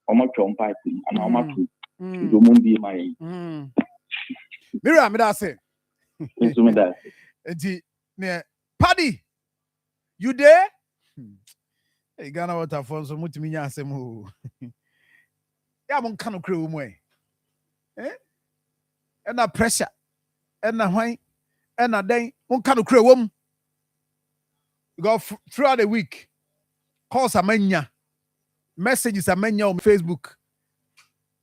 Omo chom pipe and omo to do mundi my. Mira, me that say. Into me that. Paddy, you there? Hey, Ghana water for so much me asem. Yeah, mon kanu crew mo. And na pressure. And na why? And na then mon kanu crew wom. You go throughout the week. Calls amenya. Messages amenya on Facebook.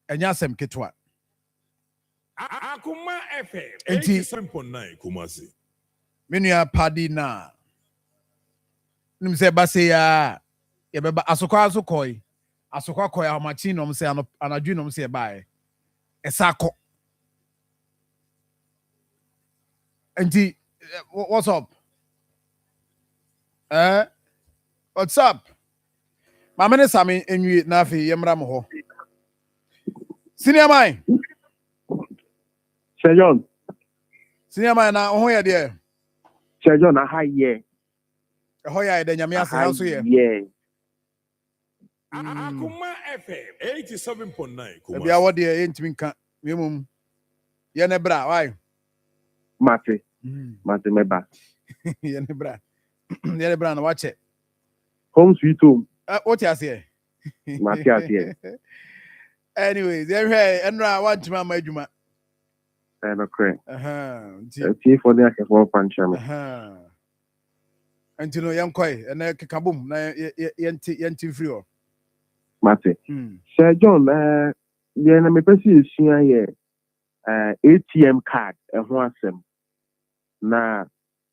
And yasem ketwa. Akoma FM 87.9 Kumasi. Menua Paddy na. Nim se ba se ya beba asokwa asokoi. Asokwa koy amachi no se anadwu no se bae. Esako. Enti what's up? What's up? My mane sami enwi na afi yemra mo ho. Senior man. Sir John. Senior man na ho ye de. Sir John aha ye. Ho ya de nyame ase how so ye. Yeah. Akoma FM 87.9 Kumasi. Bia wo de entimi nka memum. Ye ne bra, why? Mate meba. Ye ne bra. Ye ne bra na watch it. Home sweet home. What you say? Mate ase. Anyways, enra want ma adwuma. No correct. Tia for the for pancham. Antino yankoi and kabum na yenti free o. Mate. Sir John, yeah, na me pesi here ATM card ho asem. Na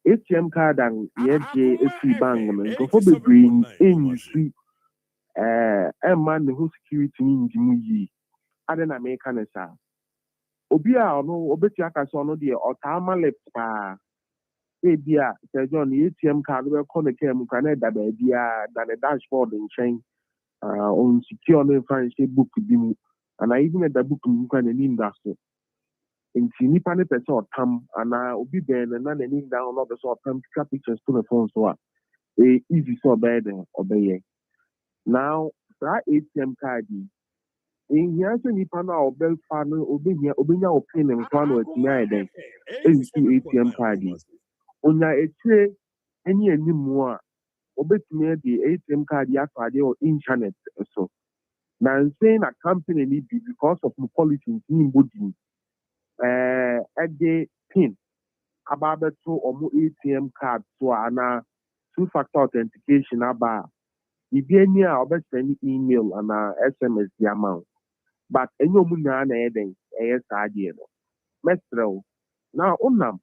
ATM card and yeje free bank no go be green in free man who security ni ndimu yi. Ade na me ka sa. Obi a ono obeti aka so ono de otama left pa. E bia Sir John ATM card we call the kem kan na da ba bia da the dashboard nchen on secure no financial book bi mu and I even the book mu kan ni ndaso. Nti nipa ne pese otam ana obi ben na na ni down no be so otam pictures to the phone so easy so bad obey. Now that ATM card in here so nipa na obel fa no obenya opin en kwa no atimi den ezu ATM card onya etire eni animu a obetumi de ATM card ya fade o internet so na saying a company need be because of the policy in body the pin about to omo ATM card so ana two-factor authentication aba ibi eni a obesend email and SMS the amount. But any woman na eden sa ade no mesrel now unam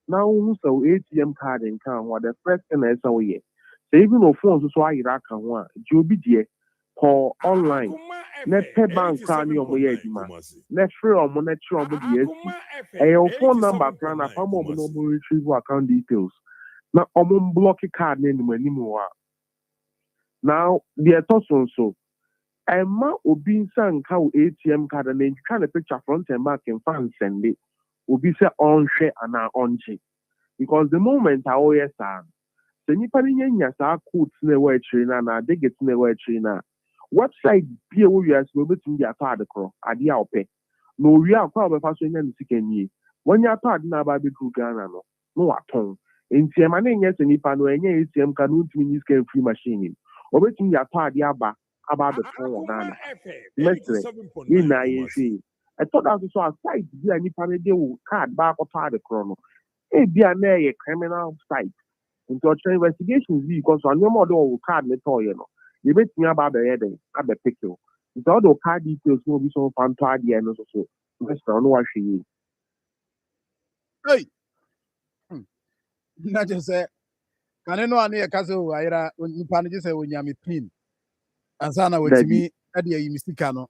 now who so ATM card in can what the first thing is so ye so even no phone so ayira kan ho a obi die call online na pay bank kan ni omo ye adima na free omo na try omo die asi your phone number plan na fam omo no mo retrieve account details na omo block card na ni manimu wa now the person so Emma Obi Sanka ATM card and then kind of picture front and back and fan send it. Obi say on share and on check. Because the moment I always say, the Nipanian Yasa codes never trainer na they get never trainer. Website be a warriors will be to their part across at the outpay. No real power of fashion and second year. When your part na baby to Ghana no at home. In Tiamania, yes, and if I know any ATM can mean you free machine. Or waiting your part yaba. About the phone Ghana. In I thought I saw a site be any panel card back or part of the chrono. It be a criminal site. Into investigations because on your model card metal, you know. You bet me about the heading at the picture. It's all the card details will be so fun to idea and also. Mr. No, she is. Hey, not just say, can I know any castle? I just say when you are pin. Ansana wetimi ade ayi mistika no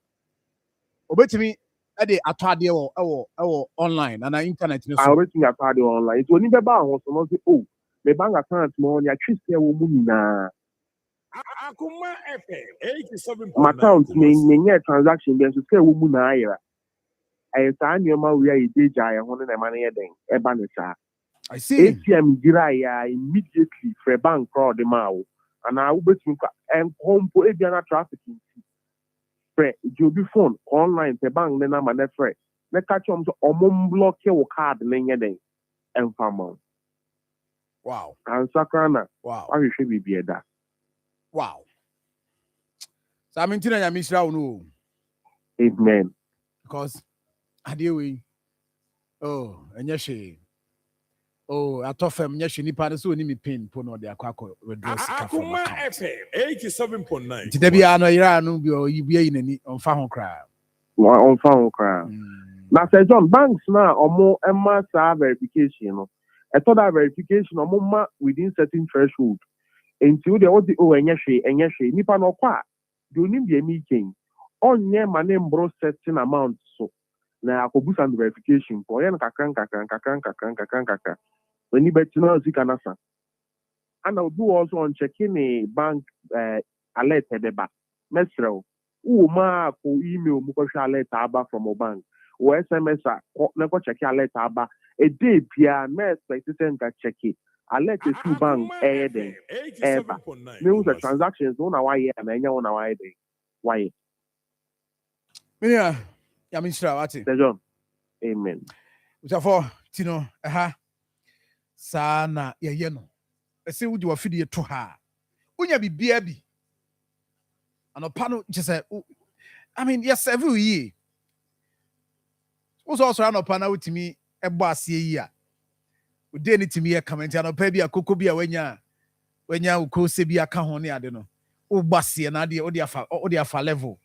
obetimi ade atwade wo online na internet no so obetimi atwade online so oni be ba ho so no say oh me bank account mo ya twise wo mu nyina Akoma FM 87.9 my account me transaction be so say wo mu na ayira ay sa anyoma we ya deja ya ho na ma na yeden e ba ne sa I see ATM gira ya immediately for bank fraud ma wo and I will be and home for Indiana trafficking. frɛ jobi phone online te bank ne number ne frɛ ne ka kyom so ɔmo block wo card ne nyɛ den ɛmfa wow ansakra na wow ahwehwɛ bibie da wow so I mean tina ya misra no amen because ade we oh enya hwe oh atofem nya hwe nipa ne so oni mi pin po no de akwa redress ka from Akoma account FM 87.9 ti da bia no yira no bi o yibia yi nani onfa ho kra ɔmfa ho koraa na sɛ John banks na ɔmo ɛma saa verification no ɛtɔ da verification ɔmo ma within certain threshold nti wo de ɔde o ɛnyɛ hwee nipa no ɔkɔ a de onim deɛ mi kɛn ɔnyɛ ma ne mboro certain amount so na akɔbusa no verification kɔ ɔyɛ no kakra oni bɛti na sika na sa ana obi wɔ so ɔnkyɛke ne bank alert ɛbɛba mɛsrɛw wo ma ko email mu kɔhwɛ alert aba from a bank wo SMS a na kɔ check alert aba e day bia na expect sɛ nka check alert to bank ɛyɛ den ɛba me hu sɛ transactions wo na wayɛ na ɛnyɛ wo na wayɛ den wayɛ yeah ya misra wate John amen utafo tino saa na yɛyɛ no ɛsɛ wodi wa fidie to ha unya bibia bi anɔpa no kyɛ sɛ I mean yes every year wo so also anɔpa na wotimi ɛbɔ aseɛ yi a wode ne timi yɛ comment anɔpa bi akoko bi a wanya wo se bi aka ho ne ade no wo bɔ aseɛ na ade odi afa level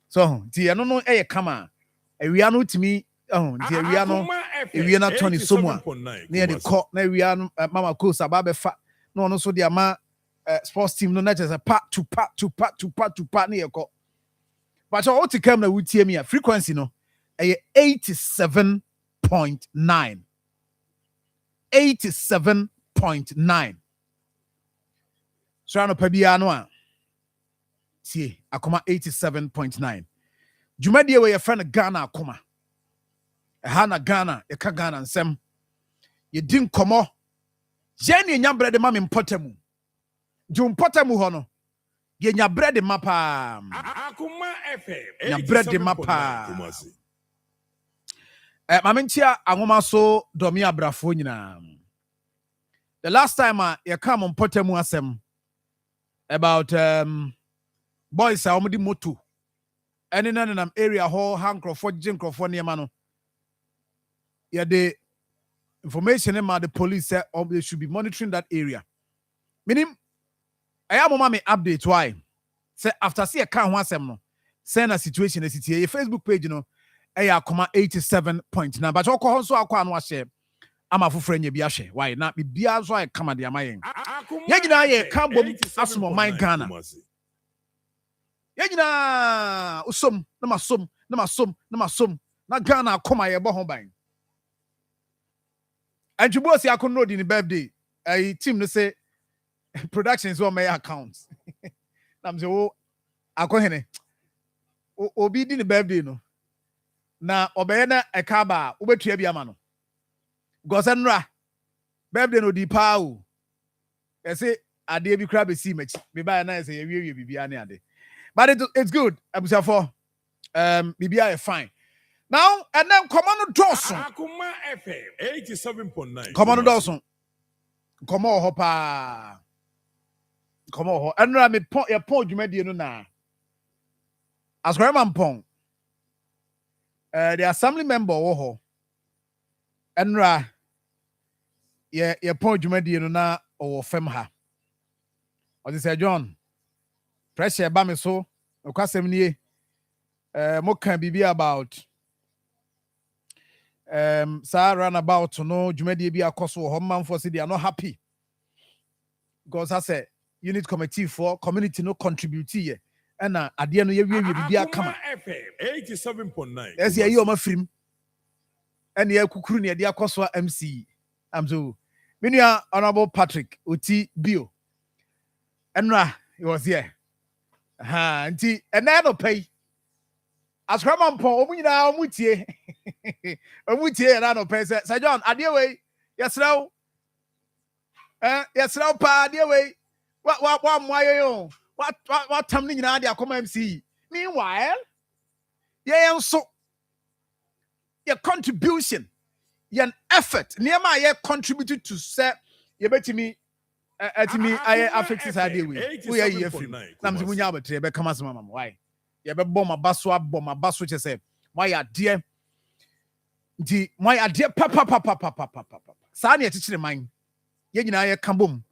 so ti ɛno no ɛyɛ kama awia no timi nti awia no ewia na Tony Somua na de kɔ na ewia no mama coach ababefa na ɔno so de ama sports team no na kyerɛ sɛ part to part na yɛkɔ but what to come na wutie me a frequency no ɛyɛ 87.9 so ano pa bia no a tie Akoma 87.9 dwumadie wɔ yɛfrɛ no Ghana Akoma ɛha na Ghana yɛka Ghana nsɛm yɛdi nkɔmmɔ yɛn ne yɛnya brɛ de ma me mpɔtamu jo mpɔtamu hɔ no yɛnya brɛ de ma paa Akoma FM nya brɛ de ma paa ma mentia anwoma so dɔme abrafo nyinaa the last time yɛka mo mpɔtamu asɛm about boys a wɔde moto ɛne nanam area hɔ ha nkrɔfo gye nkrɔfo nneɛma no the information about the police said they should be monitoring that area. Meaning, I am me update why. Say after see a can one sem no. Send a situation as it your Facebook page, you know, Akoma 87.9. But all so I no share. I'm a friend you share. Why not be bia so I come at the amayen. Yagina ye come asmo my Ghana. Yagina usum na masum na Ghana Akoma ye bo ho ban. And you both I couldn't know in the birthday. A team to say productions on my accounts. I'm so I call him. Obi di the birthday no. Na obeyena a kaba ube trebia mano. Gosenra birthday no di pau. I say I dare be crab see much. Be by na say you be ade. But it's good. I'm for BBI fine. Now and then Commando Dawson. Akoma FM 87.9. Commando Dawson. Come on, Hopper. Come on, and I mean, your point you made you now. As Grandma Pong, the assembly member, oh, and your point you made you now, or Femha. Or this John. Pressure Bami so, of course, more can be about. Sir ran about to know Jumedi be a cost for home for they are not happy because I said unit committee for community no contribute here and at the end of the year be a come 87.9 yes yeah you my film and the kukuru near the cost for MC I'm so many honorable Patrick Oti Bio and he was here and then no pay as Grandma Paul, we now mutie. Mutie and I don't pay. Say John, adear way. Yes, no. Yes, no, pa, dear way. What, why you? What, time in Nadia come MC? Meanwhile, yeah, so your contribution, your effort, near my contributed to say, you bet me. I affect this idea. We are here free. Nam si munya betre be kama sama mama. Why? You be bomb my basso, which say, why are dear? My idea, papa. Sani teach the mind. Ye nyina ye kambom.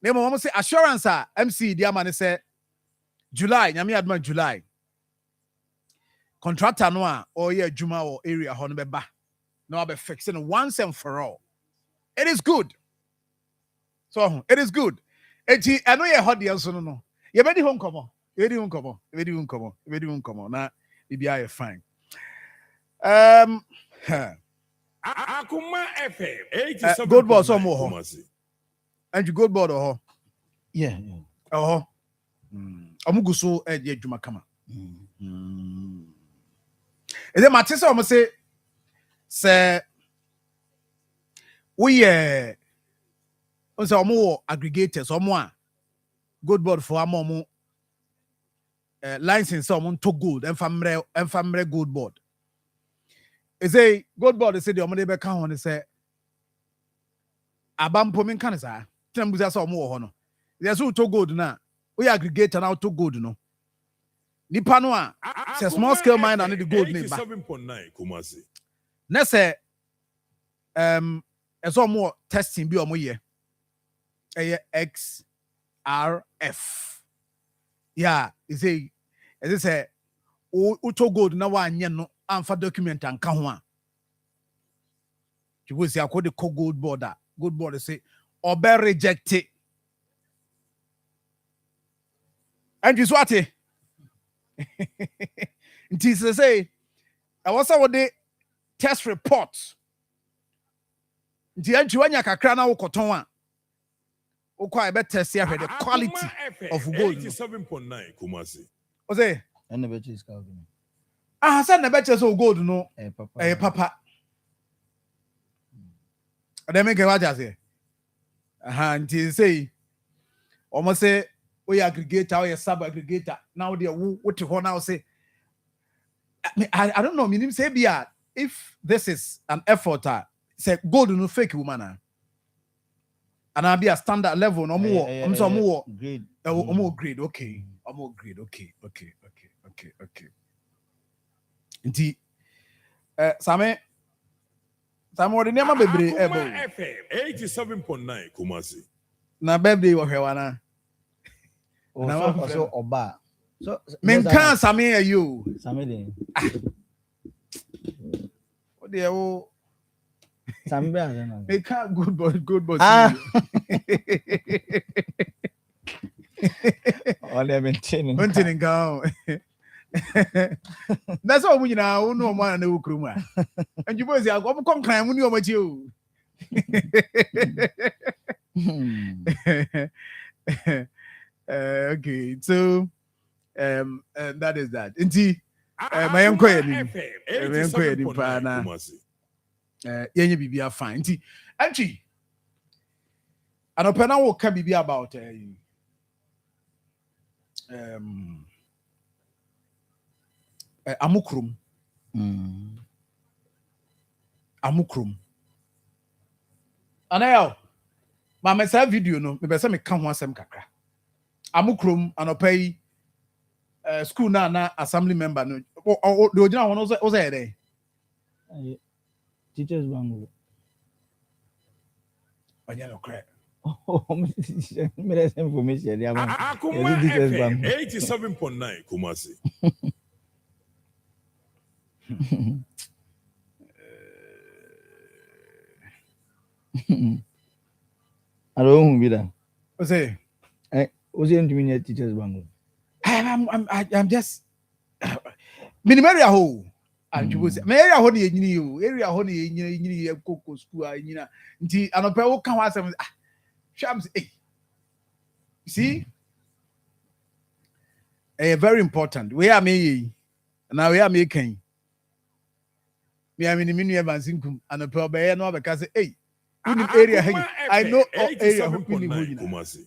Na mo say assurance MC dia man say July, nyame adma July. Contractor no a or ye adwuma or area ho no be ba. No be fixing once and for all. It is good. So it is good. Eti eno ye hot dey so no. Ye be di home komo. Ye di home komo. Na bibia ye fine. Akoma FM 87. Gold ball so mo ho. And you gold ball ho. Yeah. Oh. Omugu so e dey adwuma kama. Is it Matisse or say we more aggregators or more good board for more license someone to good and family good board. Is a good board is the omode be kan on say abampo min kan sa tembuza so more hono. There's who to good na we aggregator now to good no. Nipa no a say small scale mine and the gold name ba. 87.9 Kumasi. Na say so more testing bi omo ye. XRF. Yeah, is a as I say, auto gold na wa anye no amfa document anka ho a. You will see akọ the gold border. Gold border say obe reject it. And you swat it. It is to say, I was what the test report. The antiwanya kakra na wokoton a. I better see the quality of gold. 87.9 Kumasi. Ose. And the betch is coming. Said the betch so gold no. Papa. They make what I say. Until say almost say we aggregator or a sub aggregator. Now they what to now say. I don't know. Meaning say if this is an effort, say gold no fake woman. And I'll be a standard level no more. I'm so more grade. More grade. Okay. More grade. Okay. Indeed. Same what the name of baby FM 87.9 Kumasi. Na birthday wa hwewana. Also oba. So men kan same you. Same dey. What dey o Same be na. They can't good boy. All they maintaining. Maintaining go. That's all we know. No man na ukrum a. And you boys are go come climb mu ni o machi o. Okay, so that is that. Inti my enko yedi pa na. Yenye bibia fine. Nti entry. Anopena wo ka bibia about amukrum. Amukrum. Anayo. Ma me sa video no, me be se me ka ho asem kakra. Amukrum anopai school na assembly member no. Do ojina ho no o say dey. Teachers bango. Anya no crack. Oh, me that information there man. Akoma FM 87.9 Kumasi. I don't know be that. O say What's the intermediate teachers bango? I'm just minimary ho. And you was area ho ni enyini o. Area ho ni enyini e koko school a enyina. Nti anopa wo ka ho asem shams see very important. We are me now we are making me I mean minu evansinkum anopa obeye no obeka say area hey I know area ho ni ho nyina.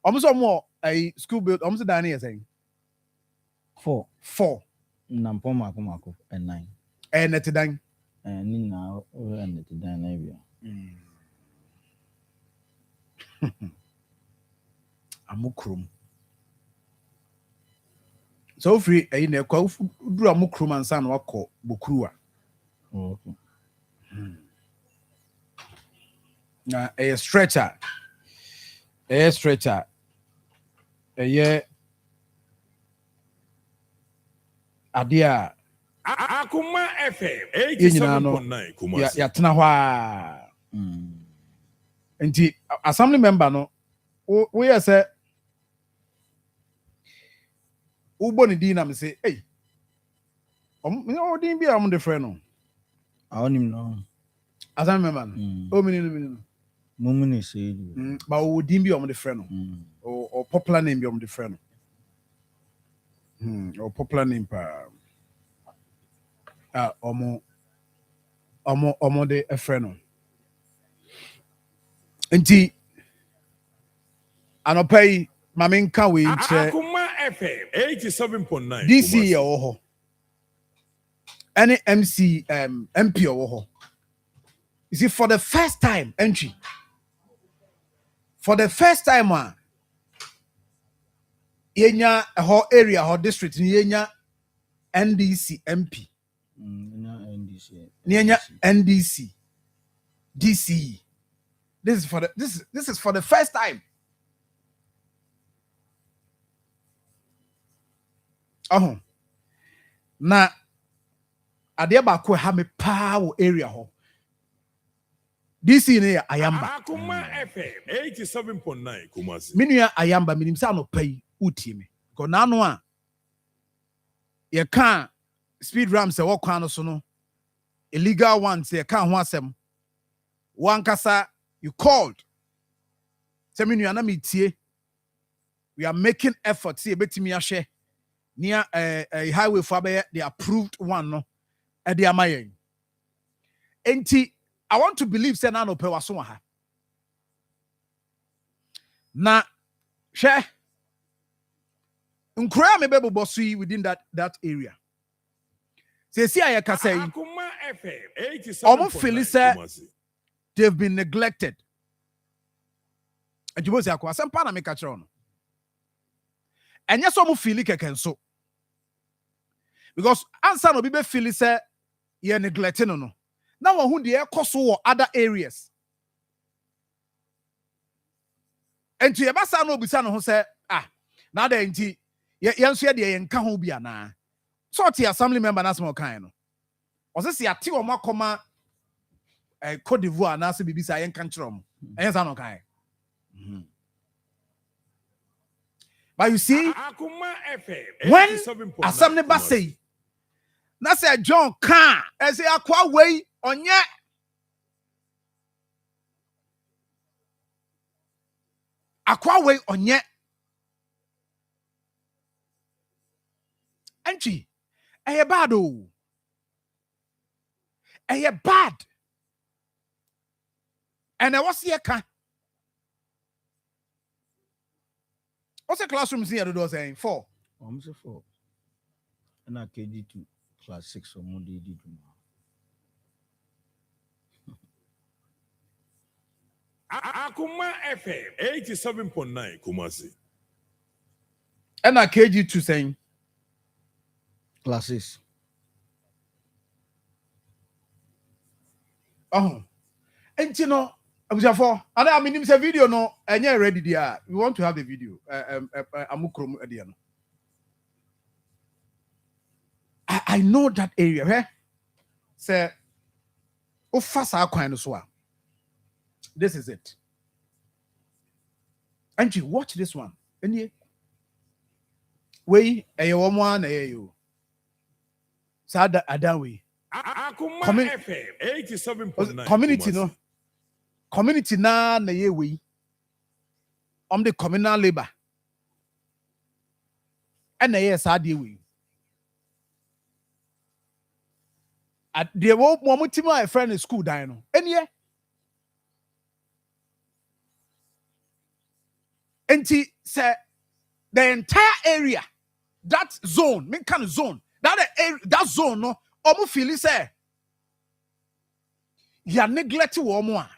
Almost more a school build almost down here saying 4 nampom Akoma and 9 and at then and now and at the Amukrum. So free a in a call do Amukrum and son wako Bukrua. okay. A stretcher. A stretcher. A year. Adia. Akoma FM 87.9 Kumasi. Ya tena hwa. Nti assembly member no we say ubo ni din na me say hey din bi am de friend no Awonim no. assembly member no o mini Mumuni say ba o din bi am de friend no or popular name bi am de friend no or popular name pa omo de a friend no nti anopai mamenka we nche Akoma FM 87.9 DC ya wo ho any MC MP wo ho. You see, for the first time entry, for the first time yenya a whole area whole district yenya NDC MP yenya NDC DCE. This is for the first time. Na ade ba ko ha me power area ho. DC ne Ayamba. Akoma FM 87.9 Kumasi. Minua Ayamba minim sa no pai utie me. Ko na no a ye ka speed ram se wo kwan no so no illegal ones ye ka ho asem. Wankasa you called. Se minua na metie. We are making efforts see betimi ahwe near a highway for the approved one no e de amayen. Enti I want to believe say na no pe waso ha. Na hwe nkura me bebo bosu within that area. Say see ayaka say Akoma FM 87.9 Omo feel say they've been neglected. And you say akwa sempa na me ka kire no. Enya so mo feel keken so. Because answer no be feel say ye neglecting no. Now who the ekoso other areas. And to yebasa no bisa no ho say now the enti yenso ye de yenka ho bia na. So ti assembly member na small kind no. O se ati o makoma Côte d'Ivoire na se bibisa yenka nchrom. Enza no kind. But you see, when assembly member say na say John can say akwa way onye Anchi bad oh bad and I was here can what's the classroom here do saying 4 almost 4 and I KG2 class 6 or more did Akoma FM 87.9 Kumasi. And I KG2 saying classes. And you know, and I mean, it's a video no, and you're ready there. We want to have the video. Amukrum ediano. I know that area. Where say, oh, fast our kind of this is it. And you watch this one. And you way a woman a you. Sada Adawi. Akoma FM 87.9 community no. Community na ye we. The communal labor. And na yes adi we. At the moment my friend in school dino. And yeah. And say the entire area that zone, me kind of zone, that zone no, omu feel say ya neglect womu a.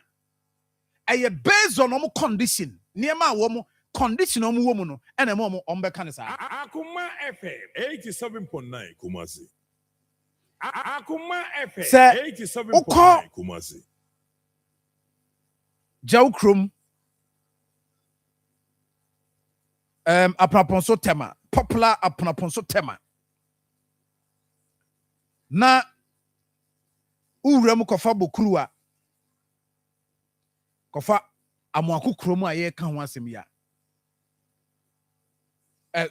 Eye based on omu condition. Niema womu condition omu womu no, ene mo ombe kanisa. Akoma FM 87.9 Kumasi. Akoma FM 87.9 Kumasi. Jaukrum apraponso tema, popular apraponso tema. Na uremu kofa bokruwa kofa amwaku kromu aye ka ho asem ya.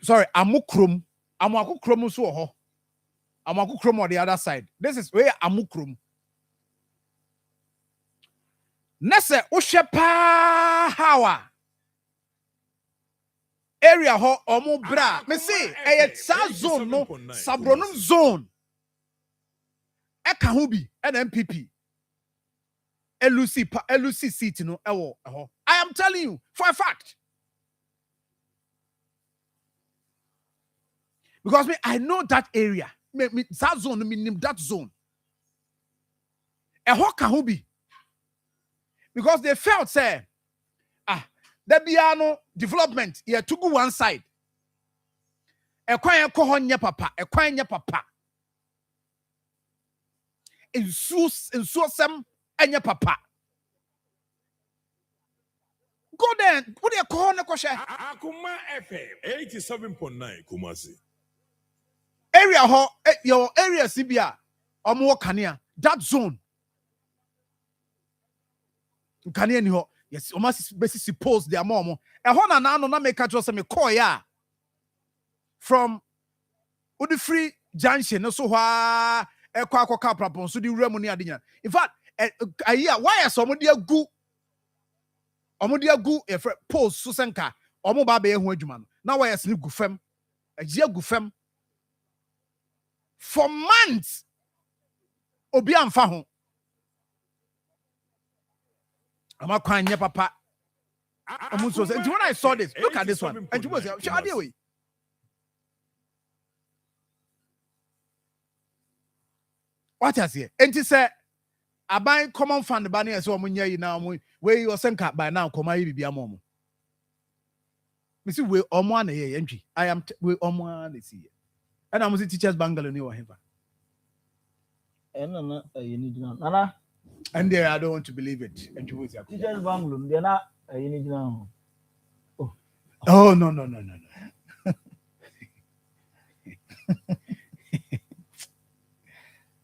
Sorry, amukrom amwaku kromu so ho. Amwaku kromu on the other side. This is where amukrom. Nese ushepa hawa area ho omu bra me say sa zone no sabronum zone eka ho bi na MPP LUC seat no ewo ho. I am telling you for a fact, because I know that area, that zone, that zone eho ka ho bi. Because they felt, say, there be no development here to go one side. A quiet cohonya papa, a quiet papa. In some and your papa. Go then, put your corner kosher. Akoma FM 87.9 Kumasi. Area ho, your area CBA, or more Kania, that zone. Kanye ni ho, yes, almost basically suppose their mom. A hona na no na make catch us me call ya from Udifree Junction. No so ha e kwa kwa prapon so di remu ni adinya. In fact, why are some dia gu omodia gu e post so senka omo ba be ehu adwuma no. Na why sleep gu fam. Agia gu fam. For months obi amfa ho. I'm not crying, papa. And when I saw this, look at this one. And you was way. What has he? And he said, I buy common fund the banner as well. Now, where you are sent by now, come I be a mom. Missy, we one entry. I am we one this year. And I was a teacher's bungalow near him. And you need to And there, I don't want to believe it. And you teachers bungalow, they're not you need to know. Oh, no.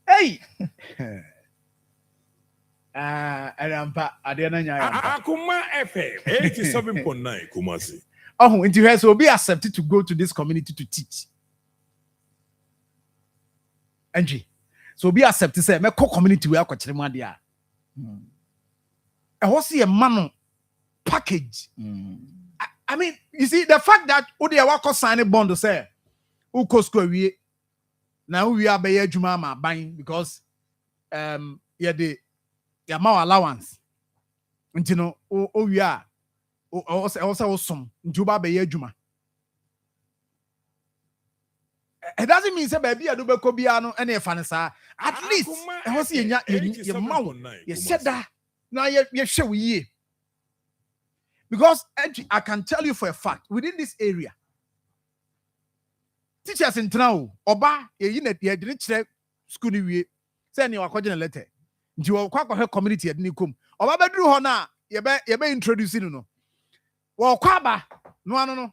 Hey! Akoma FM 87.9 Kumasi. Oh, and you have to be accepted to go to this community to teach. Angie. So be accepted, say, me community we are kwachirema dia. I was see a man package. I mean, you see, the fact that Odi Awako sign a bond to say, Uko square we now we are by Juma buying because the amount allowance. And you know, we are also some Juba by Juma. It doesn't mean say baby I do be kobiano any fanasa. At least I was see your mouth. You said that now you show we. Because I can tell you for a fact within this area, teachers in town, Oba, you didn't check school we send you a question letter. You will quack her community at Nikum. Oba bedru hona, you be introducing no. Well, kwaba, no.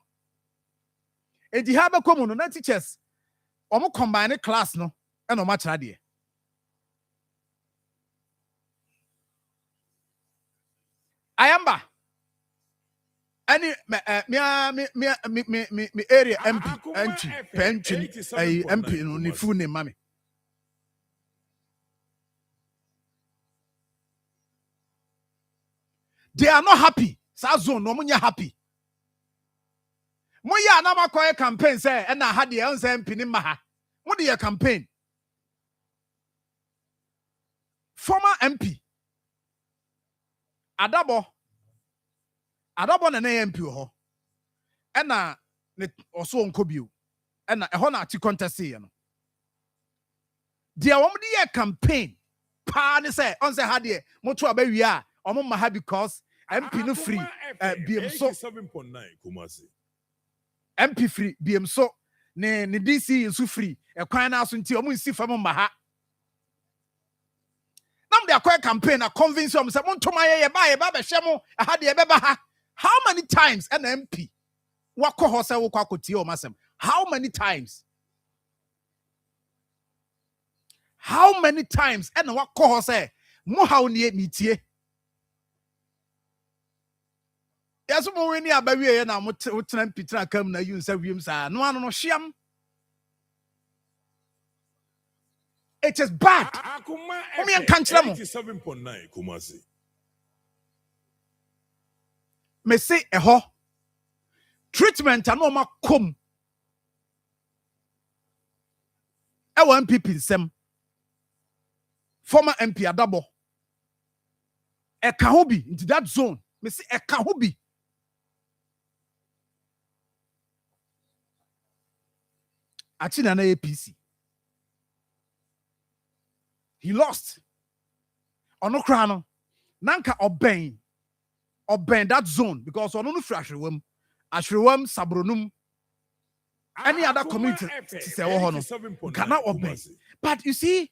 And you have a common no teachers. Omo combine class no, and omo chade. Ayamba. Any me area MP pension MP no ni fu ne mami. They are not happy. Sa zone no munya happy. Moya na makoye campaign say and na had the answer MP ni maha. Mo dey campaign. Former MP Adabo na MP ho. And na also on Kobio. and a hona ati contest here no. Dear woman dear campaign pa ne say on say ha de moto abawi a omo ma ha because MP no free BM so 87.9 Kumasi. MP free BM so ne DC nso free e kwan na so nti omo nsi fam ma ha. Nam de akwa campaign a convince omo say monto ma ye ba be hye mo ha de be ba ha. How many times an MP wakọ ho say wo kwa kotie o masem? How many times? How many times and what call say mo how near metie? Yes, mo weni abawie na mo tena pitena kam na yun say wiem sa no ano no hyiam. It is bad. Akoma 87.9 Kumasi. Me say eho treatment ano ma kom. E wan MPP nsem. Former MP Adabo. Eka ho bi into that zone. Me say eka ho bi. Achina na APC. He lost. Ono kra no. Nanka oben that zone because ono no frashwem. Ashwem sabronum. Any other community say wo no. Kana oben. But you see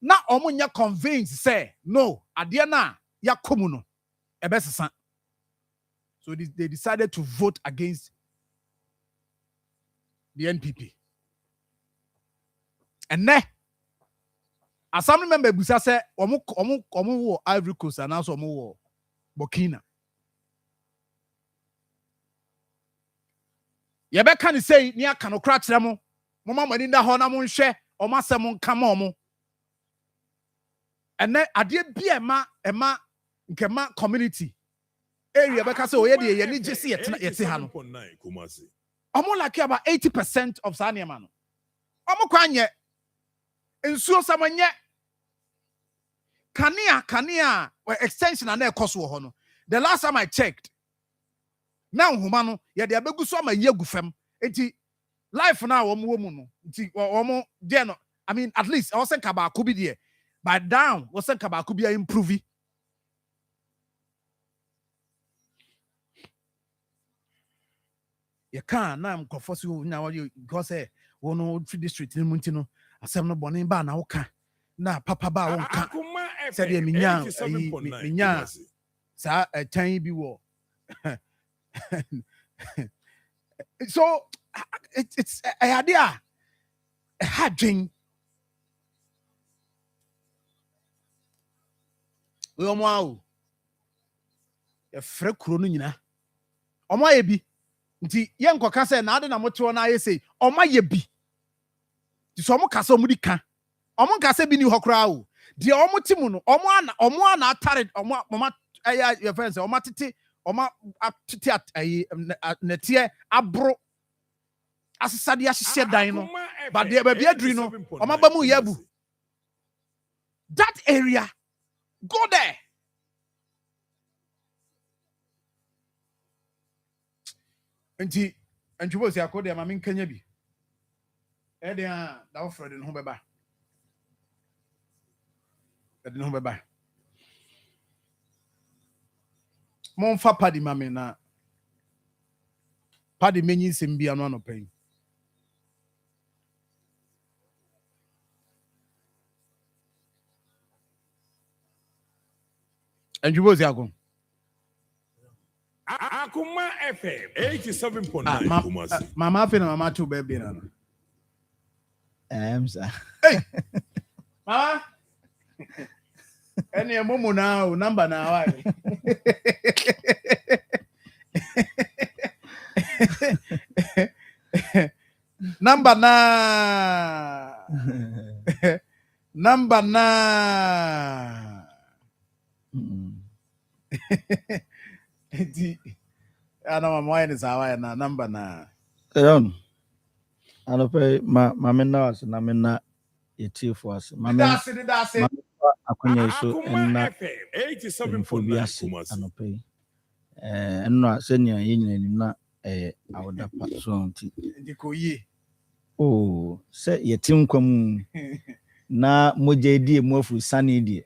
na omunya convinced say no ade na ya komu no ebesesa. So they decided to vote against the NPP. And ne assembly member busa say omu wo Ivory Coast and also omu wo Burkina. Yebe kan say ni aka no kra kire mo mama mani nda ho na mo nhwe omo asem nka ma omo. And then ade bia ema nkema community area beka say oye de ye ni jesi yete ha no. Omo like about 80% of Saniema no. Omo kwanye nsuo samanye kania extension na ekoso ho no. The last time I checked now homa no ye de abegu so ma yegu fam enti life na wo mu no enti wo de no I mean at least I was saying kaba ko bi de but down was saying kaba ko bi improve. You can't now confess you now because one no district in Muntino asem no bone ba na woka na papa ba wonka said ye minya sa tan bi wo. So it's a idea a hard dream. We omo e frɛ kuro no nyina omo ye bi nti ye nkoka sɛ na ade na motewo na aye sei omo ye bi ti so omo kasa omo di ka omo kasa bi ni hokra o de omo timu no omo ana atare omo aya your friends omo tete omo atete ayi netie abro asesade ahye dan no but de ba bia duri no omo ba mu yabu that area. Go there. And you was ya code ma min kanya bi. E dey da offer de no beba. E de no beba. Mon fa padi ma me na. Padi menyi sembi anu no pen. And you was ya go. Akoma FM 87.9 Kumasi. Mama fe na mama tu baby na. Sir. Hey. Mama. Any momo na number na wa. Number na. Number na. Ana mama ni sawa na number na. Ano pe mama na was na me na yetifo as mama akonya so na 87.9 Kumasi. Ano pe enno senya yenyina ni na awoda pa so nti Ndikoyi Oh, say ye tim kwam na moje di mu afu sane di.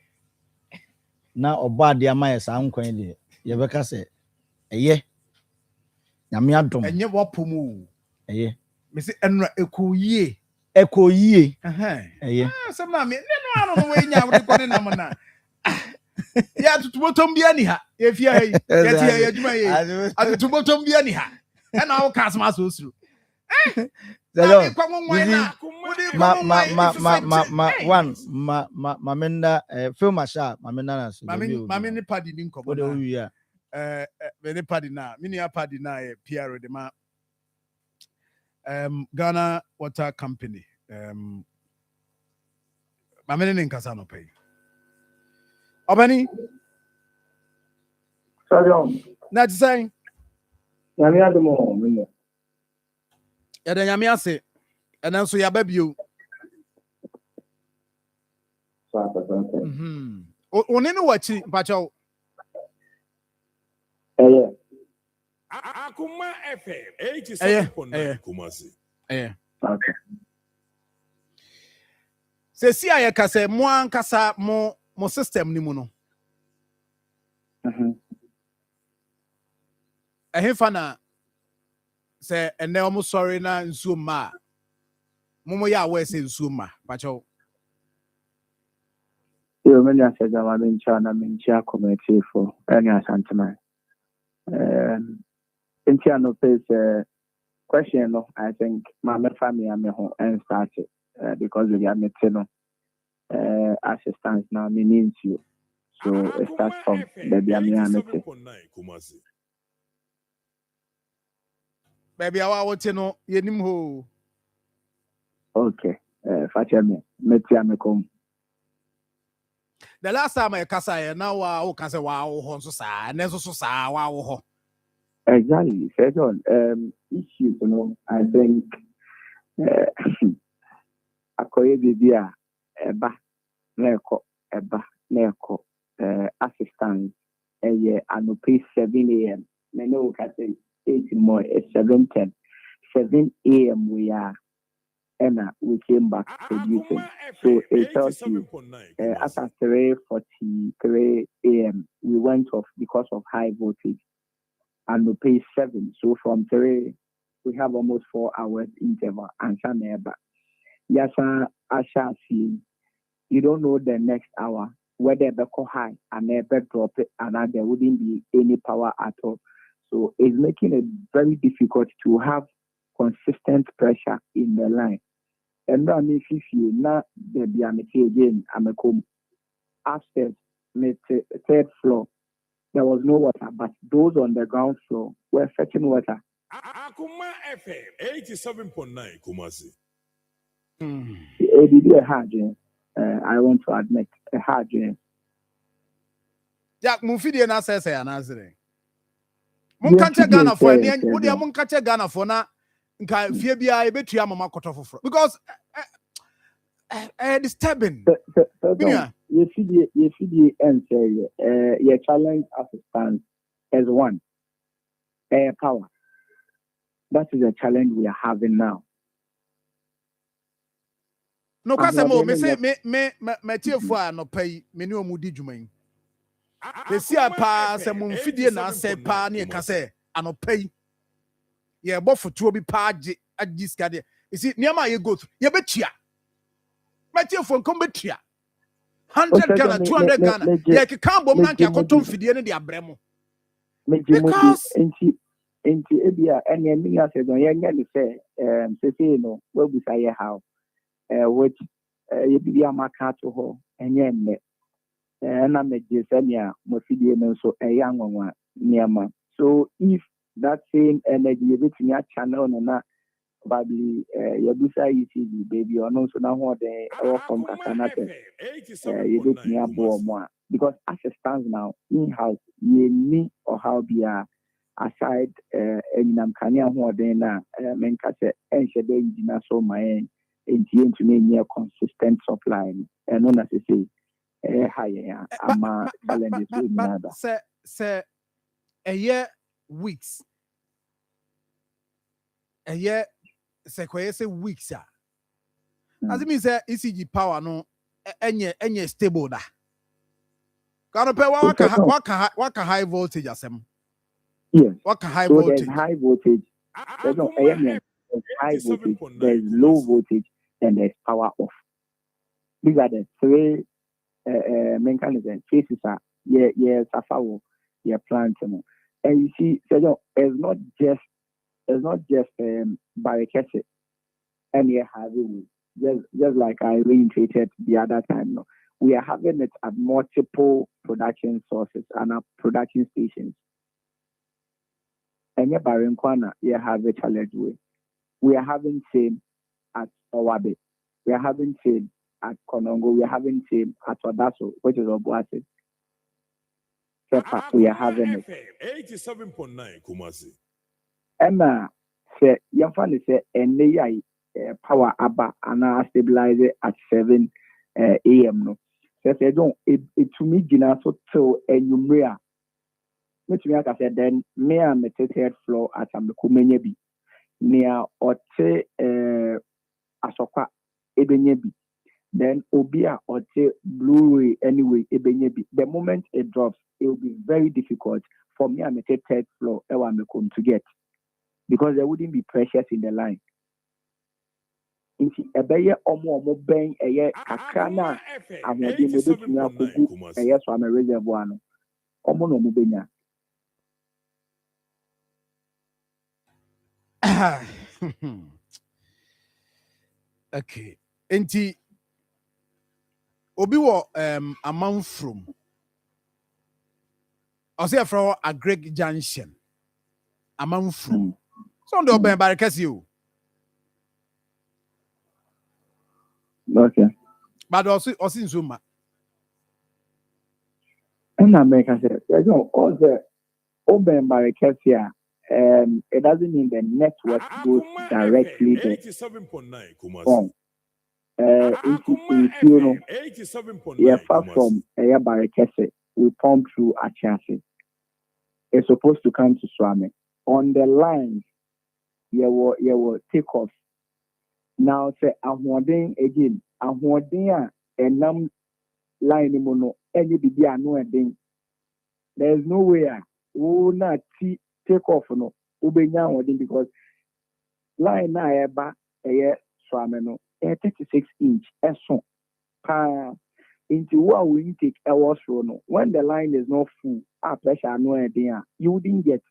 Na oba de ama ye sa nkwan di. Ye beka say eye. Nyame adom. Enye wapomu. Eye. Me say enra ekoyie. Ekoyie. Eye. Some na me no no we nya we kone na mo na. Ya tutubotom bia ni ha. Ye fia ha yi. Ye ti ya adwuma yi. Atutubotom bia ni ha. E na wo ka asma so osuru. Mamenda film asha mamenda na so mami ni padi ni nkomo na me ni padi na mini ya padi na PR de ma Ghana Water Company mami ni nkasa no pay obani sorry na design nyame ademo me ya da nyame ase ena so ya babio Onini wachi mpacho. Akoma FM 87.9 Kumasi. Okay. Se si aye kase mo ankasa mo system ni mu no. Ehefa na se ene omo sorry na nsuo ma. Momo ya we se nsuo ma mpacho. Yo many as a German China Mincha committee for any asantman. Intiano pays question, I think my family and me home and started because we are meeting assistance now means you. So it starts from the Biamianity. Baby, I want to know your name ho. Okay, Fatemi, Metiamekom. The last time I kasa now wa can say wow ho so sa na so sa wow ho. Exactly. Second, issues, you know, I think akoye bibia eba neko assistance anope 7 a.m. Many will say 8 more 7:10. 7 a.m. we are and we came back producing. So it tells you after 3:43 a.m. we went off because of high voltage and we pay 7. So from 3 we have almost 4 hours interval and some neighbor. Yes, I shall see. You don't know the next hour whether they go high and never drop it and there wouldn't be any power at all. So it's making it very difficult to have consistent pressure in the line. And then if you not the diameter again, I'm a come upstairs, third floor. There was no water, but those on the ground floor were fetching water. Akoma FM 87.9 Kumasi. I want to admit a hard dream. Jack Mufidi na say anasere. Mun kanche Ghana for any wo dia mun kanche Ghana for na nka fie bia e betua mama koto foforo because disturbing. You feed and say your challenge assistance as one air power. That is a challenge we are having now. No kwase mo me say me tiefo a no pay me ne omudi dwuman. They see a pa se mo mfidie na se pa na e ka se anopai. Ye bo fotuo bi pa agi ska de. You see niam a ye go through. Ye betua. Me tiefo nkom betua. 100 Ghana, 200 Ghana. Ye ke kan bom na nka koto mfidie ne de abremo. Because enti ebia ene mi ase don ye nya ni se no we bu say how which ye bi amaka to ho enye nne na meje senia mo fidie no so eya nwanwa niama. So if that same energy ye betimi a channel no na probably ye bu say ECD baby or no so na ho de our from Kasana ye betimi abo mo because as it stands now in house ye ni or how be aside enyam kania ho de na menka se enhye de engina so my into me consistent supply and no necessarily higher ama challenges with nada say a year weeks a year say weeks as it means ECG power no any stable da can pay what high voltage asem Yes. what high So voltage there's high voltage. There's no there's high voltage, there's low voltage, and there's power off. These are the three mechanisms. Cases are suffer plant. And you see, so it's not just barricade and having just like I reiterated the other time. No, we are having it at multiple production sources and at production stations. And yeah, Barinkwana, you have a challenge way. We are having same at Owabe. We are having same at Konongo. We are having same at Odaso, which is Obuasi. We are having it. 87.9 Kumasi. And say your family say and power abba and stabilize it at 7 a.m. No, say don't it to me gina so till enumera. Which me like I said then me am the third floor at am the kumenye bi near ote asokwa ebenye bi then obia ote Blu-ray anyway ebenye bi. The moment it drops, it will be very difficult for me am the third floor ewa me come to get because there wouldn't be pressures in the line. Inti ebeye omo ben eye kakra na ahodi mo betumi akogu eye so am reservoir no omo no mo benya. Okay. Enti obi wo amount from I say from a Greg Junction amount from so ndo ben barakasi o. Okay. But also in Zuma. And America said, all the open barricades it doesn't mean the network goes directly there. 87.9 Kumasi. Far from a barricade, we pump through Achase. It's supposed to come to Swami. On the line, you will take off. Now say ahoden again. Ahoden and nam line mono any bibi anu eden. There's no way na take off no ubenya ahoden because line na eba eye swame no 36 inch eso pa into what we intake was no when the line is not full pressure no eden you wouldn't get.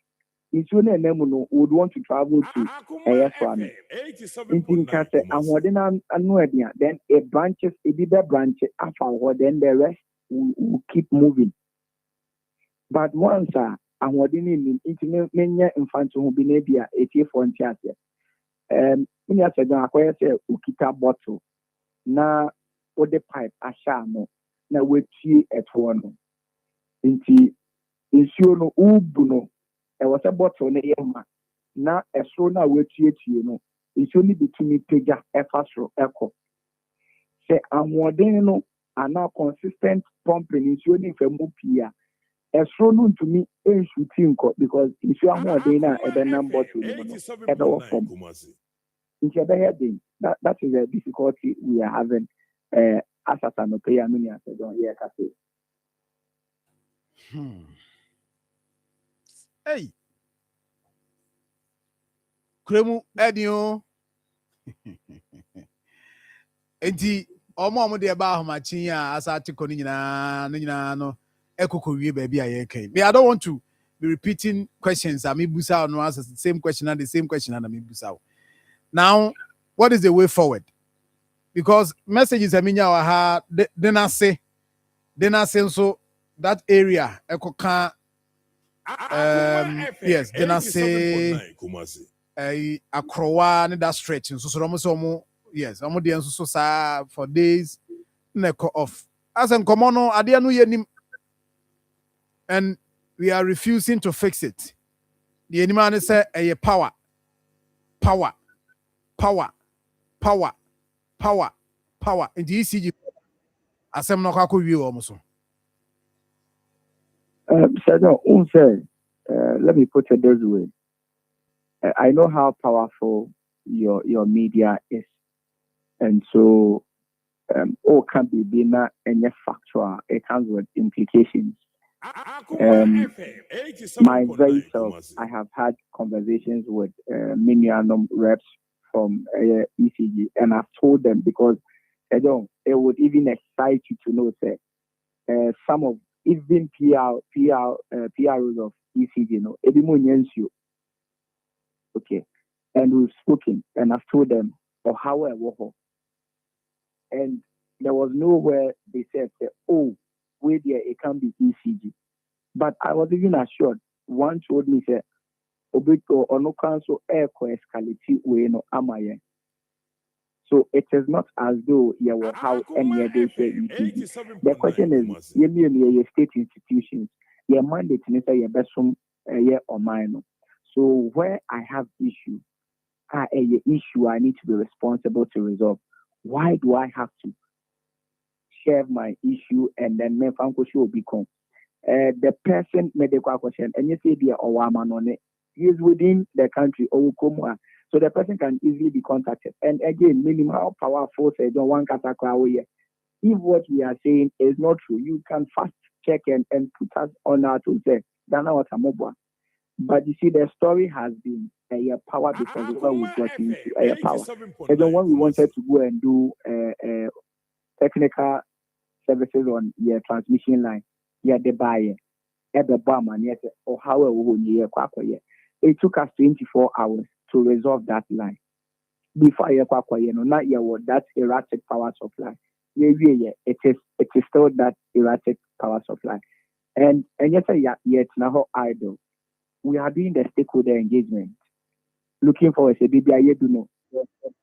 It's only a name would want to travel to Swami. Then a branches, a bigger branch after then the rest will keep moving. But once I wouldn't in many infants who be maybe a frontier. When you said, I say, Ukita bottle. Now, what the pipe, a shamo. Now, we tea at one. Inti, insuno ubuno. There was a bottle on the now a sona will you know. It's only between Pega, Efastro, Echo. Say, I'm no and now consistent pumping is only for Mupia. A sona to me, a shooting because if you are more than a number to at all from into the heading. That is a difficulty we are having as a Sanopeya Minia said on here. Hey, Kremu Edio. Enti, omo de ba homachin ya asati ko ni nyina no ekoko wie ba bia ye kai. Me I don't want to be repeating questions. I mean busa no answer the same question and the same question and I mean busa. Now, what is the way forward? Because messages I mean ya ha then I say so that area ekoka yes, then I say Akrowa and that stretch so almost yes, I'm the so for days neko off. As in common and we are refusing to fix it. The enemy say a power in the ECG asem no kwako wi almost. Let me put it this way. I know how powerful your media is. And so all can be not any factual. It comes with implications. My very self, I have had conversations with many reps from ECG, and I've told them, because it would even excite you to know that some of even PROs of ECG, you. Okay, and we've spoken, and I've told them, or however, and there was nowhere they said, oh, wait there, it can be ECG. But I was even assured. One told me, say, Obito or no council air escalate way no amaye. So it is not as though you will how any day say ECG. The question is, you state institutions, your mandate is your best from year or minor. So where I have issue, a issue I need to be responsible to resolve. Why do I have to share my issue and then me will become the person made the question and you say dear Owaman on it, he is within the country or Akoma, so the person can easily be contacted. And again, minimal powerful say don't want if what we are saying is not true, you can fast check and put us on our to say Dana what but you see, the story has been a power because when we got into a power. And then when we wanted to go and do technical services on your transmission line, the buyer, the barman, or however it took us 24 hours to resolve that line. Before not that erratic power supply. It is still that erratic power supply. And yet now idle. We are doing the stakeholder engagement, looking for a BBI. The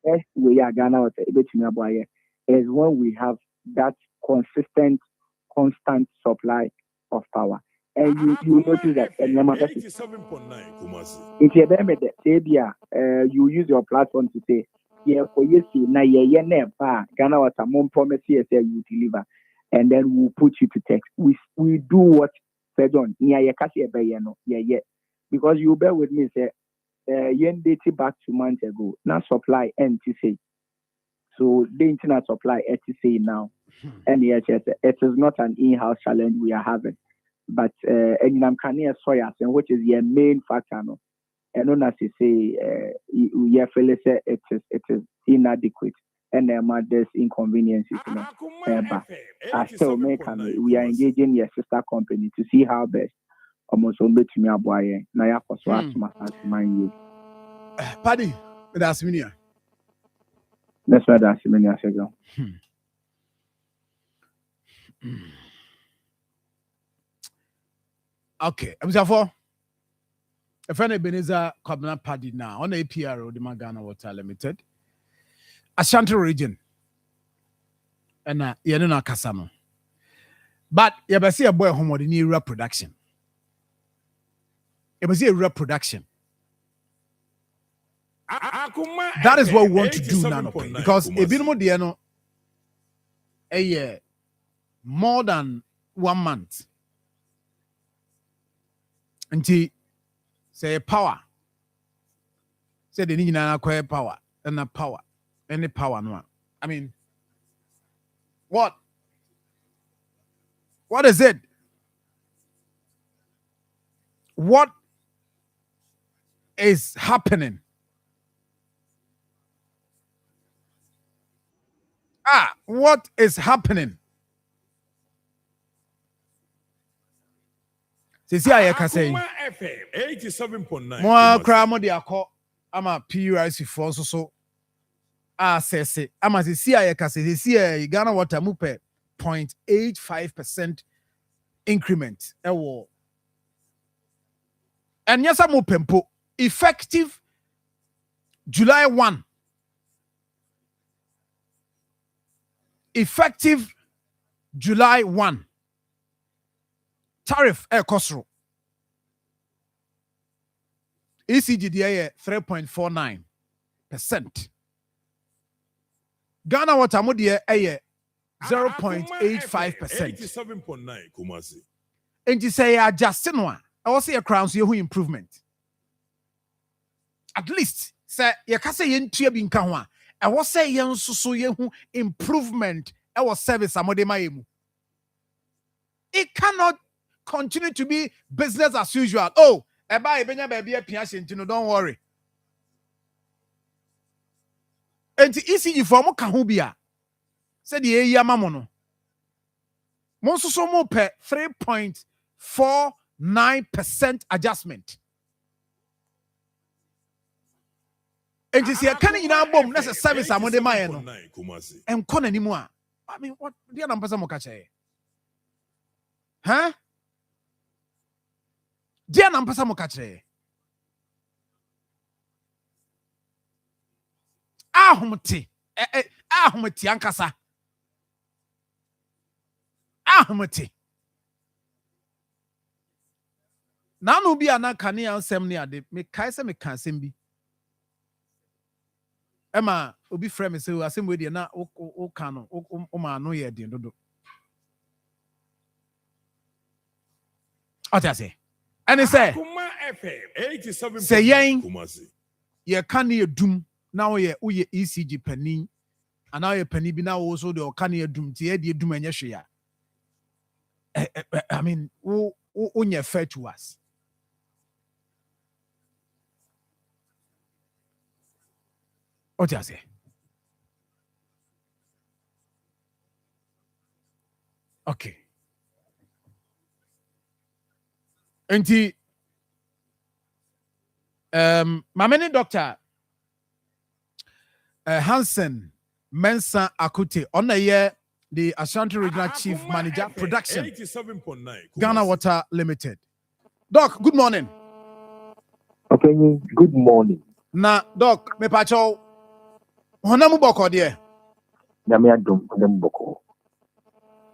best way Ghana is when we have that consistent, constant supply of power. And you notice that you use your platform to say, Ghana water mom promise you deliver, and then we'll put you to text. We do what said on because you bear with me, say, yen dated back 2 months ago. Now supply NTC. So the internet supply NTC now. And yes, it is not an in-house challenge we are having. But I'm which is your main factor. No? And as you say, it is inadequate. And there's inconveniences. But I still we are engaging your sister company to see how best. Almost on bet me aboye na ya koso atuma man you. Paddy, that's me. That's why that's me ago. Okay, I'm for a friend Ebenezer Kwabena Paddy now on APRO the Ghana Water Limited, Ashanti region, and Yenuna Kasano. But you better see a boy home with the new production. It was a reproduction. That is what we want to do now, because a bit more a year, more than 1 month. Until say power. Say the need to acquire power and a power. Any power no. I mean, what is it? What is happening? What is happening? Sisi ayeka say. FM 87.9. Mo kra mo de akọ ama PUIC for so assess ama sisi ayeka say sisi Ghana Water mu pe 0.85% increment ewo. And yes, I'm pempo effective July 1. Effective July 1. Tariff kosro. ECGDA 3.49%. Ghana Water Mudia 0.85%. 87.9 Kumasi. And you say adjusting one. I will say a crown so you improvement. At least Say ye ka say yentua bi nka ho a e wo say yen soso ye hu improvement e wo service amode ma yemu. It cannot continue to be business as usual. Oh, eba ebenya ba bia pia hyentino, don't worry. Enti ECG for mo ka ho bia. Say the eyi amamo no. Mo soso mo pe 3.49% adjustment. And you see, a can you bomb that's a service I'm on the mine. And con anymore. I mean, what dear number some catch? Huh? Dear number some catch. Ahumti. Ahumti ankasa. Ahumti. Now no be an uncanny ansem near the me kaisa me cansim be. Emma obi frɛ me sɛ asɛm we deɛ na o ka no o ma no yɛ den dodo. Ɔte ase. Ɛne sɛ Akoma FM 87. sɛ yɛn yɛ ka ne yɛ dum na woyɛ ECG panin ana woyɛ panin bi na wo so deɛ ɔka ne yɛ dum ti yɛ deɛ dum ɛnyɛ hwee a. I mean wo nyɛ fair to us. What you say? Okay. Enti my many doctor Hansen Mensa Akute on the year the Ashanti Regional Chief Manager Production 87.9 Ghana Water Limited. Doc, good morning. Okay, good morning. Na Doc, me pacho Honamu boko dear. Namia dum them boko.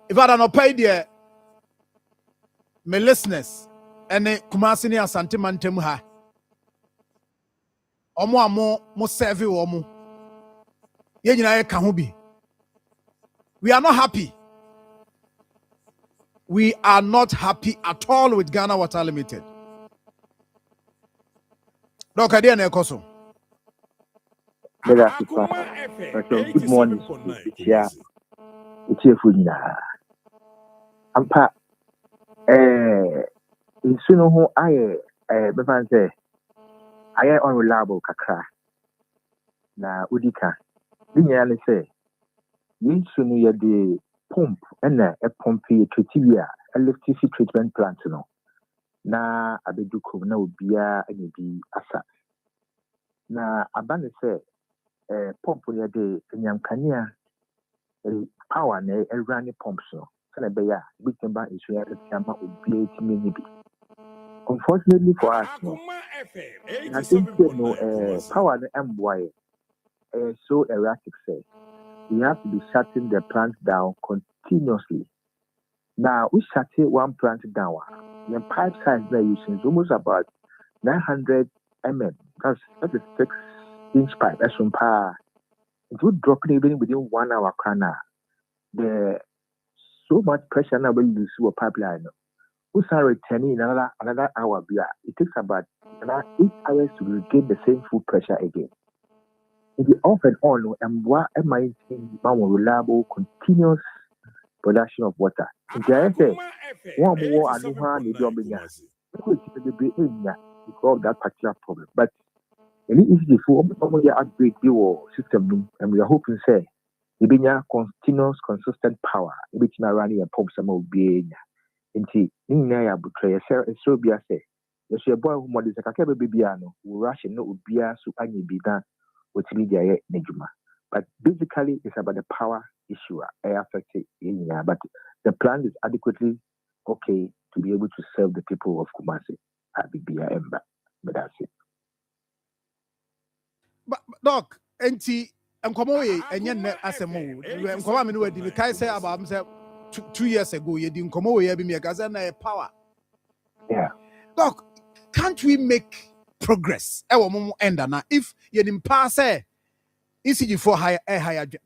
If I don't pay dear, my listeners, and Kumasi ni Asante Mantemu ha. Omo amo mo serve omo. Ye nyina ye ka ho bi. We are not happy. We are not happy at all with Ghana Water Limited. Doc, I didn't know. Good morning. Yeah. It's here for you. Ampa insuno ho aye befan say aye unreliable kakra na udika dinya ne say insuno ye de pump na e pump e treatment electricity treatment plant no na abeduko na obia anya bi asa na abane say pump ye de nyamkania power na e run pumps no kana be ya big number is where the number would be 8 minutes. Unfortunately for us, no, I think power and boy so erratic. Say we have to be shutting the plant down continuously. Now we shut one plant down. The pipe size they're using is almost about 900 mm. That's a 6-inch pipe. That's from power. It would drop even within 1 hour. The so much pressure now when you see a pipeline. We start returning in another hour. It takes about 8 hours to regain the same full pressure again. If you off and on, and what am I saying? Reliable, continuous production of water. Because of that particular problem. But any easy for upgrade your system, and we are hoping say. Ibinya continuous, consistent power. Ibitina running a pump some of being. Inti, Nina betray so be a say. Yes, your boy who models a cacao babyano, who rush and no ubia so any be done with media nejuma. But basically, it's about the power issue. I affected in but the plan is adequately okay to be able to serve the people of Kumasi at Bibia Emba. But that's it. But Doc, Enti. Nkomo enye ne asemo nkomo amene wadi me kai say about say 2 years ago ye di nkomo we bi me ka say na power. Yeah. Doc, can't we make progress? E wo mo end na if ye nim pa say ECG for higher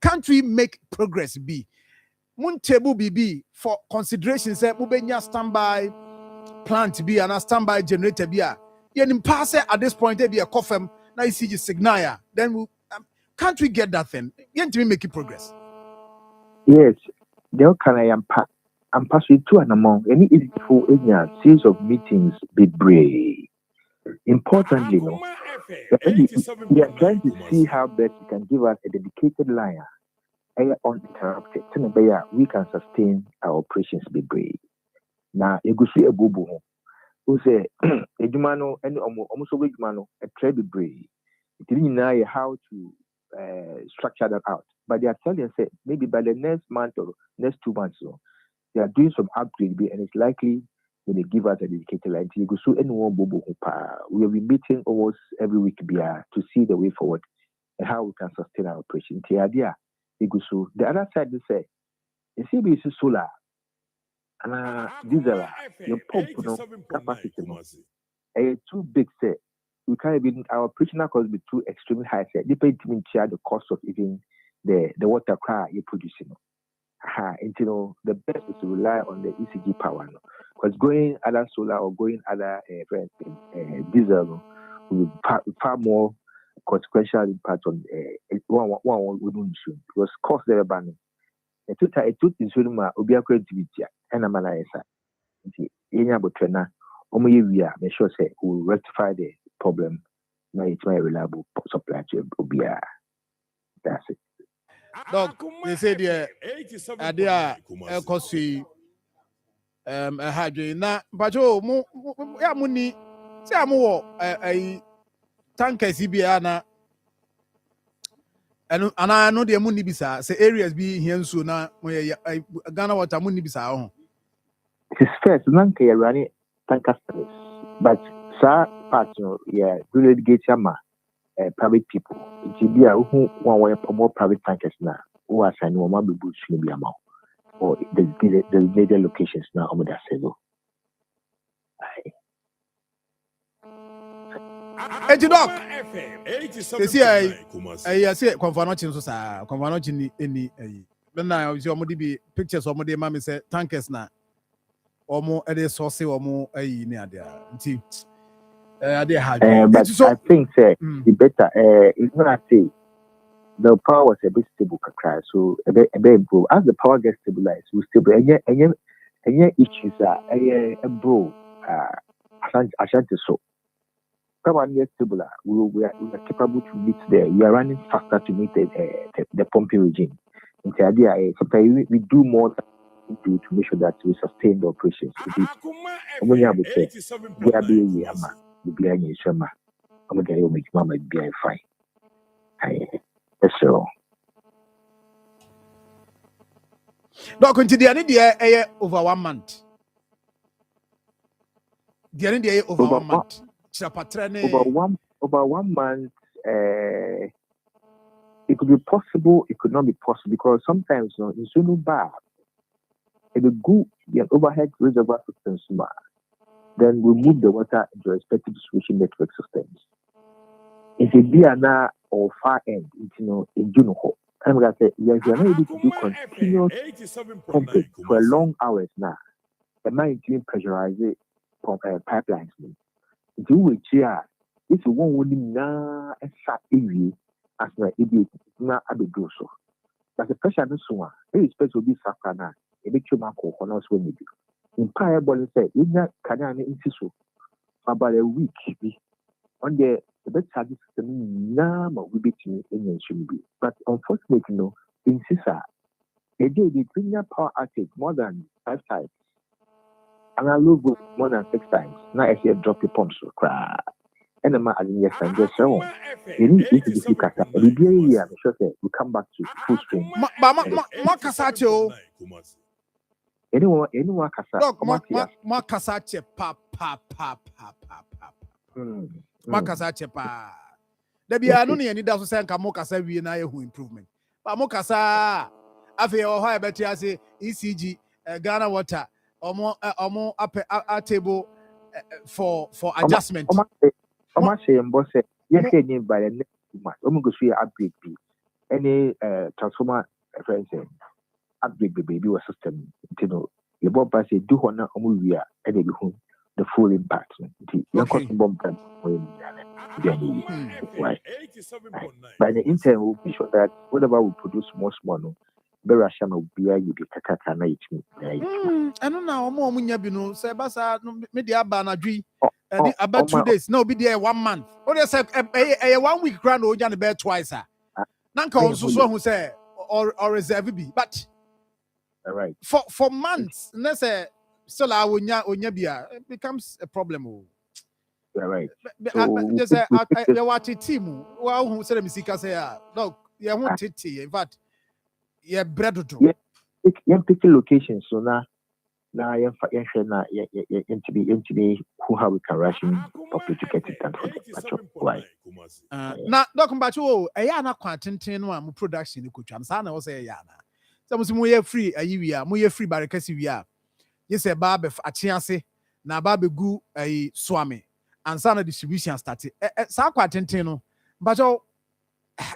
can't we make progress be? Mun table BB for consideration say mo benya standby plant be and a standby generator be a ye nim pa say at this point e be a kofem Now ECG signal. Then we can't we get that thing? Can't we make it progress? Yes, there can I am passing to an amount any for any series of meetings be brave. Importantly, no, we are trying to see how best we can give us a dedicated line, uninterrupted, so we can sustain our operations be brave. Now, you go see a boo who say, Edumano and almost a week mano, a trade be brave. It didn't know how to structure that out. But they are telling us maybe by the next month or next 2 months, so they are doing some upgrade, and it's likely when they give us a dedicated line. You go so anyone bobo. We will be meeting almost every week to see the way forward and how we can sustain our operation. The idea, you go so the other side they say, the CBC solar and diesel, your pump no capacity no, too big say. We can't even our operational cost be too extremely high. Say depending on the cost of even the water car you're producing. And the best is to rely on the ECG power. Because going other solar or going other diesel will be far more consequential impact on one wouldn't issue. Because cost there banning. A two is really obia creativity and a manasa. Any about trainer, we are make sure say we will rectify the problem. Now it's my reliable supply to obia. That's it. Doc, they say the idea cost na bajo mo ya muni say amu a tankers bia na ana no de muni bisa say areas be here so na Ghana water muni bisa ho. It is first nanka ya running tankers, but sir part yeah delegate ma private people. It be who one more private tankers now who are signing one be boots no be amount. Or the major locations now on that selo. Hey, Doc. They see I say confanochin so sa confanochin any then now you see be pictures of my mommy say tankers na omo e dey source omo ayi ni ade nti ade ha. But so, I think the better it's not say the power was a bit stable, so a bit improve. As the power gets stabilized, we stable. Any issues are a bro. Ashanti so. Power gets stable. We are capable to meet we are running faster to meet the pumping regime. In the idea, sometimes we do more to make sure that we sustain the operations. We are being summer. I'm going to make mama be fine. So, Doc, until the end of over 1 month. The end of over 1 month. Over 1 month, it could be possible, it could not be possible because sometimes in Sunu Bar, it will go the overhead reservoir systems, then we move the water into respective distribution network systems. If it be an or far end, in June, I'm going to say, we are not able to do continuous pumping for long hours now. The mind to pressurize pipelines. Do which here, if you want na a shot area as my idiot, not a bit do so. But the pressure is so very special be sacrana, a bit too much for us when you do. In Pieball said, in that canal in Sisu, about a week on the best service system, now we beat me in should be. But unfortunately, in Sisa, a day between your power outage more than 5 times. And I love more than 6 times. Now I see a drop the pumps so cry. And the man yes and just so on. You need to be sick at the beginning. I'm sure we come back to full stream. Makasacho. Anyone kasa. Makasache pa. Makasache pa. There be no need that to say nka mokasa wie na ye improvement. But mokasa afi o ho e beti ase ECG Ghana water omo table for adjustment. Omo say mbo say yes any by the next month. Omo go see upgrade be any transformer friends upgrade the baby or system. The bomb pass say do hona omo wi a e dey be the full impact. The cost bomb Why? By the intern, we'll be sure that whatever we produce more small, no, very rational will be you be kakaka na it. I don't know. More munya bino. Say basa media banadri. About 2 days. No, be there 1 month. Or they say 1 week grand or the bed twice. Nanka also so who say or reserve be, but right for months. Let's say still I wonya it becomes a problem. Right. Just say I watch a team. Well, who said Missika say look, yeah, want it. In fact, yeah, bread to yeah, pick locations. So now you to be who how we can ration properly to get it done for the why. Now, talking about you, I am not quantin one production. You could chance. I know say yana. Some more free a year, more free barricades. We are. Yes, a barbe a chance. Na barbe gu a swami. And some distribution started. Some quantin. But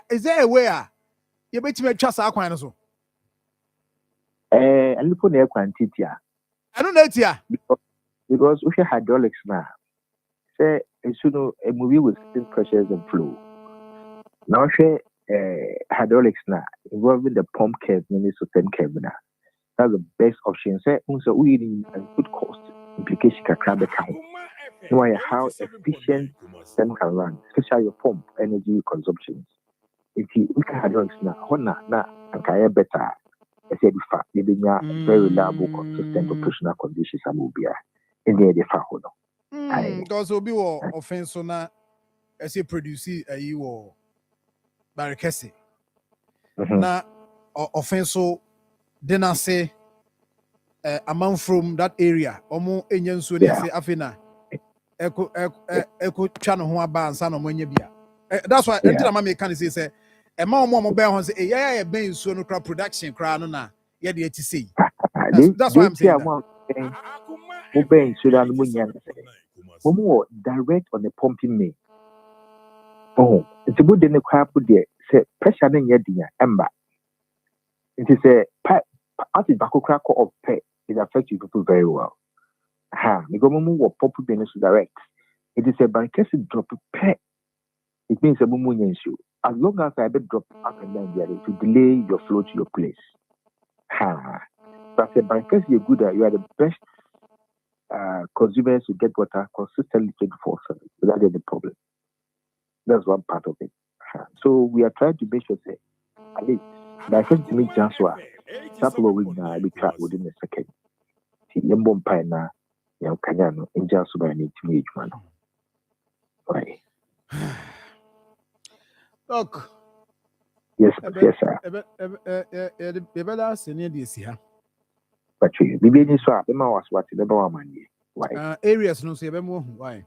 is there a way you bet me trust our coin so? A little near quantity. I don't know it here. Because we have hydraulics now. Say, a movie with spin pressures and flow. Now, share hydraulics now involving the pump curve, Minnesota curve now. That's the best option. Say, also, we need a good cost implication can crab account. Know how efficient them can run, especially your pump energy consumptions. If you look at hydraulics now, and can better. I said, very reliable, consistent operational conditions are mobile. In the far because will be offense on that as a producer you or barricade. Now offense so then I say amount from that area omo enyen so dey say afina eko twa no ho aba ansa no monye bia. That's why until my mechanic say e ma omo be ho say yeah ben so no crop production kra no na ye dey ati say. That's why I'm saying that. Mobile Sudan Munyan. More direct on the pumping me. Oh, it's a good in the crap with the pressure in your dinner, ember. It is a pipe as the back crack of pay. It affects people very well. We go more pop business direct. It is a bankruptcy drop pay. It means a mumunian issue. As long as I bet drop up and down there to delay your flow to your place. But a bankruptcy is good. You are the best. Consumers will get water consistently 24/7 without any problem. That's one part of it. So we are trying to make sure that at least by first to meet Joshua, couple of weeks now we track within a second. See, Yambon Pina, Kanyano, in Joshua need to meet one. Right. Look. Yes, sir. But you be swap, the mouse what the money. Why? Areas no say why?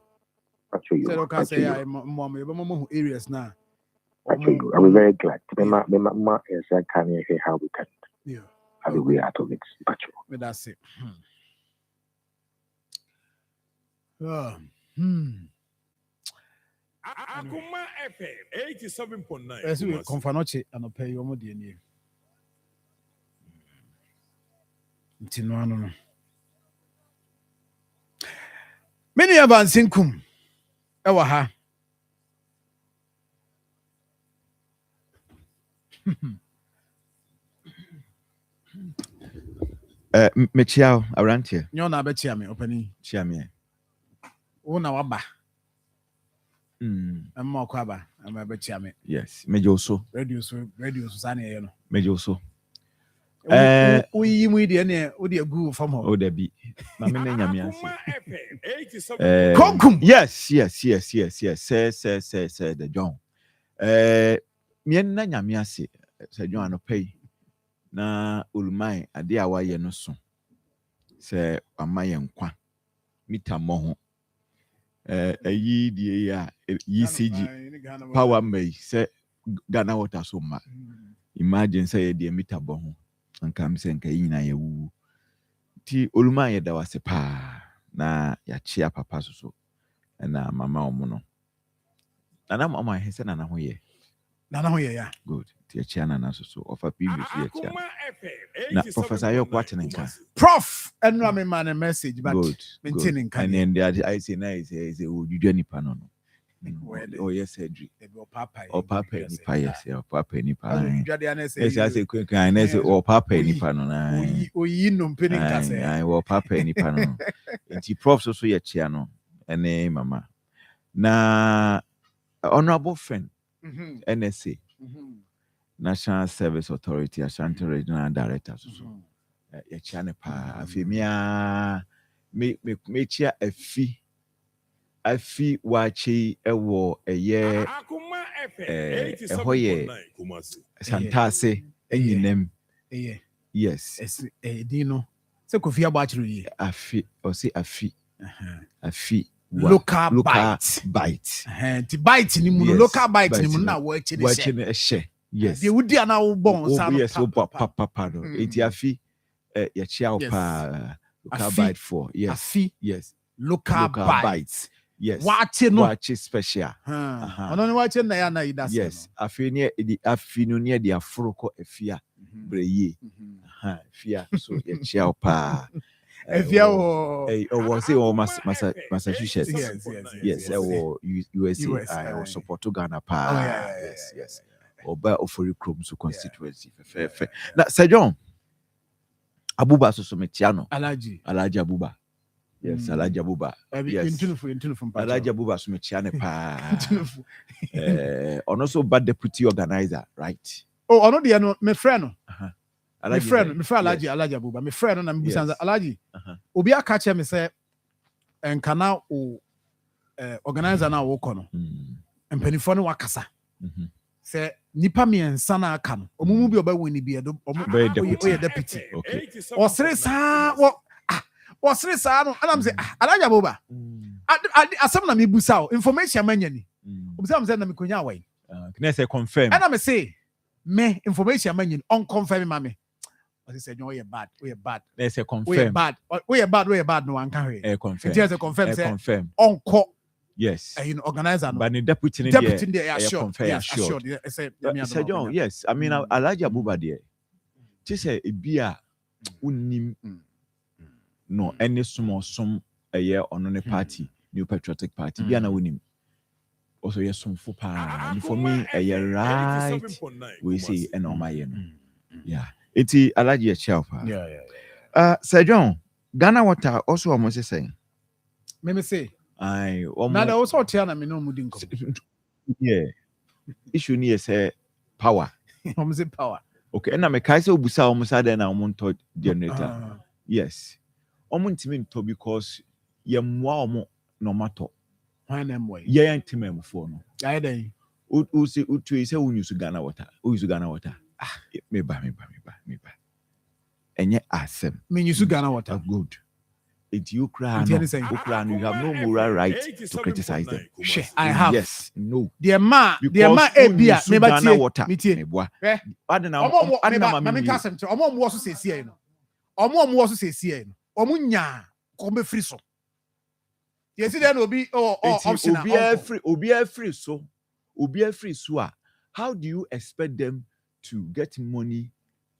But you say I mom areas now. I'm very glad. My is I can hear how we can. Yeah. How we out of it. But that's it. Akoma FM 87.9. As we confanoche and pay your money in you. No. Many advancing kum. Ewa ha. Mechiao around here. You're not betia me opening. Chia me. Una waba. I'm more kwaba. I'm a betia me. Yes. Mejoso. Radio Sani, you know. Mejoso. We the good from home. Oh, there be. Yes. Say the John. Miena nyamiase. Say John no pay. Na ulumai ade awaye no so. Say amaye nkwa. Mita mo ayi die ya ECG power may say Ghana water so ma. Imagine say the mita bon. Anka mse nka yina ye wu ti oluma ye da wase pa na ya chia papa so na mama omo no na mama he se na ho ye ya good ti ya chia na so of a previous year chia na professor yo kwate nka prof enra me man a message but good maintaining and then I say na is odudwa nipa no Oh yes, surgery. Or papa. Or papa nipa yes, or papa nipa. Yes, I say quick and I say or papa nipa no na. We no penny kase. I or papa nipa no. Nti prof so ye chia no. Ene mama. Na honorable friend NSA National Service Authority Ashanti Regional Director so ye chia ne pa afemia me chia afi wachi ewo eye Akoma ehoye santase enyinem yes Dino se Kofi Abachiro yi afi o se afi local bite ti bite ni mu local bite ni mu na wo echi ne ehye yes de wudi ana wo bon sa no yes papa no eti afi ye chia pa local bite for yes afi yes local bites yes wache special ono ni wache na ya na idase yes afi ne di afi no ne di afroko afia breye fia so ye chia pa efia wo was it or Massachusetts yes or USA I was support Ghana pa yes oba ofori krom so constituency fe na Sir John Abuba so metiano Alaji Abuba yes Alaji Abuba yes Alaji Abuba so metiane pa ono so bad deputy organizer right ono de no me friend no me friend Alaji Abuba me friend na me busanza Alaji obi aka che me say enkana o organizer na wo kono empanifo no wakasa say nipa me ensa na aka no omumu bi oba woni bi edo oye deputy okay osere sa osere sa no anam say Alaji Abuba asem na me busa o information manyani obusa me say na me konya awai can say confirm and I say me information manyani on confirm mame I said, "No, you're bad. They say confirm. We're bad. No one can hear. Confirm. Just confirm. Confirm. On call. Yes. Organizer. But the deputy there, sure. Yes, sure. Sir John, yes. I mean, Alaji Abuba there. Just say a beer. Unim. No, any small a year on a party, New Patriotic Party. Be an unim. Also, yes, some for me a year right. We see an on my end. Yeah. It's Alaji Chelfa. Yeah. Sir John, Ghana water also almost saying. Me say. I almost. Now also Tiana me no mudin. Yeah. Issue near say power. Almost power. Okay, and I'm a Kaiser Busa almost had an almond generator. Yes. Almost mean to because ye more no matter. Why them way? Yeah, intimate for no. I then. Who say who use Ghana water? Who use Ghana water? Me ba. Enye asem. Me use Ghana water. Good. It's you cry. You have no moral right to criticize them. I have. Yes. No. The ma ebia me ba Ghana water. Me boy. Adena me kasem to omo wo so sesie no. Omo wo so sesie no. Omo nya ko be free so. Yes there no be option. Obi free so. How do you expect them to get money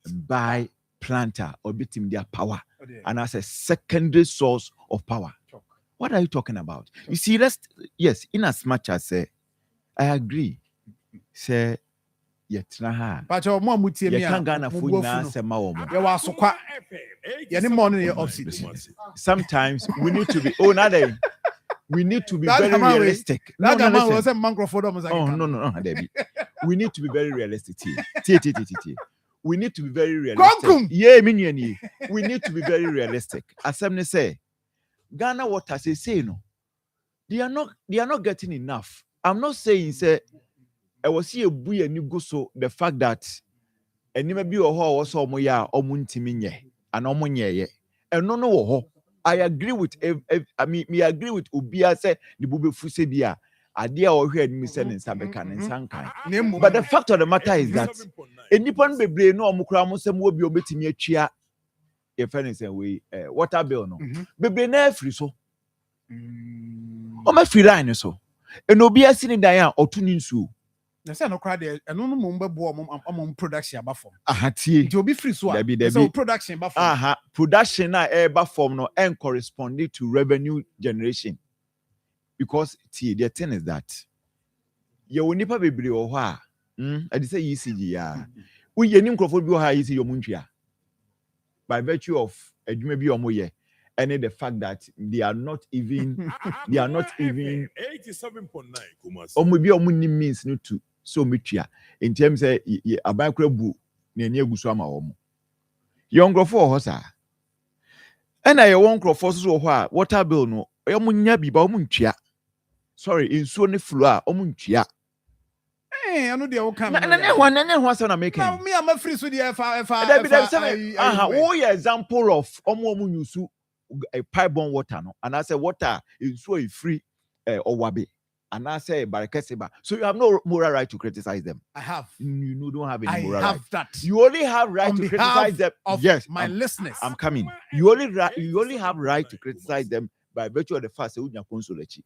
and buy planter or beat him their power and as a secondary source of power? What are you talking about? You see, yes, in as much as I agree, say yetraha. But your mom would tell me, sometimes we need to be we need to be very realistic. No, we need to be very realistic. We need to be very realistic. Yeah, we need to be very realistic. As some say, Ghana water say no. They are not getting enough. I'm not saying say I was here buy and you go so the fact that and maybe or also moya or muntiminye and omonye and no. I agree with me agree with Ubia say the bube fusebia idea or heard me selling Sabekan and Sankai. But the fact of the matter is that anyone be brain no mukramo will be obeying me chia if anything we water bill no be brain every so my free line so and Ubia sitting there or tuning so. They say no cry there and no more production about form. It will be free so production about form. Production na eba form no and corresponding to revenue generation. Because the thing is that wo nipa bebre wo ho a I say ECG ya we ye nim crofo bi wo ha ECG yo muntwa by virtue of adwuma bi omo ye and the fact that they are not even 87.9 omo bi omo ni means no to so metua in terms say aban kra bu na ani aguso ama omo young crofo ho sa and I won crofo so ho a water bill no omo nya bi ba omo ntua sorry insuo ne flu a omo ntua I know they will come. na so na make Now me I'm free so the who example of omo nyusu a pipe borne water no and I say water is so free or and I say barakesiba so you have no moral right to criticize them. I have. You don't have any moral right. That. You only have right to criticize them. Yes, my listeners. I'm coming. You only have right to criticize them by virtue of the fact that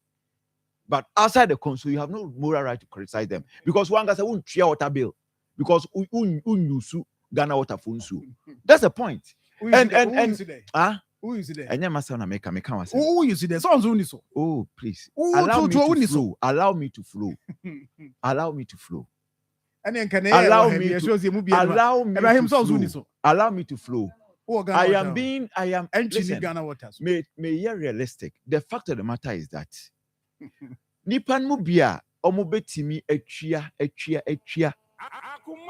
but outside the console, you have no moral right to criticize them because one guy said, "Won't share water bill because unyusu Ghana water funsu." That's the point. Who is it? Who is it? And my son make me come. Who is it? So. Oh, please allow me to flow. Allow me to flow. Allow me to flow. Allow me to flow. I am. Listen, Ghana waters. May you realistic. The fact of the matter is that. Nipan mu bia omo betimi atwia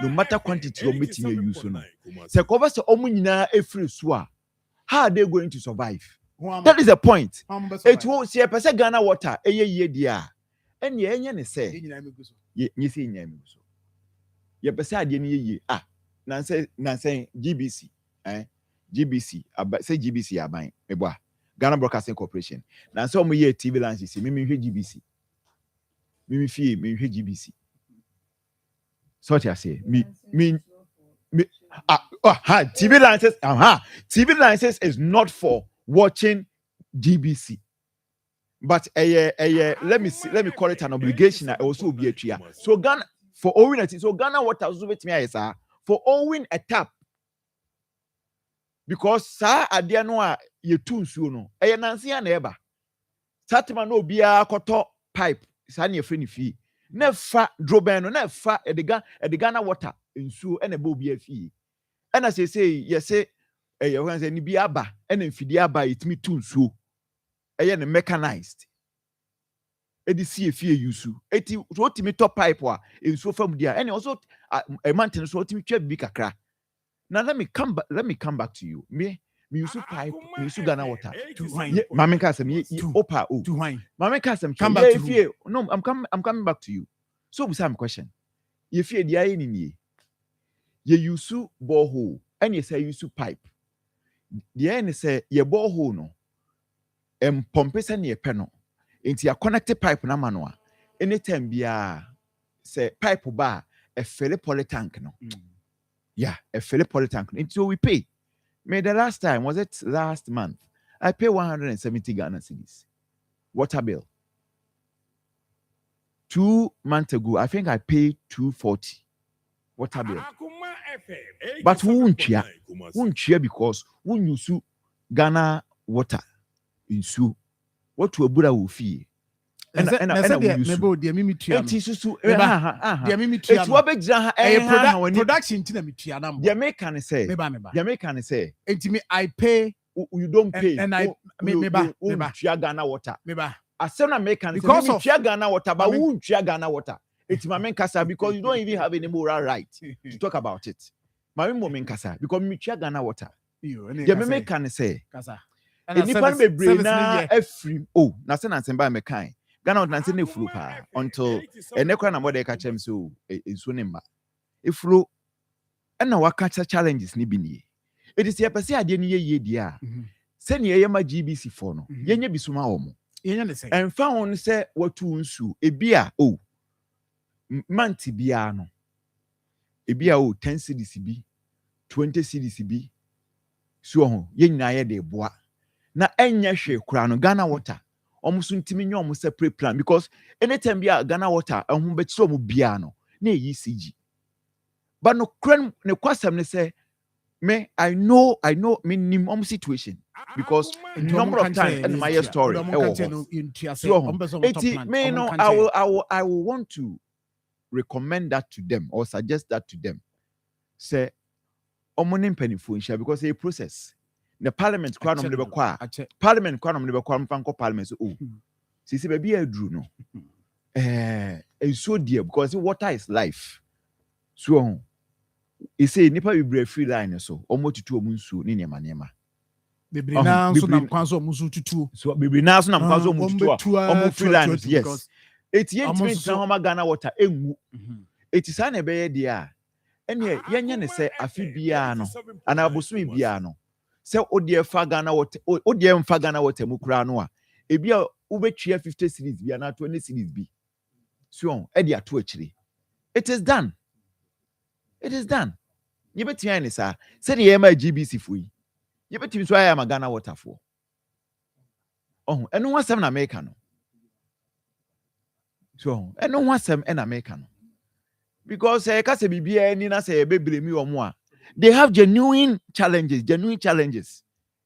no matter quantity omo betimi use no se ko ba se omo nyina efiri so a how are they going to survive? That is the point. It will see a person Ghana water ye dia ene enye ne se ye se nyame so ye pese ade ne ye na say GBC GBC say GBC aban ebo Ghana Broadcasting Corporation. Now, some year TV lances, me GBC. Me GBC. So what I say, TV lances. TV lances is not for watching GBC, but let me call it an obligation. I also be a chia. So Ghana for owing it. So Ghana what also with me is for owing a tap. Because sa adia no a ye tunsuo no eye nanse ya na eba satima no bia koto pipe sa na ye free ni fie na fa droben no na fa ediga na water nsuo ena ba obi afie ena say ye say ye wan say ni bia aba ena mfidi aba itimi tunsuo eye ne mechanized edi sie fie yusu eti so timi top pipe a nsuo fam dia ena also e mountain so timi twa bi kakra. Now let me come back to you. Me use pipe, me use Ghana water. Mama Kasem, opa o. Mama Kasem, come back to you. No, I'm coming back to you. So we have a question. You fear the eye in ye. You use borehole and you say use pipe. The eye say ye borehole no. Pump is any panel. Into your connected pipe na manwa. Anytime be say pipe bar a fairly poly tank no. Yeah, a Philip polytank. So we pay. May the last time, was it last month? I pay 170 Ghana cedis. Water bill. 2 months ago, I think I paid 240. Water bill. But who won't cheer? Won't cheer because who use Ghana water in Su? What to a Buddha will fee? Production say I pay you don't pay and I Ghana water because of Ghana water but won't Ghana water it's my main casa because you don't even have any moral right to talk about it my main casa because me Ghana water the can say and if I may bring na every na say na semba me kind Ghana not nansi ne flu pa until enekwa na mode ka chem so enso ne mba e flu na waka challenges ni bi ni it is ye pese ade ni ye dia se ne ye ma GBC for no yenye bisuma omo yenya ne say enfa won se watu nsu ebia manti bia no ebia 10 cedis bi 20 cedis bi so ho yenyina ye de boa na enya hwe kura no Ghana water almost ntimi nyo almost separate plan because anytime be Ghana water ehun be tso mu bia no na ECG but no kran ne kwasam ne say me I know me nim situation because number of times in my story so me no I will want to recommend that to them or suggest that to them. Say, omonim penifo because a process. The parliament crown on the parliament crown on the Franco parliament. Oh, see, baby, I drew no. It's so dear because water is life. So, he say, Nipa will be a free line so almost 2 months soon in your manema. Baby, now so na kwanso musu tutu. So, baby, now so na kwanso musu tutu. Almost free line, yes. It's yet to Ghana water. It is an ebe dia. And ye, yanya say a fibiano, and I was biano. So, dear Fagana, what dear Fagana, what a mukranoa. A beer over 50 cities be, and 20 cities be. So, Edia to actually. It is done. It is done. You bet me, sir. Said the MIGBC free. You bet me, so I am a Ghana water for. Oh, and no one's an American. So, and no one's an American. Because I can't say, be Nina say, baby, me or more. They have genuine challenges.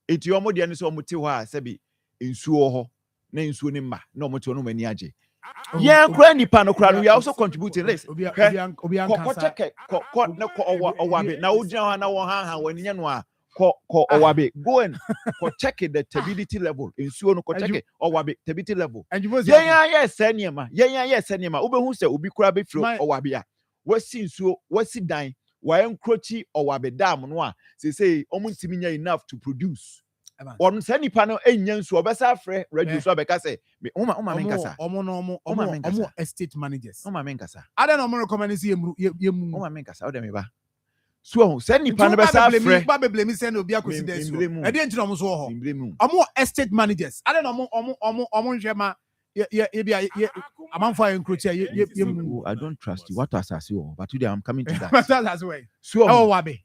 It's your mother and so mutiwa, Sebi, in Suoho, name Sunima, no motono maniaje. Yeah, granny panocran, we are also contributing. Let's check it. Now, John, when Yanwa, Owabe, go and check it the stability level in Suono, check it, Owabe, stability level. And you was, yes, Senima, yes, Senima, Uber who said, Ubi Crabby flow, Owabia. What's seen so, what's it dying? Why encroaching or wabe dam no? They say almost enough to produce. One sending panel engines to obesa fre reduce obekase. Me oma menkasa. Omo estate managers. Oma menkasa. I don't know more recommend see yemu. Oma menkasa. Ode me ba. So sending panel obesa fre. Ba blame send obi akosi desu. E dey ntino mo so ho. Omo estate managers. I don't know omo nhwema. Yeah, I'm fire encroach. I don't trust you. What was I say? But today I'm coming to that. That's way. So, oh, wabe.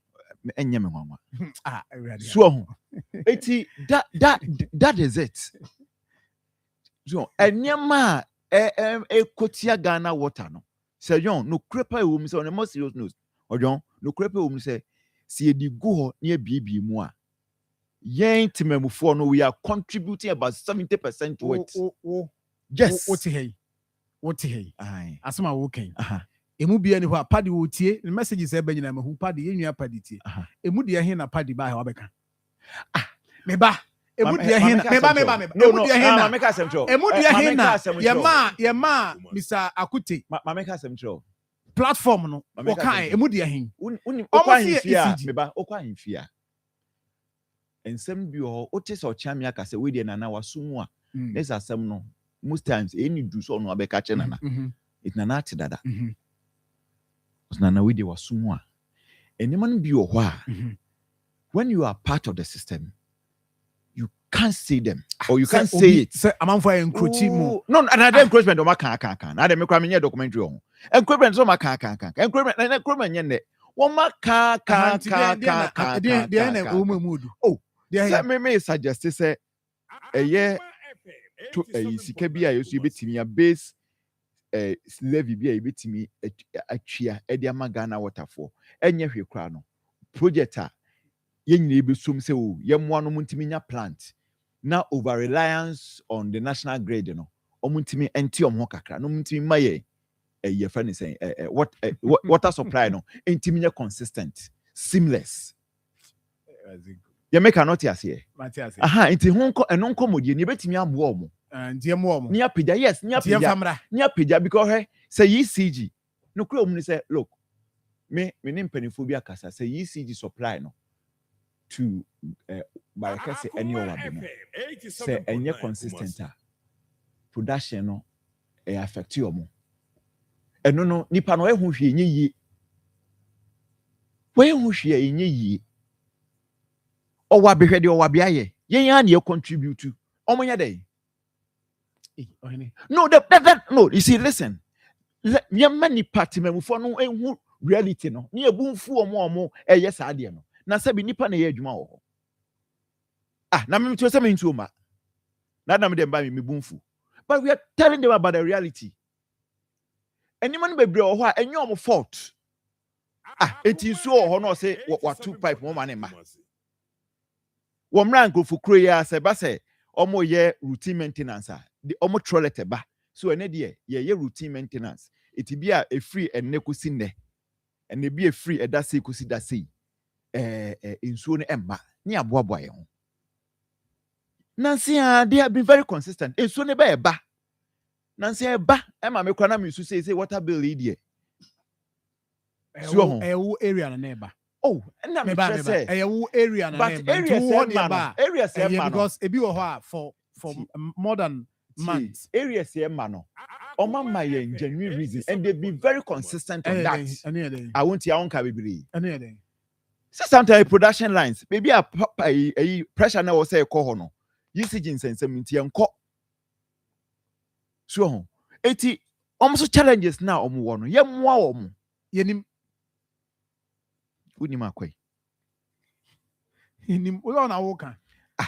So, that is it. So, enyama kotia Ghana water no. Say John, no crepa wum say on the most serious news. Or John, no crepa wum say see the go near BB moi. Yen timemu for no, we are contributing about 70% to it. Yes. What he? Aye. Asma woken. Emu bia ni ho apadi wotie. The message is ebe nyina mahu padi enu apadi tie. Emu dia hin na padi ba ha obeka. Meba. Emu dia hin. Meba. Emu dia hin na. Make asem tro. Emu dia hin na. Ye ma Mr. Akute. Ma make asem tro. Platform no. Wokan emu dia hin. Okwa hifia. Meba okwa hifia. Ensem bi ho ote so chamia ka se we de na wasumu a. Let's asem no. Most times, any do so no abeka chenana. It's nana dada. It's nana we de wasumwa. Any man be your when you are part of the system, you can't see them or you can't say it. Say, I'm for encroaching. No, another encroachment on my can. I don't make a documentary on encroachment on my can. Encroachment and encroachment yende. One ma can. Oh, let me suggest say a year. To sika bi a yesu betimi a base levy bi a betimi atwia e de ama Ghana waterfall enye hwe kra no project a yenyina ebesum se o yemmoa no muntimi nya plant na over reliance on the national grid no omuntimi enti omho kakra no muntimi maye ye friend is saying water supply no entimi nya consistent seamless. You make a note here. It's honko and uncomody, and you bet me I'm warm. And dear mom, near Pida, yes, near Pida, because hey, say ye CG. No clue, say, look, me name Pennyphobia Casa, say ye CG supply no to by say any other say any consistent production no affect you more. And no, Nipa no who she ye. Where who she ye. Or what be ready or what be aye? Ye contribute to. Oh my day. No, no. You see, listen. Ye many party me for no reality no. Ni boom fu or more. Yes, idea no. Na se bi nipa na ye adwuma wo. Na me to say me ntu ma. Na me dem ba me boom fu. But we are telling them about the reality. Any man be bre ho a enyo mo fault. Eti so ho no say what 2 pipe mo man ma. Womran go for create say ba say omo ye routine maintenance the omo toilet ba so ene de ye routine maintenance it be a free and nekusi ne and they be a free and that's kusi that say in soon emma near boy. Nancy, they have been very consistent. It's soon a ba. Nancy, ba, Emma Mekwana used to say, what a bill idiot. So, area and neighbor. Oh, and I'm say area and but areas because a bit for modern months. Areas here, mano. Oma my genuine reason, and they've been very consistent on that. I want your own cabin. Sometimes production lines, maybe a pressure now say a cohono. Usage in sense, and co. So, 80 almost challenges now. Yenim Unimakwe. Yenim, we on our walker.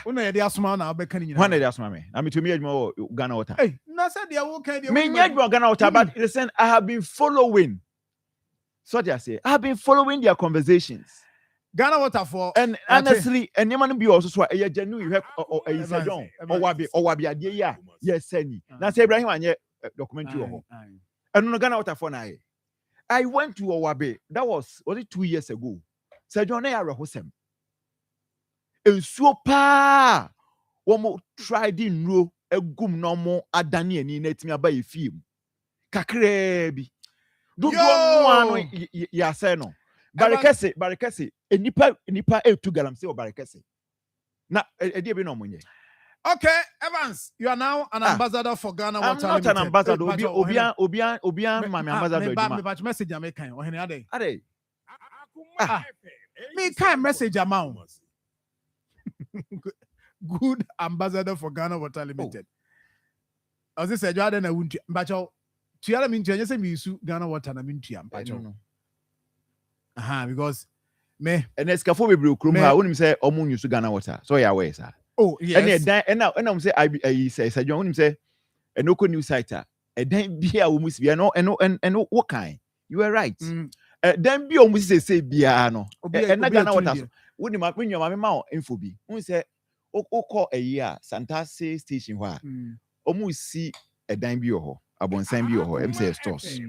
Una ya dia suma na abeka ni. One dia suma me. Na me to me more Ghana water. Hey, na say dia walker dia. Me nyadwo Ghana water, but listen, I have been following. So they say, I have been following their conversations. Ghana water for and honestly, and you man be also so a genuine you have or a John or wabi adie ya. Yes, send. Na say Ibrahim anye documentary ho. And no Ghana water for na. I went to Owabe. That was only 2 years ago. Sir John Hosem. And so pa one more tried in row a gum no more adani and net me about a film. Kakrebi. Do one ya say no. Barakese, a nipa to galam say or barakese. Na a dear no money. Okay, Evans, you are now an ambassador for Ghana Water. I'm not an ambassador. Obian, my ambassador. But message I make or any other. Are me kind message amount. Good ambassador for Ghana Water Limited. As I said, you are then a wound, but you are mean to just say Ghana Water and I mean to because me and escapho be krum ha wonim say omo use Ghana Water. So ya way sir. Oh, yes. And now say I say John say a no new site. A then be a woman be no and what kind? You are right. Then be almost say bia no. And na Ghana Water. Wonim when your mama info be. Who say o call a year Santa say station where omo see a dan bi ho. Abonsan bi ho. Em say stores.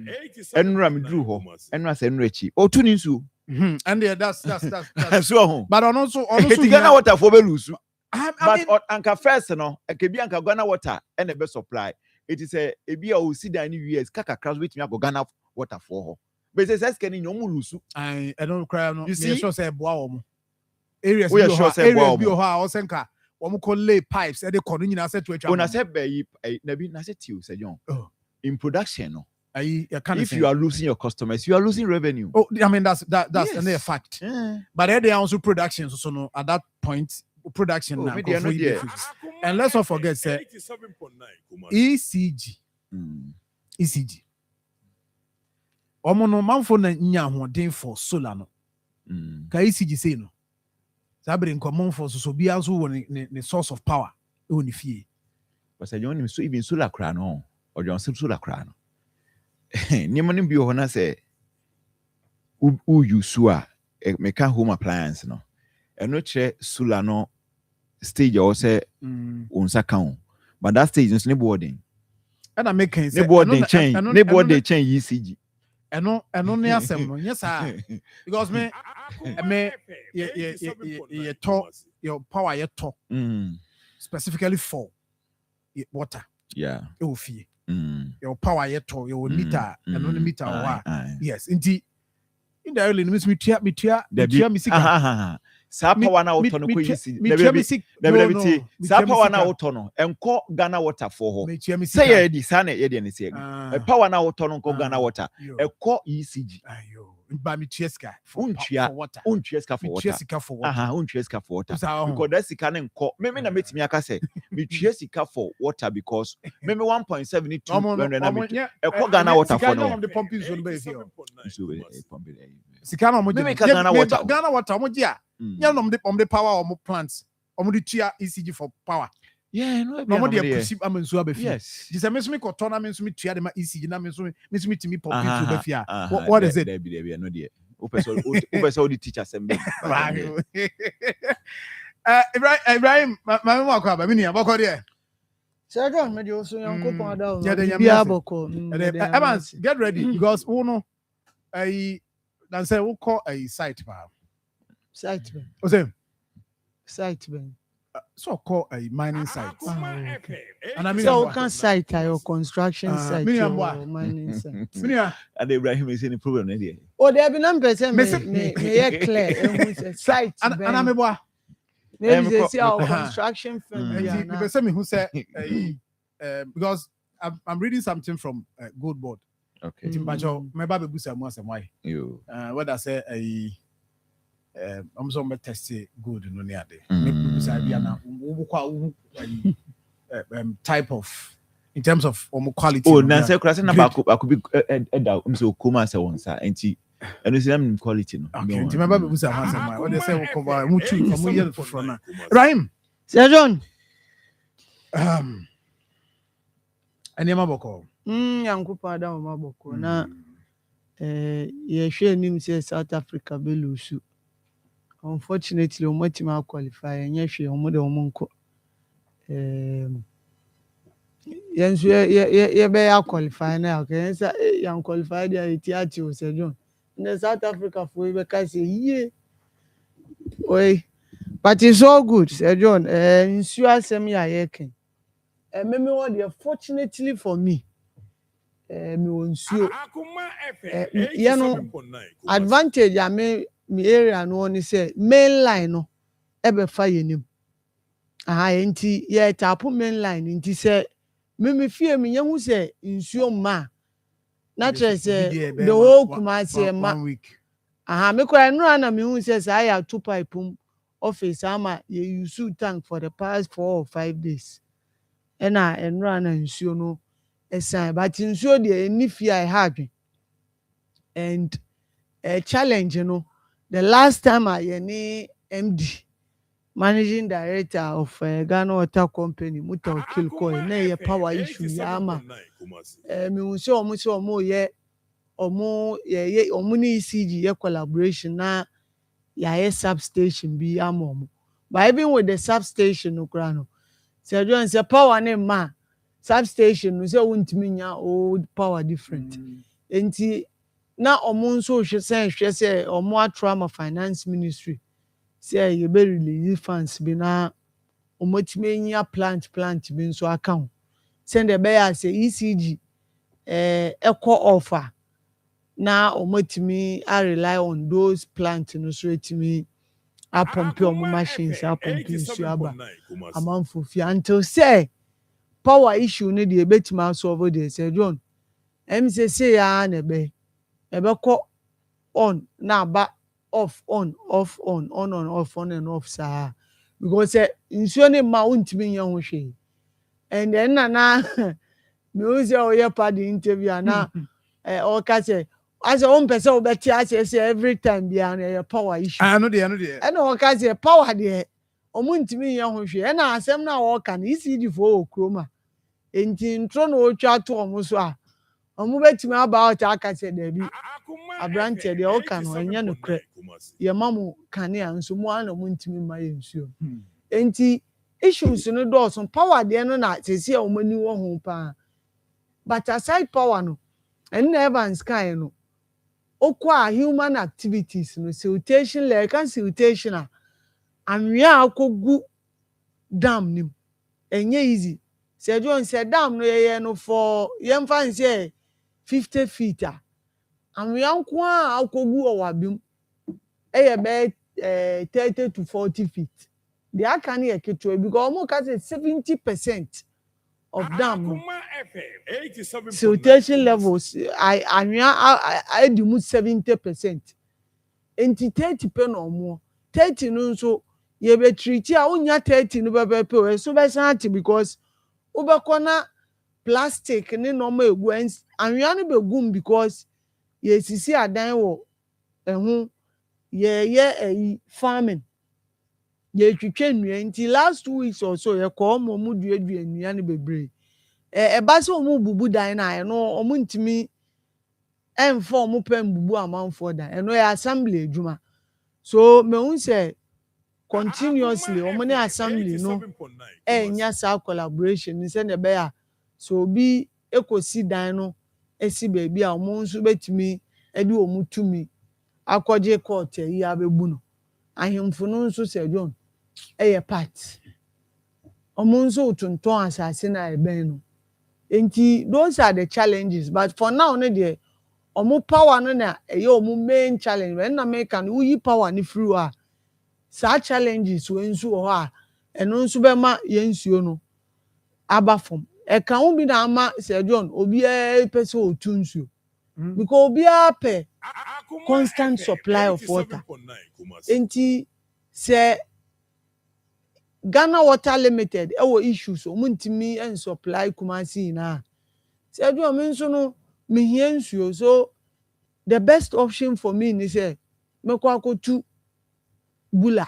Enra me dru ho. Enra say enrechi. O tu ninsu. And that's so. But also Ghana Water for be lose. But anka first no ekebi anka Ghana Water and the best supply it is a ebi a see that new years kaka crash with me go Ghana Water for her but say says can you lose I don't cry no you see sure say boa omo areas we sure say boa bi o ha o senka omo ko lay pipes e de ko nyina set to atwa una say be na bi na say you say John in production no if you are losing your customers you are losing revenue. Oh, I mean that's yes. A fact. But they are also production so no at that point production now and let's not forget say ECG omo no manfo na nya hoden for solar no ka ECG say no sabre nkomon for so bia so ne source of power e woni fie but say you so even solar kra no or you solar kra no ni manim bi ho na say u use a make home appliance no eno che solar no stage or say unsa kan but that stage is boarding and I make sense boarding change ECG eno ne asem no yes because me you talk your power you talk specifically for water yeah e wo fie your power you talk your meter eno ne meter wa yes inti in the early me tia me sika sa power na auto no ko yisi sa power na auto no enko Ghana Water for ho say ye di sa na ye di ne say power na auto no ko Ghana Water eko ECG ayo ba mi tieska for water untieska for water untieska for water because that sika na enko me na metimi aka say me tieska for water because me 1.72 when na me eko Ghana Water for no the pumping zone be here pumping sika na mo Ghana Water mo dia yeah, no, the power or more plants. Or the chia ECG for power. Yeah, no, no more the I mean, so yes. This I mean, me tournaments me chia the ECG. Na me to me pop into the fear. What is it? There be no dear. Open so the teachers and Ibrahim, my mama kwa ba mini abako there. Sir John, me also young couple down. Yeah, Be Evans, get ready because uno I dan say we call a site pa. Site ben. O say Site ben. So call a mining site. And I mean So can site your construction site or mining site. Minia And Ibrahim is any problem there. Oh, there be number say me clear site and I me boa. maybe they see our construction firm. Me say me who say because I'm reading something from Good Board. Okay. Timbacho me ba be busa mu asem why. You. What I say I'm so me test good no near there. Me busa bia na wo kwa type of in terms of quality. Oh, Nancy Krasa na ba could be so Akoma say one sir enti eno say am quality no. Okay, remember me busa mu asem why. What they say wo cover mu chu mu year for na. Rahim. Sir John. Enema boko. Yankupa da maboko na ye hwe nim say South Africa be lose. Unfortunately, omotima qualify enye hwe omo de omo nko. Yenso ye be ya qualify na okay say yan qualify there iti o Sir John. In South Africa for we ka say ye. Oi. But it's all good, Sir John. Nsu asem ya ye ken. Me what they fortunately for me. Me nsuo. You know, advantage ya me area no ni say main line no e be fa yenim. Enti ye tapu main line enti say me fie me nya hu say nsuo ma. Na tre say the whole Kumasi ma. 1 week. Me kwa no na me hu say I have 2 pipe office ama ye use tank for the past 4 or 5 days. Ena enra na nsuo no esan but nsuo de eni fie I had and a challenge the last time I any MD managing director of Ghana Water Company muta kill coin na ye power issue yama me unse omo ye omo ni ECG ye collaboration na ye substation bi amomo but even with the substation no kra no Sir John say power ne ma substation no say wontimi nya old power different enti na omo nso hwe say omo trauma finance ministry say you be release funds bi na omo timi nya plant bi nso account send the be say ECG eco offer na omo timi rely on those plant no so etimi apompe omo machines apompe nsu aba amanfo fi until say power issue no dey betima solve dey Sir John say ya na be call on na ba off on off on off on and off sir because nsuo ne ma untimi nya ho hwe and then na me use o pa the interview na o ka say as one person o beti say every time bia na power issue I know dey and o ka say power dey omo ntimi nya ho hwe na asem na o ka na ECD for okroma enti ntro na o twa to omo so a omo betimi about aka say da bi abrante dey o ka no enya no kre ye mamu kane anso mu ana omo ntimi ma ye nsuo enti issues no do so power dey no na sesi omo ni wo ho pa but aside power no and Evans kind no okwa human activities no siltation like can siltation anwia akogu dam nim enye easy Sir John said dam no ye no for yem fan say 50 feet anwia nko akogu owabim eye be 30 to 40 feet the akane ye keto because almost 70% of dam siltation levels I do 70% enti 30% no more 30 no so ye be treat a unya 30 no be pe so be san because ubekona plastic ni normal egu anwia no be gum because ye sisi adan wo ehun ye farming ye twetwe nnua nti last 2 weeks or so ye ko mu duadua nnua no bebre ba se omu bubu dan na no omu ntimi enfo omu pem bubu amanfo dan eno ye assembly adwuma so me hun say continuously omo ne assembly no enya sa collaboration ni se ne be ya so obi ekosi dan no esi baby a omo nso betimi e de omu tumi akọje court yi abebu no ahemfo no nso se John eye part omo nso tonton asase na eben no enti those are the challenges but for now no dey omo power no na eye omo main challenge when na make can we power ni free a sa challenges we nso ho a eno nso be ma yensuo no aba from e kan wo bi na ama se John obi e pese otu nsuo because obi a pe constant supply of water enti se Ghana Water Limited ewo issues o muntimi en supply Kumasi na se do me nso no me hia nsuo so the best option for me ni say mekwa akotu bula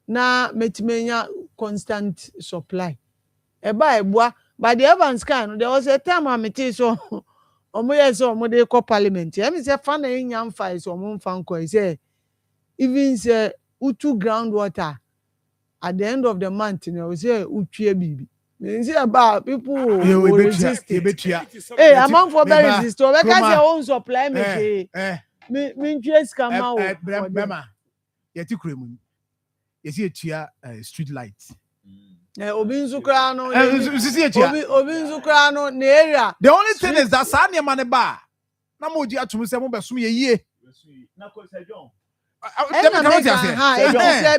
na metimenya constant supply eba ebua but the Evans kan there was a time I met so omo yes omo dey call parliament e me say fa na nyam fa so omo mfa nko say even say utu groundwater at the end of the month you know say utwie bibi me say about people who resist hey among for very resist o because your own supply me me trace come out bema yeti kremu yesi etua street light obi nzukra no obi nzukra no na area the only thing is that sa ne man ba na mo ji atum se mo besom ye yie na ko se John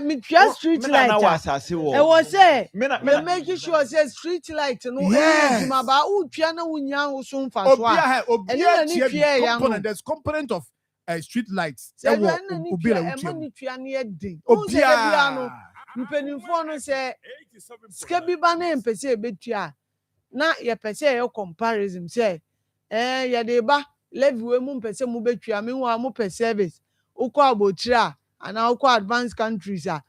me street light I was say me make sure say street light no ejuma ba utwa na wunya so mfa so a there's component of street lights obi la utwa ni twa na ye din o se bia no mpenifo no say ska bi ba na empese betua na ye pese ye comparison say ye de ba levy we mu mpese mu betua me wa mu per service ukọ abotira ana ukọ advanced countries a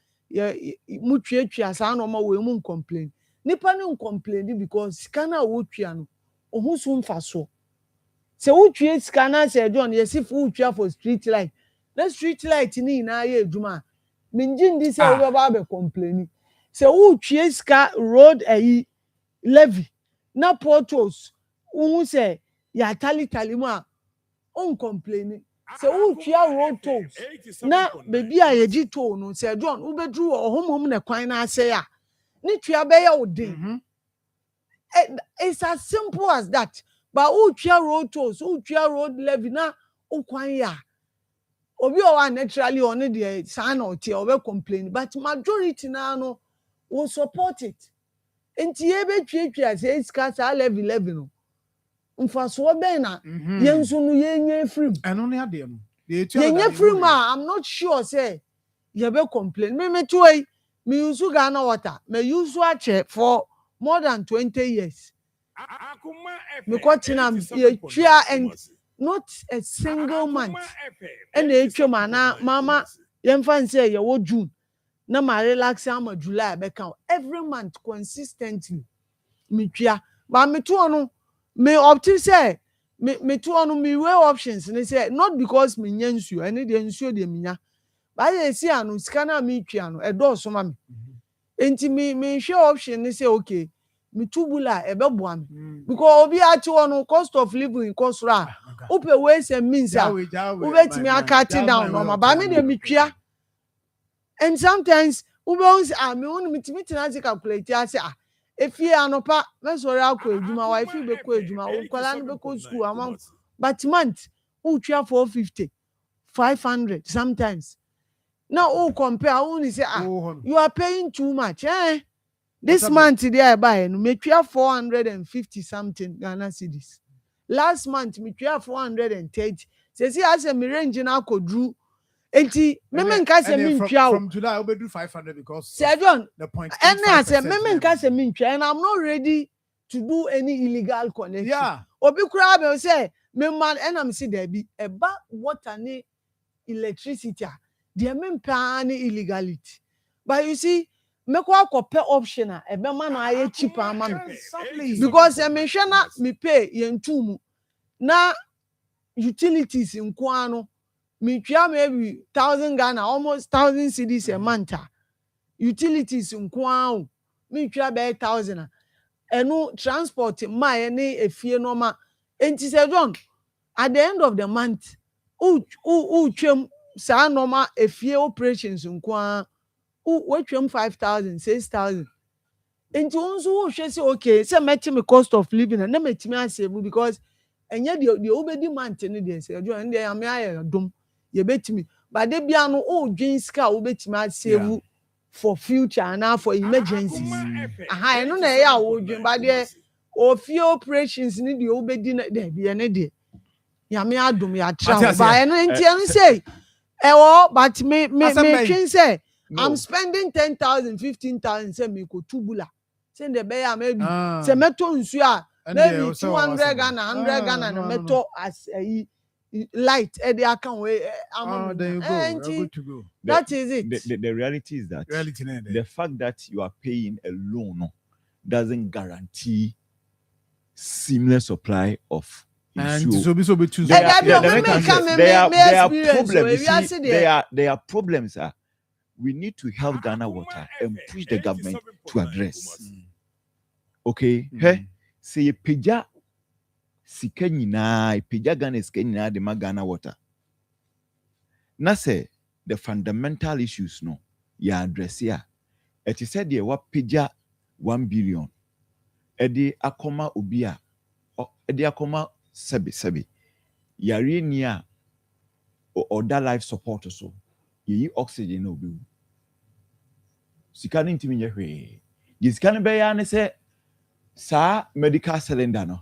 mu twetwa sa na ma we mu complain nipa no complain because scanner wo twia no ohusu mfa so se wo twie scanner se John yesif wo twia for street light na street light ni na ye adwuma minjin di se wo ba be complain se wo twie ska road levy na portals wo se ya tali mu a on complain se wo twia road tolls na baby a yeji toll no se John wo bedru ohomhom na kwan na ase a ni twia be ya odin it's as simple as that but wo twia road tolls wo twia road levy na ukwan ya obi o wa naturally on the sign or te o complain but majority na no will support it enti ye be twetwa say it's kasa levy no mfaso be na yenso no yenye free eno ne ade no yenye free ma I'm not sure say ye be complain me toy me use Ghana water me use wache for more than 20 years me kwatina ye twia and not a single month and etwa na mama yemfa say ye wo June na ma relax am July be count every month consistently me twia ba me to no me opt say me to no me way options ni say not because me nyansuo ene de nsuo de minya ba ye si anu sika na me twia no e do so ma me enti me share option ni say okay me tubula e be boa me because obi ati no cost of living cost ra upe ways and means we bet me cut down no ma ba me de me twia and sometimes ube ons me won me timi na calculate ase efie anopa me sori akọ eduma wa efie be kọ eduma o kwala no be kọ school amount but month u twia 450 500 sometimes now o compare o say you are paying too much this month there buy no me twia 450 something Ghana cedis last month me twia 430 say see as me range na akodru enti me nka se me ntwa from July we do 500 because say John the point and I say me nka se me ntwa and I'm not ready to do any illegal connection obi kura be say me man and I'm see there be eba water ni electricity there me mpa ni illegality but you see me kwa kope option a ebe man na aye cheaper am because me hwe na me pay yentum na utilities nko ano me twia maybe 1,000 Ghana almost 1,000 cedis a month utilities nko me twa be 1,000 eno transport my ne efie no ma enti se John at the end of the month twem sa normal efie operations nko we twem 5,000 6,000 enti onzo wo hwe se okay se meti me cost of living na metimi asave because enye de obedi month ne de se John nde ya me aye dom ye betimi but de bia no dwen sika wo betimi asave for future and for emergencies aha eno na ya wo dwen but de ofie operations ni de obedi na de bia ne de ya me adom ya tra ba eno enti eno say but me twin say I'm spending 10,000 15,000 say me ko tubula say the be ya maybe say meto nsu a maybe 200 Ghana 100 Ghana na meto as light the account there you go. Good to go. That is it. The reality is that the fact that you are paying a loan doesn't guarantee seamless supply of and there are problems. We need to help Ghana Water and push the government to address. Okay, say peja sika nyina peja Ghana sika nyina de Ghana Water. Na say the fundamental issues no ya address here. It is said there wa peja 1 billion. Edi akoma obia edi akoma sebi yare ni a oda life support so yi oxygen no be sika ni ntimi nye hwe yi sika ni be ya ne se sa medical cylinder no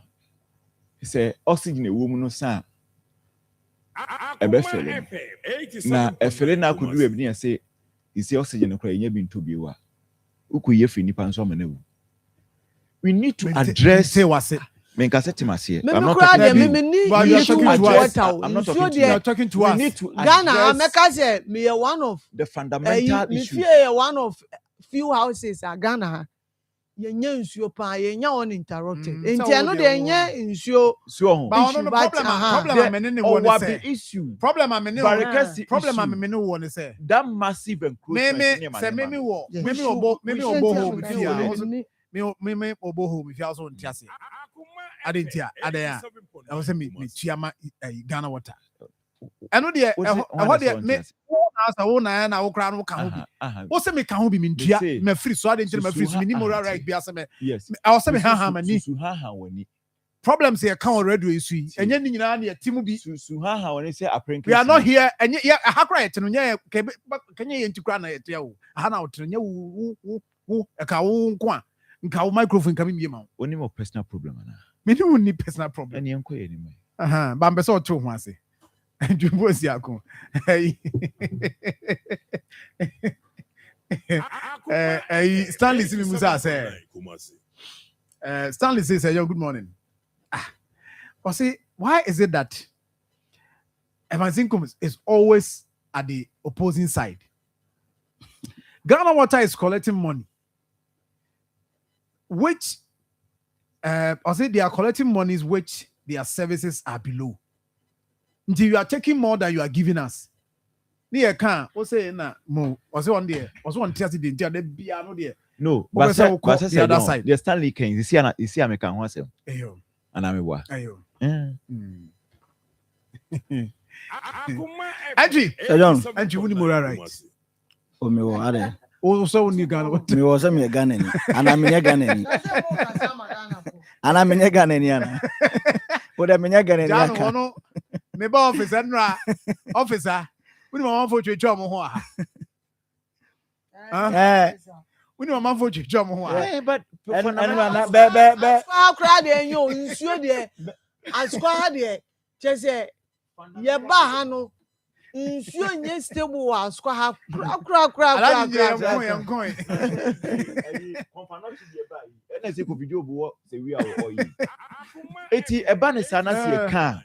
se oxygen e wo mu no sa ebe fele na efele na kudu ebi ni say isi oxygen kra nya bi nto bi wa ukuye fi nipa nso ma na wu. We need to address I'm not talking to us. We need to Ghana say me one of the fundamental issues. One of few houses at Ghana. Yenya nsuo pa yenya uninterrupted. Enti ano de yenya nsuo. But no problem am ne won say. Problem am ne won say. That massive encroachment. Me obo home me obo home if you also ntiase. Adentia adaya. I was say me tuama Ghana Water. Eno de ho de me asa wo na wo kra no ka ho bi. Wo se me ka ho bi me ntua me free so adentia me free so me ni moral right bi ase me. Yes. I was say me ha mani. Su ha wani. Problems here come already isu yi. Enye ni nyina na ye timu bi. Su ha wani say aprenke. We are not here enye ya ha kra ye teno nya kenye ye ntikra na ye tia wo. Ha na wo teno nya wo e ka wo nko a nka wo microphone ka me mie ma wo. Oni mo personal problem na. Me ni woni personal problem. Eni enko ye ni me. Ba mbe so to ho ase. Jumbo si akon. Stanley Simi Musa say. Stanley says, "Yo, good morning." But see, why is it that Evans Income is always at the opposing side? Ghana Water is collecting money, which I say they are collecting monies which their services are below. Until you are taking more than you are giving us. Near can say na mo also on there also on Thursday the entire piano there. No, but the other side. The Stanley King, you see I can one sell. Ayo. And I'm wa. Ayo. Andrew, Andrew, wuni moral right. O me wo are. O so wuni Ghana. Me wo se me Ghana ni. Ana me nya Ghana ni. Ana me nya Ghana ni ana. O da me nya Ghana ni aka. No, me ba officer nra. Officer. Wuni mama fo twetwa mo ho aha. Wuni mama fo twetwa mo ho aha. But be crowd dey yo nsuo dey askwa dey chese ye ba ha no nsuo nye stable aswa ha kra na se ko video bo se wi awo yi eti eba ne sana se kan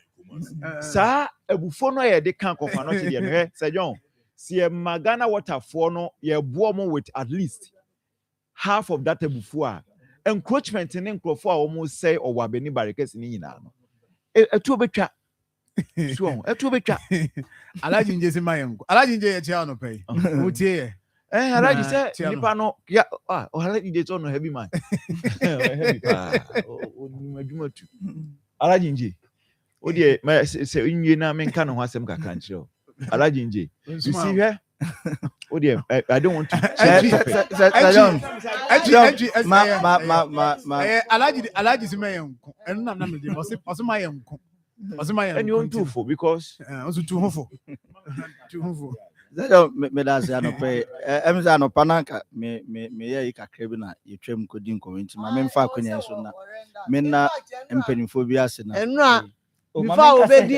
sa ebufo no ye de kan kofa no che de no se John se Ghana Water for no ye bo mo with at least half of that ebufo a encroachment in nkrofo a almost say or wabeni barricades ni nyina no etu obetwa so etu obetwa alaji nje sima yenko alaji nje ye chia no pay utie Alaji say nipa no ya Alaji dey turn no heavy man. Heavy pa. O ni adwuma tu. Alaji nje. O dey say nwie na me nka no ho asem kakra nkyerɛ. Alaji nje. You see here? Oh dear, I don't want to. Alaji Simeon, and I'm not and you want to for because also too hopeful. Me da se anope emza no pananka me ye ka krebina ye twem kodin community ma me mfa akonya so na me na empanimfo bi ase na enra before obedi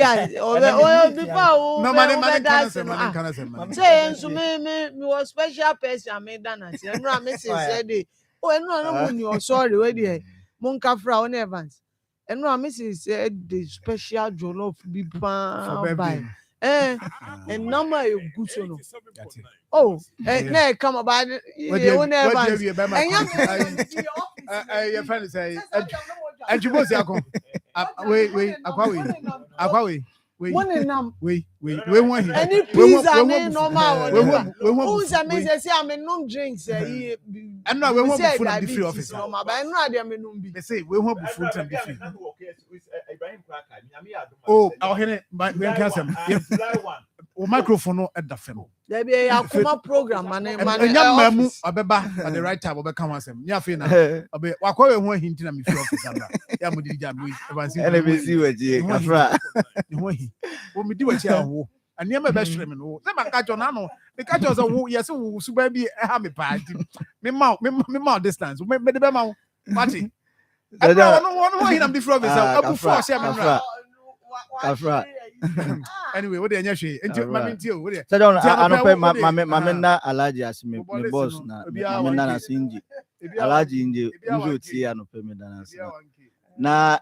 before no man can say say enso me was special person me dana say enra me say dey enra no mo ni sorry we dey monka fra on Evans enra me say the special jollof bi pa by and number you good so no na come about you never and your friend say and you both yakon wait akwawe we want any pizza na normal who say me say am no drinks and no we want food and free office normal but no dey me no be they say we want food and free oh ohene we can say o microphone no at the fem there be Akoma program man nyamamu obeba at the right time obeka wansem nya fe na obe wakwa we ho hinti na me free office abra ya mo didi jam we evansi ele be si waji kafra ni ho hi o mi di wachi awo aniema be hwere me no se man ka jo na no me ka jo so wo yes wo suba bi e ha me pa di me ma distance me de be ma wo party no hin am di free office abu for share me kafra anyway what dey nya hwe enti mama ntio what dey say don anope mama na Alaji as me boss na mama na sinji Alaji nje njo tie anope me dana na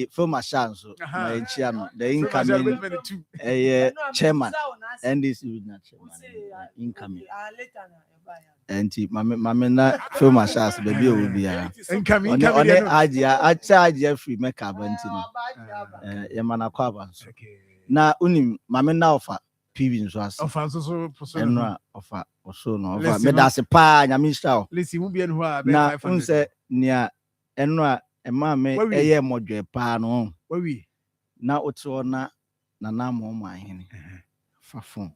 film chance na enchia no the incoming chairman NDC regional chairman incoming enti mama na film chance baby o bia incoming acha free make abantu no ye mana kwa abanso na unim mama na ofa PB nso ase ofa nso enra ofa oso no ofa me da se pa nyame sha lesi mu bia no a be 500 na unse nia enra ema me eye modwe pa no wawi na oto na mo ahene fafon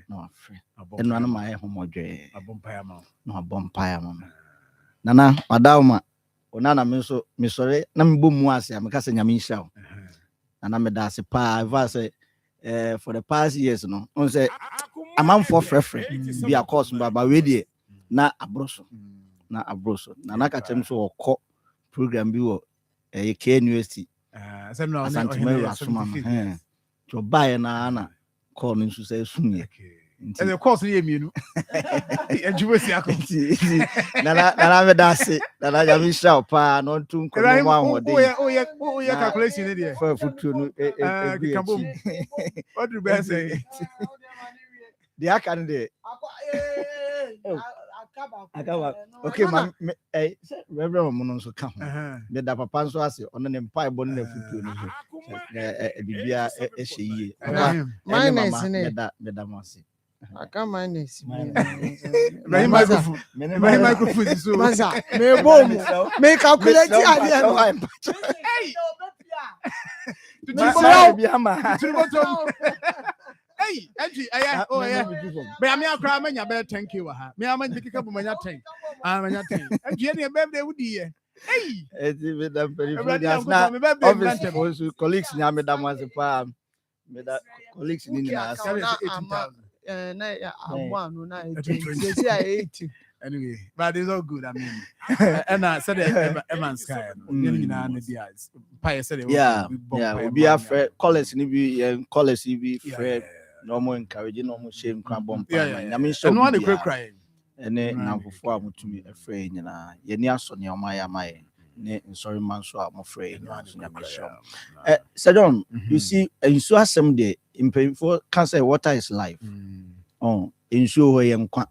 na afre enra na ma ye ho modwe abompaya ma na abompaya ma nana madawma onana me so me sore na me bom mu ase am ka se nyame sha nana me da se pa eva se for the past years no on say amam for frefre be a course baba we dey na abroso na ka tem so okọ program bi wo KNUST Asantuma Asuma to buy na call nso say sunye and the course ye mienu and you see akonti na me da se na ya mi sha pa no tun ko no ma ho dey oh yeah calculation dey for futu no what do you say the candidate Akaba okay ma reverend mo nso ka ho me da papa nso ase ono ne mpa ebo na futu no bibia ehye minus me da mo ase aka minus me microphone so masa me bom me calculate ade hey hey enti oh yeah me am akra manya be 10k wa ha me am ndikika bu manya 10 manya 10 enti ne be de wudi ye hey enti me da periphery na obviously colleagues ni am da mo ase pa me da colleagues ni na 18,000 na abua no na 80 anyway but it's all good I mean and I said Eman Sky you know na dia pa said yeah we be a college ni bi college bi friend normal encourage normal shame kwa bomb nyame show no one cry ene na fofo a mutumi afre nyina ye ni aso ne omaya maye ne sorry man so a mo frɛ nyame show John you see insu asem de impefo can say water is life insu ho ye nkwa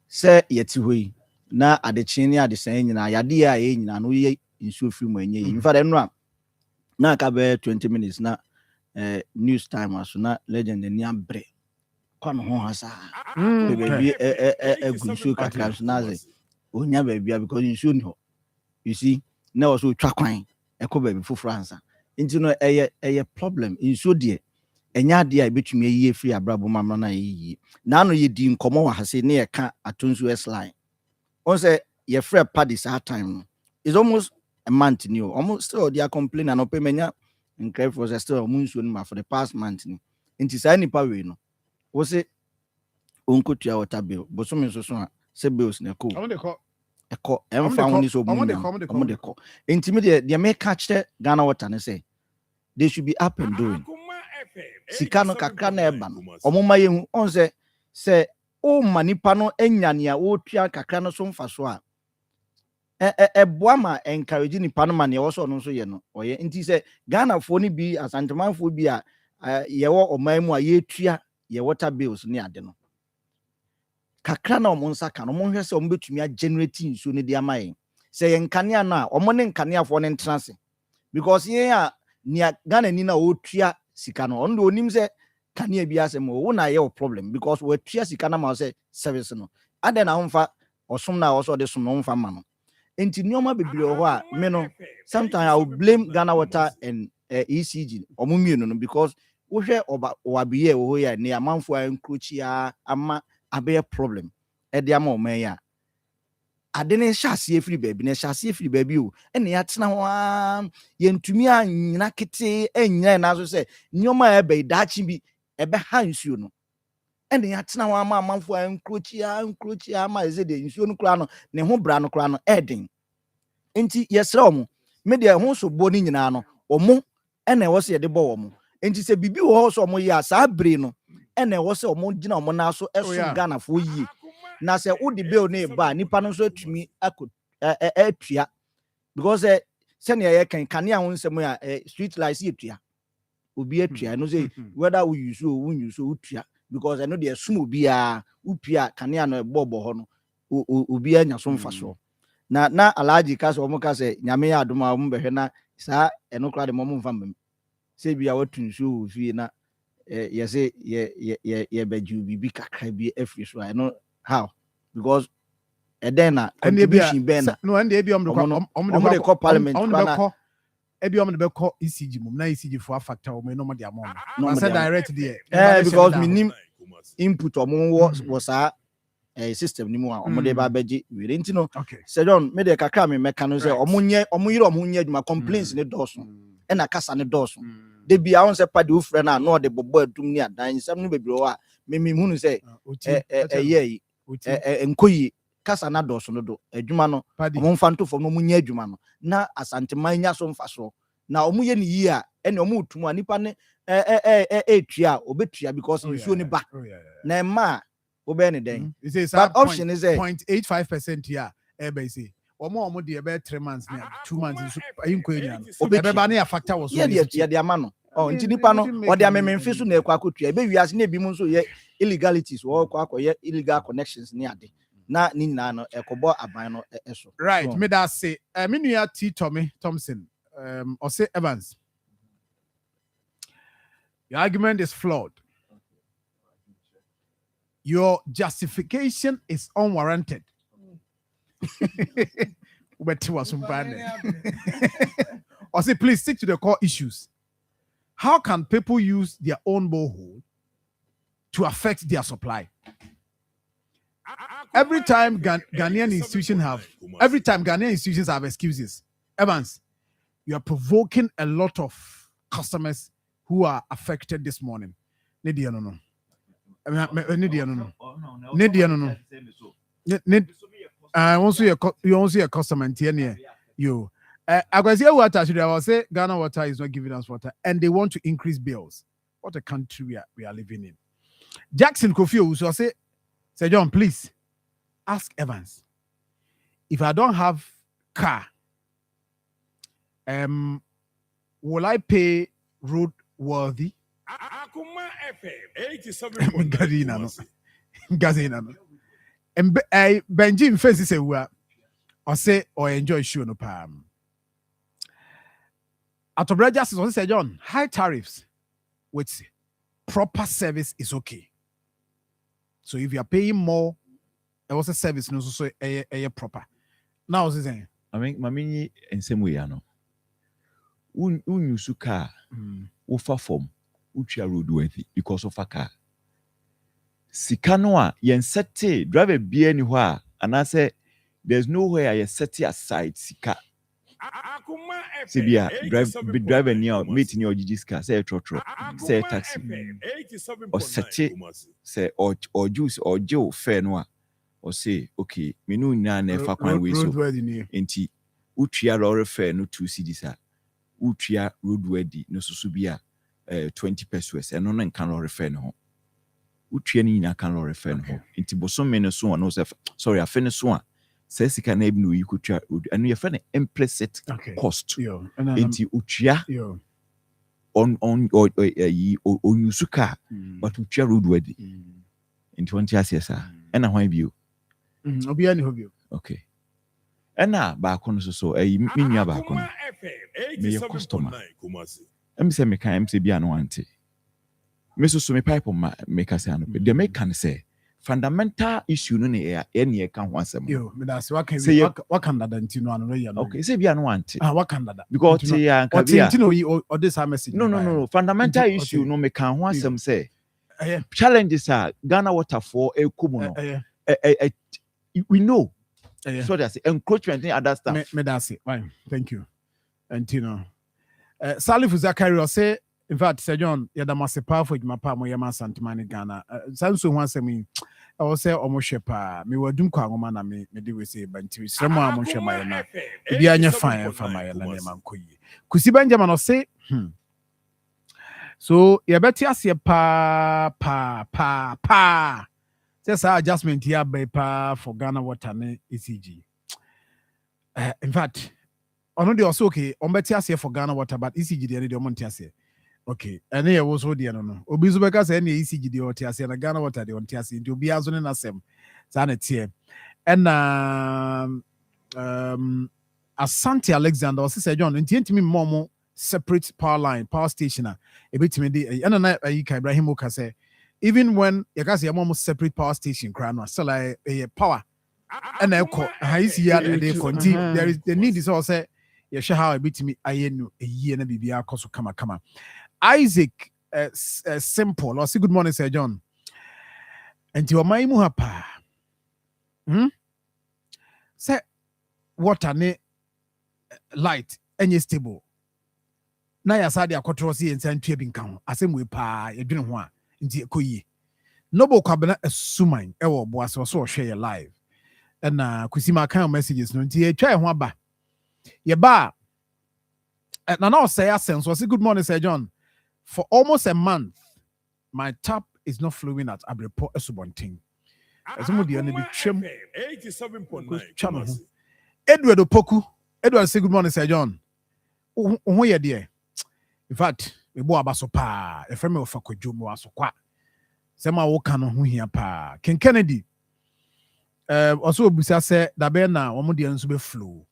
se yeti hoi na adechi ni adesan nyina yade a ye nyina no ye insu firi mu enye in fact eno na ka be 20 minutes na news time aso na legend ni abre kwa no ho hasa baby gunsu kakra so na ze onya baby because nsuo ni ho you see na also twa kwan baby foforo ansa nti no eye problem nsuo de enya de a betumi ayi free abrabo mamma na yi na no ye di nkomo wa hase ne ye ka atonsu s-line on say ye free party that time no is almost a month ni almost still they are complaining and opemenya nkrai for still munsuo no for the past month ni nti sa nipa we no wo se onkotua water bill bosom nso so a se bills na ko eko emfa woni so mu omo de ko nti me de me catch Ghana water ne say they should be up and doing sika no kakra na eba no omoma yehu on se o manipa no enya ne a wo tua kakra no so mfa so a boa ma encourage nipa no ma ne wo so no so ye no oye nti se Ghana fo ni bi asantemanfo bi a ye wo oman mu a ye tua ye water bills ne ade no kakra na omo nsa ka no mo hwɛ se omo betumi a generate nsuo ne de amaye se ye nkane na omo ne nkane afo ne ntrase because ye a nia Ghana ni na wo tua sika no ondo onim se kane bi asem wo na ye o problem because we tua sika na ma se service no ade na homfa osom na wo so de som no homfa ma no enti nioma bebre ho a me no sometimes I will blame Ghana Water and ECG omo mienu no because wo hwɛ obabiye wo ya ne amanfo an krochia ama abe problem e de ama o man ya ade ne hyase efiri baabi ne hyase efiri baabi o ene ya tena ho a yentumi anyina kete enya na so se nioma e be dachi bi ebe ha nsuo no ene ya tena ho ama amanfo an krochia ama eze de nsuo no kura no ne ho bra no kura no eden enti yesra omo me de ho so bo ni nyina no omo ene wo se de bo omo enti se bibi wo so omo ya sa bre no ene wo se omo gina omo na so eso Ghana fo yie na se udi bill ne ba nipa no so atumi atua because se ne ye kan ya ho nsem ya street lights atua obi atua no say whether we use or we use atua because I know there sum obi a upia kan ya no bobo ho no obi anya so mfa so na alaji ka so omo ka se nyame ya adoma omo behwe na sa eno kra de mo mfa mbam se bia watunsu ofie na say ye beju bibi kakra bi afri so I know how because then contribution be na no and e bi om de call parliament na e bi om de be call ECG mum na ECG for factor o me no mo de amon no say direct there because minim input omo was system ni mu a omo de ba beji we nti no say John me de kakra me meka no say omo yire omo nya adwuma complaints ne doso e na kasa ne doso de bia won se pa de ufre na no de bobo adum ni adan nsam no bebre ho a me hunu se enkoyi kasa na doso no do adwuma no omo mfa ntofo no mu nya adwuma no na asanteman nya so mfa so na omo ye ni yi a ene omo utum a nipa ne etua obetua because nsuo ni ba na ma obe ne den but option is 0.85% here ebe say omo de ebe 3 months na 2 months ayinko enya no ebe ba na ya factor was ye de ama no nti nipa no o de amememfe so na ekwa akotua ebe wiase na ebi mu nso ye illegalities wo kwa akoye illegal connections ni ade na ni nyina no ekobo aban no eso right me that say me nua T Tommy Thompson or say Evans, your argument is flawed. Your justification is unwarranted. Or say, please stick to the core issues. How can people use their own borehole to affect their supply? Every time Ghanaian institutions have excuses. Evans, you are provoking a lot of customers who are affected this morning. You also a customer in you. Agwasia Water, I will say Ghana Water is not giving us water, and they want to increase bills. What a country we are living in. Jackson Kofi will say John, please ask Evans if I don't have car, will I pay road worthy? Akoma FM 87.9. Gazina. And Benjamin Fancy say or say or enjoy show no palm. Atobra Justice also say John, high tariffs with proper service is okay. So if you are paying more, there was a service no so a proper. Now what's saying? I mean, mamini in same way, no. Unyusu car, ufa form, ucha roadworthy because of a car. Sikanoa, yen sete, drive a beer anywhere, and I say, there's nowhere I set aside Sika. Sibia, drive a near, meet in your Gigi's car, say a trotro, say a taxi, or sete, say, or juice, or Joe, fair noir, or say, okay, me no never quite way so. Enti, Utria Laura fair no 2 CDs. Utria roadworthy no susubia 20 pesos and no can refer no. Utria ni na can refer no. Inti bosom me no so no sorry I finish one. Says he can able you could try and you find an implicit cost. Inti Utria on Yusuka but Utria roadworthy in 20 years and a why view. Okay. And now back on so a minya back on me customer. I'm say me can say be an auntie. Me so me pipe on make us an the make can say fundamental issue no near any can once yo me that's what can say what can that ntino no ya no okay say be an auntie what can that because ya can be ntino or this message no fundamental issue no me can once say challenges are Ghana water for a kumo we know. So that's encroachment in other stuff. Me that's it. Fine. Thank you. And you know, Salif Zakaria say, in fact, Sir John, you're the most powerful in my palm, Yama Santimani Ghana. Sansu once me, I will say, Omoshepa, me were doom Kwangoma, me do we say, but to someone Moshe Mayana, be a fire from my Lanaman Kuyi. Kusi Benjamin or say, So, you better see pa. Just our adjustment here by for Ghana water ECG. In fact, on the also okay, on better say for Ghana water, but ECG the other monte. Okay, and here was what the no. Obizubeka say any ECG the OTS and Ghana water the OTS into be as on in asem. Zanet here. And Asante Alexander was said John, and me more separate power station. A bit me and Ibrahim Oka say. Even when you guys are almost separate power station, crown still like a power and they continue. There is the need is also you share how a bit me I know a year and BBR cost come. Isaac simple or say good morning, Sir John. And you are my muhapa. Say water ne light any stable. Now you said your control see and send tripping count. I say we pa you didn't want. Nti ekoyi noble kwabena asumai ewo boaso so share live and kusima kind messages no nti etwa ho aba ye ba na now say sense was good morning Sir John for almost a month my tap is not flowing at Abrepo Esubontin azumu de na bi twem 87.9 Edward Opoku Edward say good morning Sir John ho ye de in fact me bo abaso pa e frame of akwadwo mo aso kwa sema wo ka no ho hia pa Ken Kennedy also obusa se da be na wo mo de nso be flow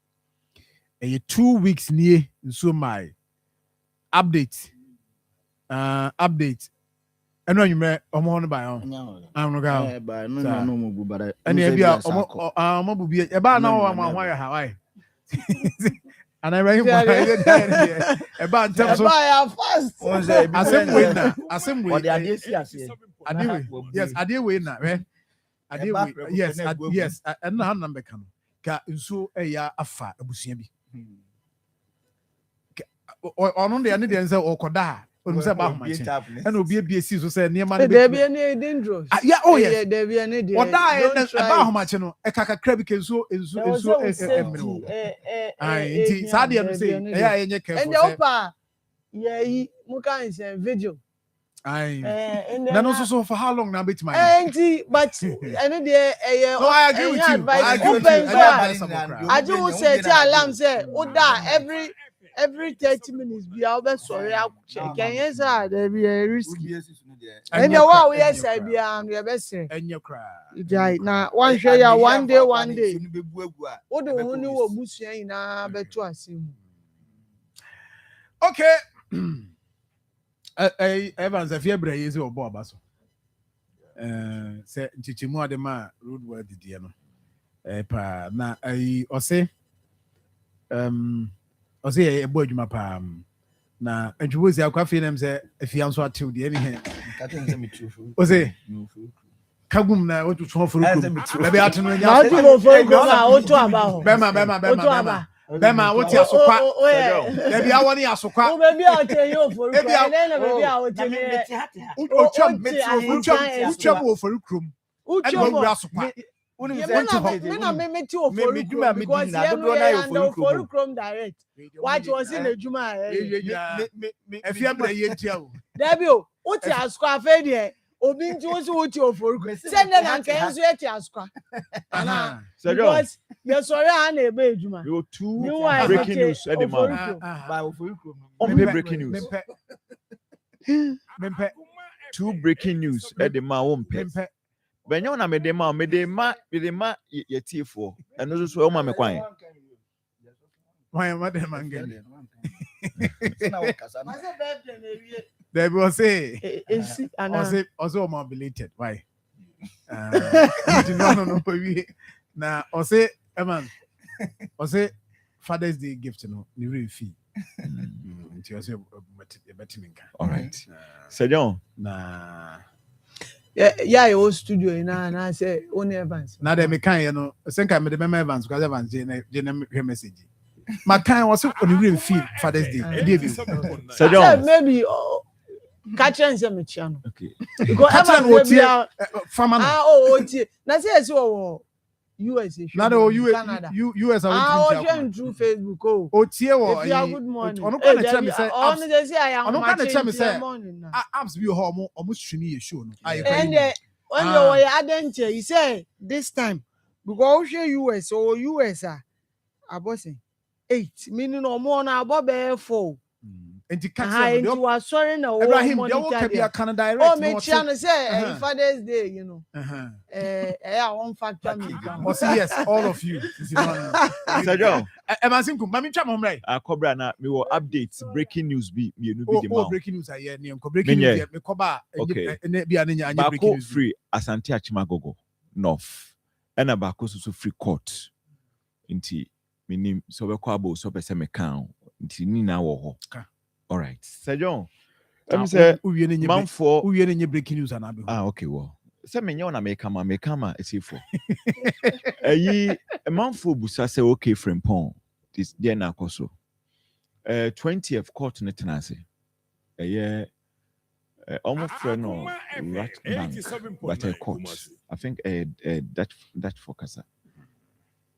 2 weeks nie nso my update eno anwumre omo ho no ba ho no ga ba no mo bu bara ene bia omo bu bia e ba na wo ma ho ya Hawaii and I read about terms of fast. Assembly. Yes, I did win that, right? I did yes, and no number come. Ka so a afa abusia bi. On the end say okoda. On say ba homa che. And obi bi esi so say niam na be. There be any dangerous. Yeah, oh yes. There be any there. Oda e ba homa che no e kaka krabi ke so emiro. Ai sadia no say e enye careful. And the opa yeah mu kan say vigil. Ai. Na no so for how long na bet my. But any there no, I agree with you. I agree with you. I do say alarm say oda every 30 minutes be out sorry check can you say there be a risk and the one we say be am we be say enye kra na one share ya one day o de ho ni wo busua ina beto asem okay Evans if you bra yesi obo abaso Say Chichimu Adema road word the no. Pa na I ose a boy juma pa na adwuzi akwa fi nem say afia nso atew de any ose kagum na otu so for ku be atu no nya na otu for ku ma otu aba ho bema wote asokwa debi awoni asokwa o bebi a ote yo for ku na bebi a ote me ucham wo for krum ucham wo asokwa me meti o for krum because you know for krum direct what was in the juma afia bra ye tia o debi o ote asokwa afa de obi nti wo so wote o for krum send na nka enso eti asokwa ana because you sorry an ebe ejuma you two breaking news at the moment breaking news two breaking news at the man benyo na me de ma yetifo eno so o ma me kwan why am I dem angel there was say also motivated why no we na ose eman ose Father's Day gift no ni real fee nti ose betinka all right Sejon na yeah your studio na say only Evans na dem kan ye no senka me de mema Evans because Evans je na message my kind was on real fee Father's Day Sejon maybe catch and say me chiano okay because Evans farmer na say so US na the US are through Facebook oh tie wo good morning ono kan tell me say ono dey say I am ono kan tell me say apps bi ho omo stream ye show no and when you were adventure he say this time because US or US abosin 8 meaning omo na abo be 4 enti catch you are sorry na o monitor Canada direct me chiano say Father's Day you know one factor me yes all of you Sejon Emansinkum mami twa momrai akobra na me wo updates breaking news bi me no bi de ma breaking news aye ne ko breaking news me ko ba ene bia ne nya breaking news free Asante Achimagogo North ena ba ko so free court nti menim so be ko abo so be se me kan nti ni na wo ho all right Sejon say Marfo uwie ne breaking news anabe okay well say me nya na me kama esifo ayi Marfo busa say okay frimpon this there na koso 20th court ne tenase almost friend no rat bank but a court I think that focus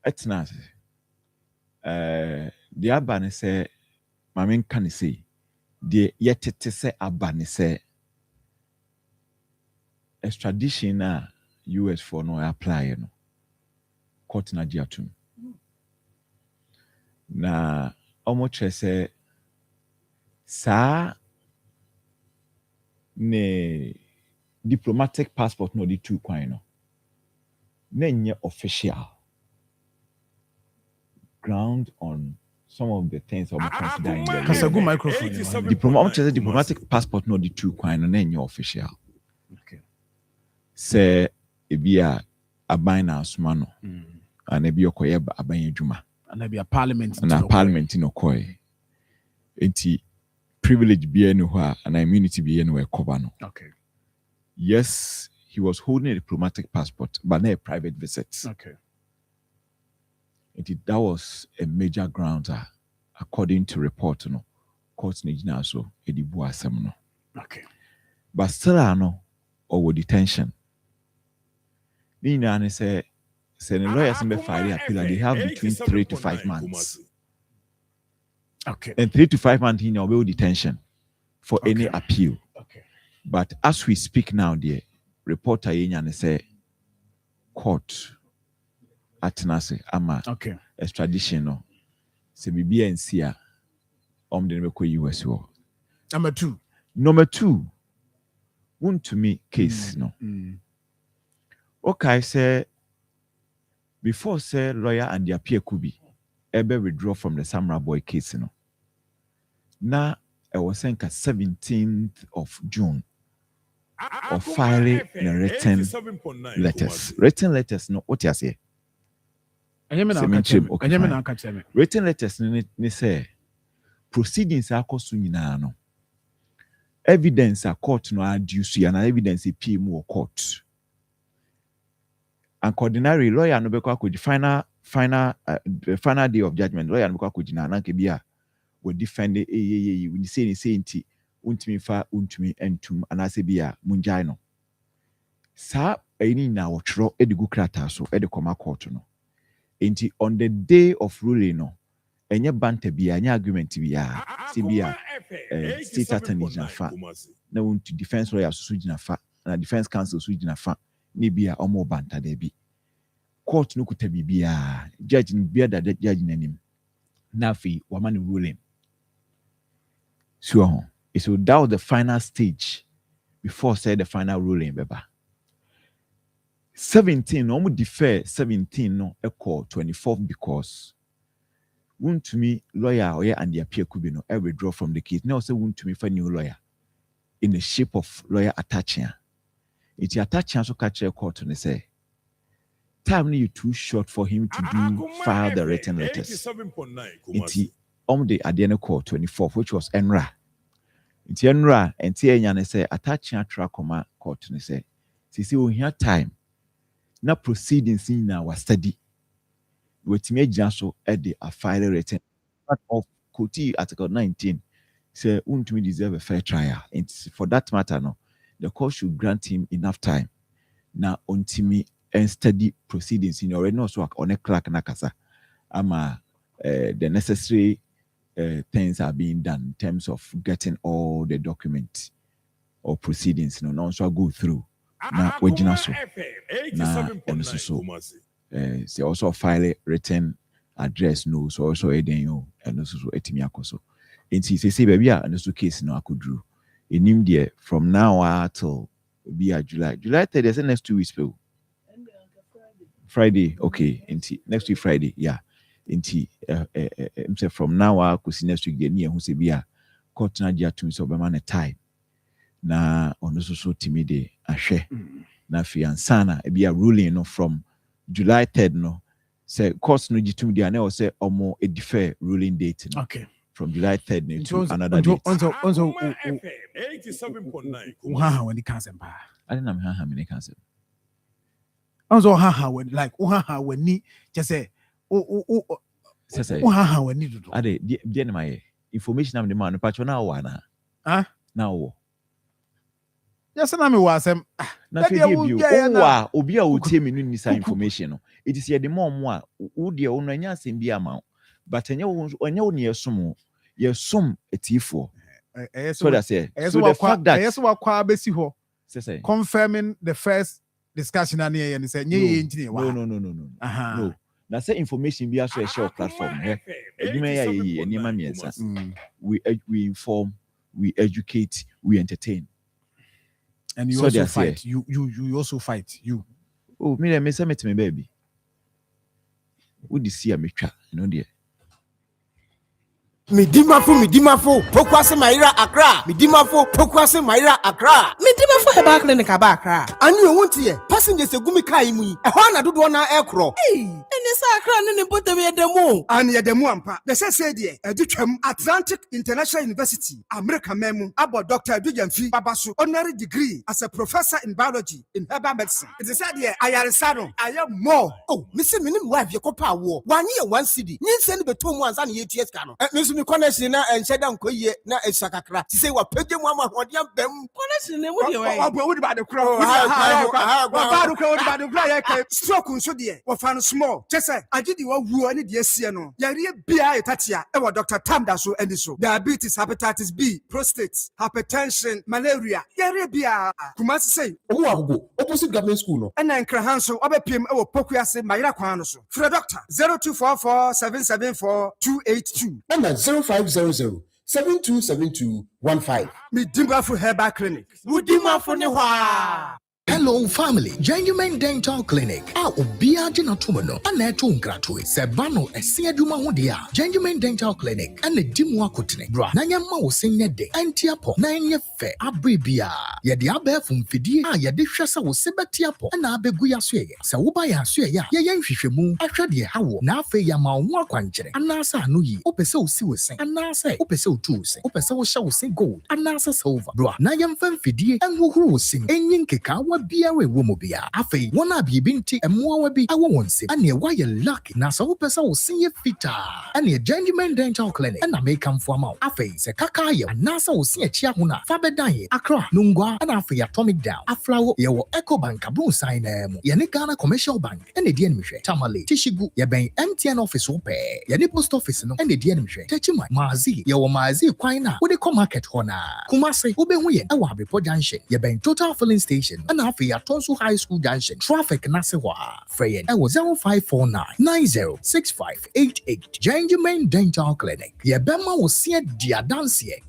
etnase the abane say mamen kan say the yetete say abane say extradition na US for no apply no court na diatum na almost say sa ne diplomatic passport no di two kwan no na nye official ground on some of the things I'm considering Kasagu microphone diplomatic passport no di two kwan no na nye official okay say ebia aban na asoma no and ebia okoye aban adwuma and ebia parliament no koy enti privilege be no ho and immunity be no cover no okay yes he was holding a diplomatic passport but not a private visit okay that was a major ground according to report no court na so edibu asem no okay but still no or detention Nina say the lawyers in file appeal and they have between 3 to 5 months okay and 3 to 5 months in your detention for any appeal okay but as we speak now the reporter yenya say court atenase ama okay extradition no se bibia nsia de meko US wo number 2 want to me case no okay say before say lawyer and the appeal could be ebe withdraw from the Samra boy case no na I was saying 17th of June or filing the written letters. Written letters, no, what you say? Written letters, ne say proceedings are costing no. Evidence a court no adduce and evidence a PM or court. And ordinary lawyer no beko akodi final day of judgment lawyer no beko akodi na nanke bia we defend we say nti untumi fa untumi entum anase bia munjai no sa eni na wotro edigu krata so edekoma court no enti on the day of ruling no enye banta bia enye argument bia si bia state attorney na fa na won't defense lawyer so jina fa na defense counsel so jina fa ni bia omo banta de bi court no kuta bibia judge ni bia da judge nanim na fi wamani ruling so that was the final stage before say the final ruling beba 17 no mu defer 17 no equal 24 because won't to me lawyer or and the appeal could be no withdraw from the case now say won't to me for new lawyer in the shape of lawyer attaching it attaching so catch a court and say time you too short for him to do file the written letters it the at the end of court 24th which was enra it enra and tia say attaching track Akoma court and say see we here time na proceedings in our study with me so at the file written part of Koti article 19 say won't we deserve a fair trial and for that matter no the court should grant him enough time na ontimi and study proceedings in already no so on a clerk nakasa ama the necessary things are being done in terms of getting all the documents or proceedings no so go through na wajina so na on so say also file written address no so also eden and so etimi akoso enti say baby and so case no akodru enim there from now till be July 30th next 2 weeks people Friday, okay. Next week Friday, yeah. From now I could see next week the near who say be a court na dia to so be man time. Na ono so timide ahwe. Na fi ansana e be a ruling no from July 3rd no. Say court no gitum dia na say omo a defer ruling date no. Okay. From July 3rd no to another date. Also 87.9. Wow, when it comes in ba. I don't know how many cancel. Also when like when ni just say when ni do ade die na my information am the man patch na wa na na wo yes na me wa asem na fe die bi o obi a o tie me no nisa information no it is here the mom a wo de wo no anya asem bi ama but anya wo ne yesum etifo so that say so the fact that yes wa kwa besi ho say confirming the first discussion and here and say no na say information be also a share platform we inform, we educate, we entertain, and you so also fight you also fight you me say me baby would see me twa you know there Midimafo, Pokwase Maira Accra. Midimafo, Pokwase Maira Accra. Midimafo Heba Clinic Accra. And you won't hear passengers a gumi kaimui. A Hana do one aircraft. Hey, and this Accra and put away the mo. And ya the Muampa. The said ye, a Duchem Atlantic International University, America Memo, about Dr. Dujanfi Babasu, honorary degree as a professor in biology in herbal medicine. It is said here, I am more. Oh, Mr. Minim wife, your copa war. 1 year, 1 city. You send the 2 months and 8 years cano. Me connection na encheda nkoye na esakakra ti say wa pege mu ama hodiam bam connection ne wo de we wo de ba de kro wa ba do kro wo de ba de kro ya ke stroke nso de wo fa no small chese agidi wa wu ani de asie no yare bia etatia e wo Dr. Tamda so eni so diabetes, hepatitis B, prostate, hypertension, malaria yare bia Kumasi say owo agogo opposite government school no and nkra hanso obepiem e wo Pokuase Mayira kwan no so for doctor 0244 774 282 and 0500-727215. Midimafo Herbal Clinic. Midimafo ne hwa. Hello family, Genuine Dental Clinic. Obia jina tumono aneto ngratwe. Sebano esi adwuma ho de a. Genuine Dental Clinic ane dimu akotene. Bra na nyama wo senye de. Antiapo na enye fe abribia ye de abefo mfidie a ye de hwese wo sebeti apo na abegu ya so ye se wo ba ya so ye ye nhwehwemu ahwe de hawo na afe ya ma wo akwankyere anasa anu yi opese wo si wo sen anasa opese wo tu wo sen opese wo hye wo sen gold anasa silver bro na ye mfa mfidie enhohoro wo sen enyin keka wa bia we wo mo bia afe wona biebi nti emoa wa bi awo wonse ane wa ye lucky na so opese wo sen ye fita ane Genuine Dental Clinic na make am for am afe se kaka ye anasa wo sen achi ahona fa bedan ye Accra Nungwa and afe Atomic Down aflawo ye wo Eco Bank abun sign mu ye ne Ghana Commercial Bank ene die nhwe Tamale Tishigu ye ben MTN office wo pe ye ne post office no ene die nhwe Techima Mazi ye wo Mazi kwan na wo de come market hona Kumase wo be hu ye e wo Abepo Junction ye ben Total Filling Station and afe Atonso High School Junction traffic na se wa freyen e wo 0549 906588 Genuine Dental Clinic ye bema wo se dia dance ye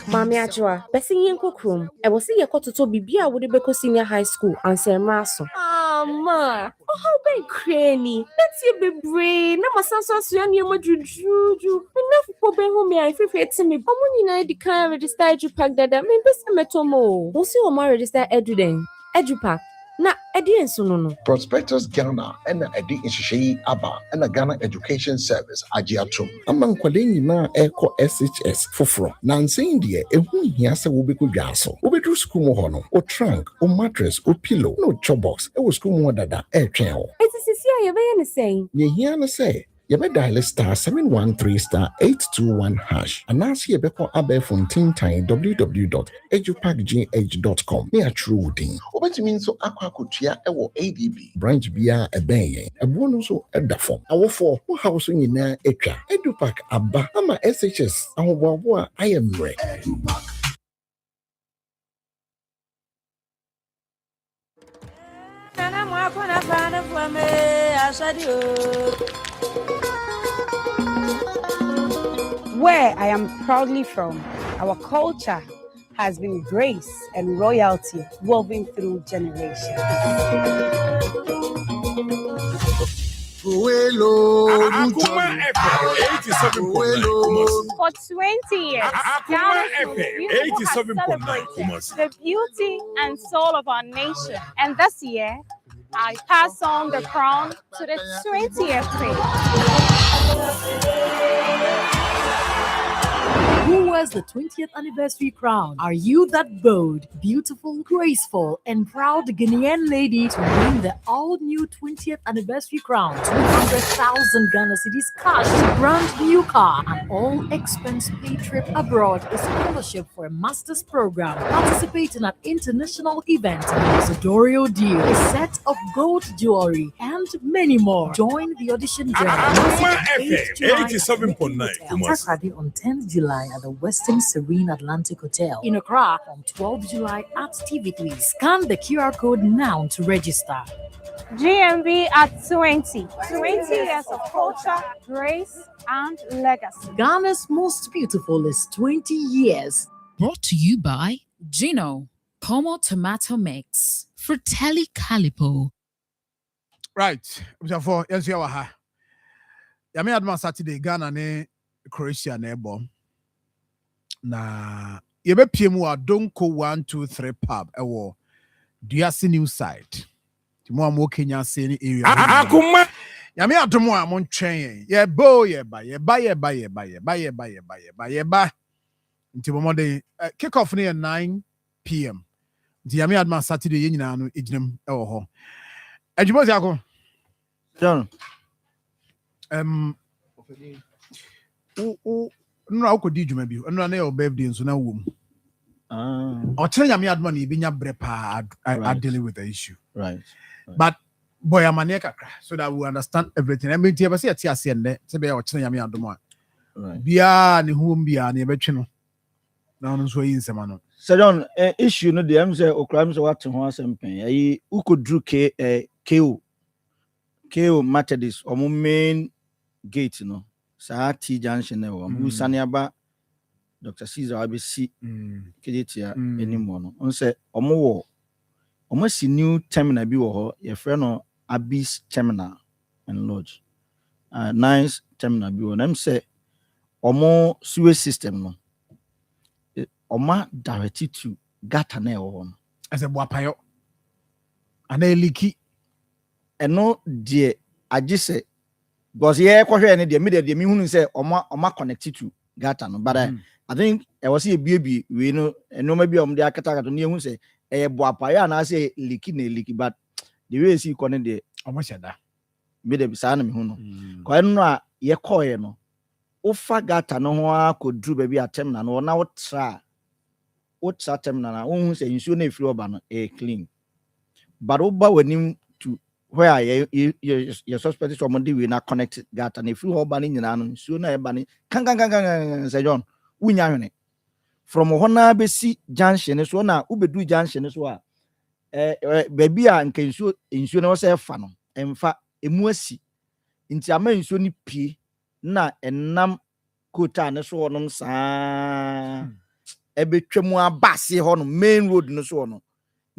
Mami Ajwa, besi yenko krum. E wasi ye kototo bibia wode beko senior high school ansemra so. Ma, oh ben kreni. Let's ye be brain. Na masanso aso ni mo juju. Enough po ben ho me I fefe ti me. Omo nyina di kan register edupack dada. Me bese metomo. Wo si wo ma register eduden. Edupack. Na edi enso no. Prospectus Ghana and Edi Inshishi Aba and a Ghana Education Service Ajiatum. Among Quadeni Eco SHS Fufro. Nancy India, a who hiasa will be good gaso. Ubedu school mohono, or trunk, or mattress, or pillow, no chobox, it was school more dada, air trail. It is here, you saying. Ye hear say. You may dial star 713 star 821 hash and ask ye beko abe fontin time www.edupackgh.com. Near true thing. What it means so aqua kutia ewo ADB branch bia ebeye a bonus so edafom. Our for who house in na echa Edupack abba ama SHS awwa I am re. Where I am proudly from, our culture has been grace and royalty woven through generations. Akoma FM 87.9 For 20 years, Akoma FM has 87.9 celebrated the beauty and soul of our nation. And this year, I pass on the crown to the 20th queen. Who wears the 20th anniversary crown? Are you that bold, beautiful, graceful, and proud Ghanaian lady to win the all-new 20th anniversary crown? 200,000 Ghana cedis cash, brand new car, and all-expense-paid trip abroad, a scholarship for a master's program, participate in an international event, a Sidorio deal, a set of gold jewelry, and many more. Join the audition journey. Akoma FM 87.9 Saturday on 10th July at the Western Serene Atlantic Hotel in Accra on 12th July at TV3. Scan the QR code now to register. GMB at 20. 20 years of culture, grace, and legacy. Ghana's most beautiful is 20 years. Brought to you by Gino, Como Tomato Mix, Fratelli Calipo. Right. Therefore, yes, you are. Yami adman Saturday, Ghana ne Croatia ne bomb. Na yebe piemu a Donko 123 pub ewo Duasi new site. Timo amo Kenya seni area. Akoma Yami adomo a mon twen ye bo ye ba. Ntimo mo de kick off near 9 p.m. Nti yami adman Saturday ye nyina no ejinem ewo ho. Adjumo siako. John. No, I could do maybe. No, na your birthday and so now womb. Or tell you, me money being a brepa. I deal with the issue. Right. But boy, I'm a neck so that we understand everything. I mean, you ever see a TSC and there to be our telling me at the moment. Right. Bia ni whom bia ni betchino. Now, no, so is a man. So, John, issue no, the MZ or crimes or what to one something. Who could do KO Methodist or main gate, you know. Sa T junction ne wo mu saniaba Dr. Caesar ABC kejetia anymore no on say omo si new terminal bi wo ho ye frɛ no Abyss terminal and lodge nice terminal bi wo na say omo sewage system no Oma directed to Gatane on. As a Wapayo. And a leaky. And no, dear, I just say, because yeah, question the immediate the me say Oma connected to Gatano, but I think I was a baby, we know, and no maybe the Akataka to near say, a Wapaya, and I say leaky, but the way she connected almost that. Made a son who know. Quite ye coy no. Ofa Gatano could do baby at Temna, or now try. What Satemna, who say you soon if you're a clean. But Oba when him to where your suspect is somebody will not connect Gat and if you are banning an sooner banning can say John Winyane. From Hona Bessie Junction is one Ubedu Junction is what baby and can show insurance fan and fa emuasi into a man so ni p na enam kota ne so no saa ebetwemu abase ho no main road no so no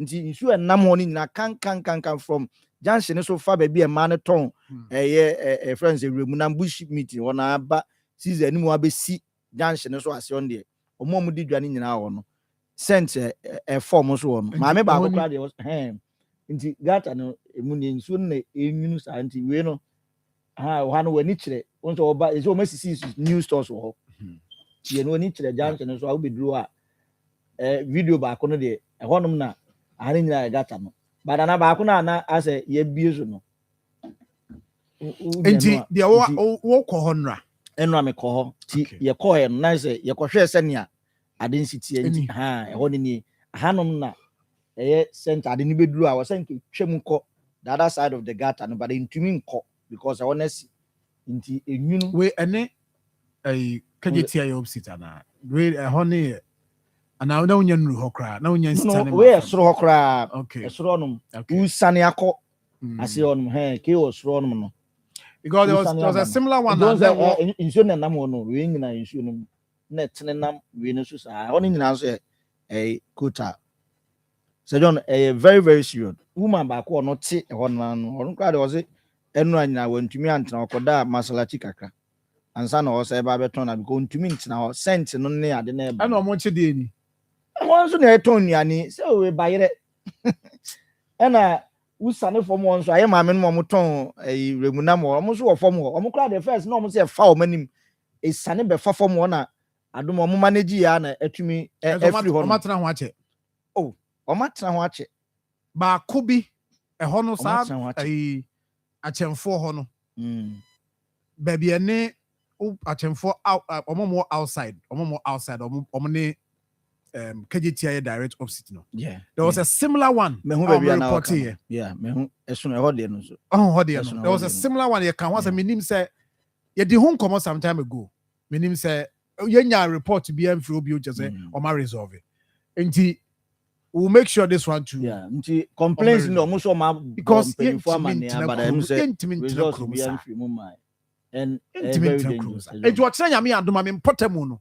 nti nsu enam ho ni na kan from junction so fa baby e man ton friends ewremu na bush meeting ho na aba season ni mu abesi junction so ase on there omo di dwane nyina ho no sent form so no ma me ba ko kra de nti gata no emu ni nsu na enwunu sa nti we no one wani kire won so oba is o masisi new stores ho tie no ni kire junction so a obeduru a video ba ko no de ehonum na ahani nyina gata no badana ba ko na ase ye biezo no enti de wo ko honra enu amekọ ho ti ye ko he no na se ye ko hwe senia ade city enti ehoni ni ahanum na center ade ni beduru a wo senke twem ko the other side of the gata no but intumi nko because I want to see into a new way and a kajetia your opposite na we honey and now no nyan ru hokra now nyan stand we soro hokra okay soro no usane akọ ase on ke o soro no no because there was a similar one that insu na nam no we nyina insu no na tene nam we no so sa oni nyina so kota so John very very serious woman ba ko no te ho na no on crowd was enu anyina wantumi antena okoda masalachi kakra ansa na o say ba beton na because ntumi ntena ho sent no ne ade na eba ana omo chede ni won so na eton nuane se we bayere ena usane form won so aye ma me no mo ton remunam o so wo form o mo kra the first no mo say fa o manim esane be fa form o na adom o mo manage ya na atumi every ho o matena ho ache oh o matena ho ache ba ko bi ho no sa achemfo ho no baby ene achemfo omo outside omo ne KGTI direct opposite no yeah there was a similar one me hu baby na yeah me hu eso na ho de no so there was a similar one ye kan was menim say ye di hu come some time ago menim say ye nya report bi am free obi o just say o ma resolve it we'll make sure this one too. Yeah, complaints no almost all my because before money, but I'm saying results be free mumma. And very dangerous. And you are saying me and do my importamuno.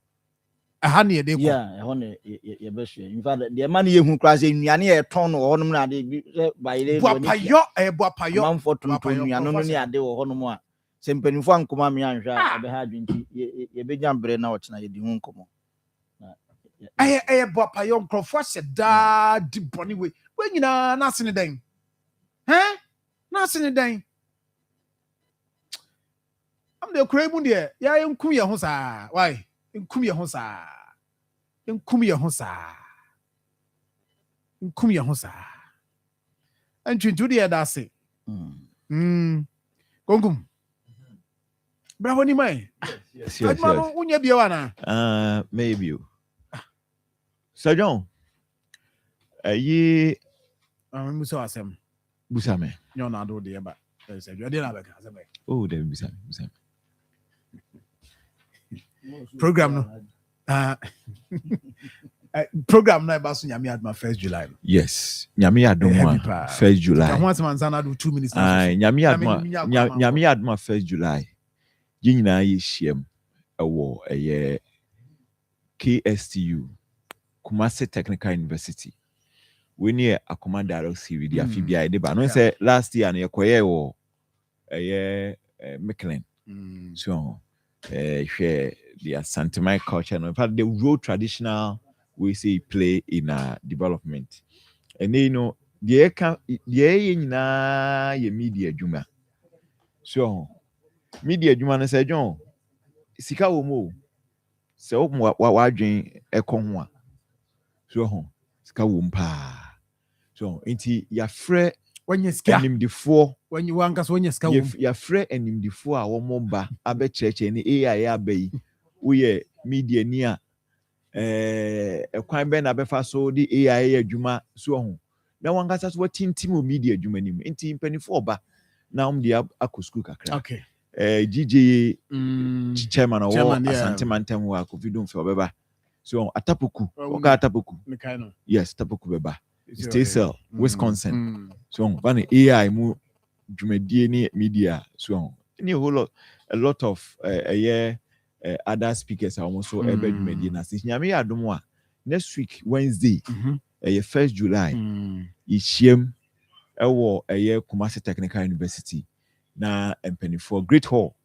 A honey a day. Yeah, a honey, your best. In fact, the money you crash in Yanni a ton or on by the Wapayo for Yanoni a day or Honomoa. Same penny for Kumamian, I had you be jam brain out now, you won't come. Papa young Crawford said, da deep bonny way. When you know, nothing a day. Huh? Nothing a day. I'm the crab there. Yeah, in Kumia Hosa. Why? In Kumia Hosa. In Kumia Hosa. In Kumia Hosa. And to the other say, Gongum. Bravo, ni mai. Yes. Maybe. So John, ye muso asem. Busame. No na do de ba. Say you dey na be ka say. Oh, dey busame. Program no. Program na ba so nyame adma 1st July. Yes. Nyame adoma 1st July. I want man sana do 2 minutes. Nyame adma 1st July. Nyina ye hiem ewo KSTU Kumasi Technical University. We near Akoma Dialogue Series, the Amphibia deba. No say last year na yekoye wo Michelin. So share the Santemai culture. No, in fact, the real traditional we say play in development. And you know, the media juma. So media juma na say John sika wo mo se wo wa dwen ekon so sika wo mpa so enti ya frɛ when you sika animdifo when you want when you sika ya frɛ animdifo a wo mo ba abɛkyerɛkyerɛ ni AI abai wo ye media ni a ekwan bɛ na bɛfa so di AI adwuma so ho na wankasa so watintim media adwuma nim enti mpanifo ba na dia akosku kakra okay GJ chairman or Asante Mantem wa Covidum for Beba. So Atapuku, Oka Atapuku. Yes, Tapuku Beba. Stay cell, Wisconsin. So one AI mu Jumediani media. So a lot of other speakers are also ebe Jumediana. Since Nyami Adomwa next week Wednesday, 1st July, Ishiem Ewo Kumasi Technical University. Na penny for Great Hall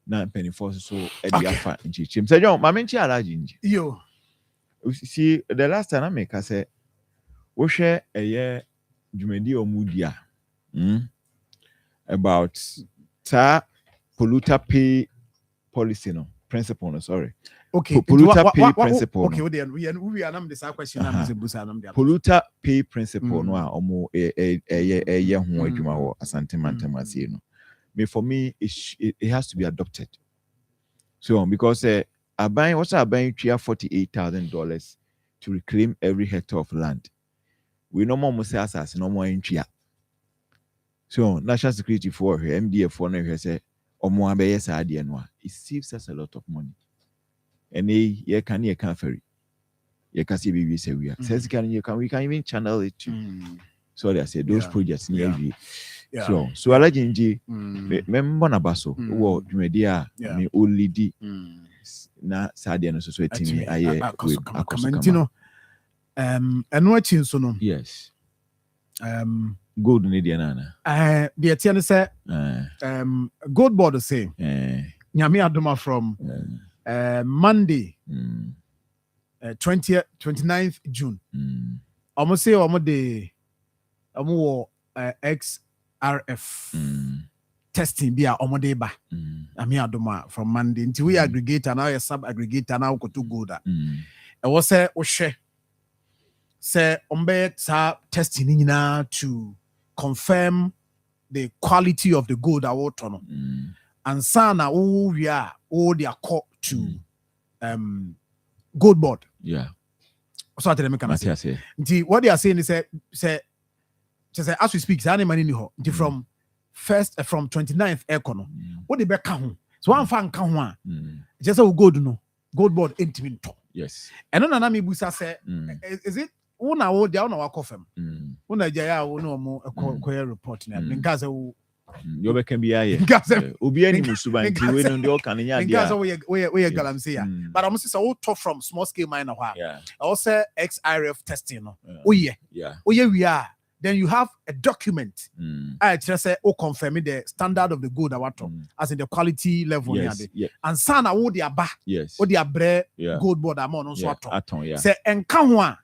na penny for so ediafa nchichim say John ma menchi alaji nji yo see the last time I make I say wo hwe dwumadi omudia about polluter pay policy no principle no sorry okay polluter pay principle okay we are nam this question am say busa nam dia polluter pay principle no a omo ho adwuma wo Asante Mantem asie no. For me, it has to be adopted. So because buying $48,000 to reclaim every hectare of land. We no more say assassin, no more entry. So national security for MDF for no say it saves us a lot of money. And you can ferry. You can see baby say we are. Says we can even channel it to. So they say those projects near you. Yeah. So alajinji member na baso wo dwumedia me olidi na sadia no so etimi aye akoso eno achi nso no yes gold ne dia nana dia tie ne say gold board say nyame adoma from Monday 29th June almost say almost the XRF testing be a omode ba ami adoma from Monday until we aggregate and now a sub aggregator now go to go that e was say o hwe say ombe sa testing nyina to confirm the quality of the gold that water no and sana we are all their call to gold board so I tell them can say what they are saying is say as we speak, any money ni ho. From 29th econo. What the back home? So one fan can one. Just a gold no gold board intimate. Yes. And no nami busa say, is it una wo dia una wakofem? Una jaya wo no mo a report na. Because you be can be aye. Obi ani musuba nti we no de kan nya dia. Because we galamse ya. But almost say all top from small scale miner wa. Also XRF testing no. Oye we are. Then you have a document. I just say, confirm the standard of the gold as in the quality level. Yes, and sana wo dia ba. Yes. Wo dia bre gold board amount on so aton. Say enkanwa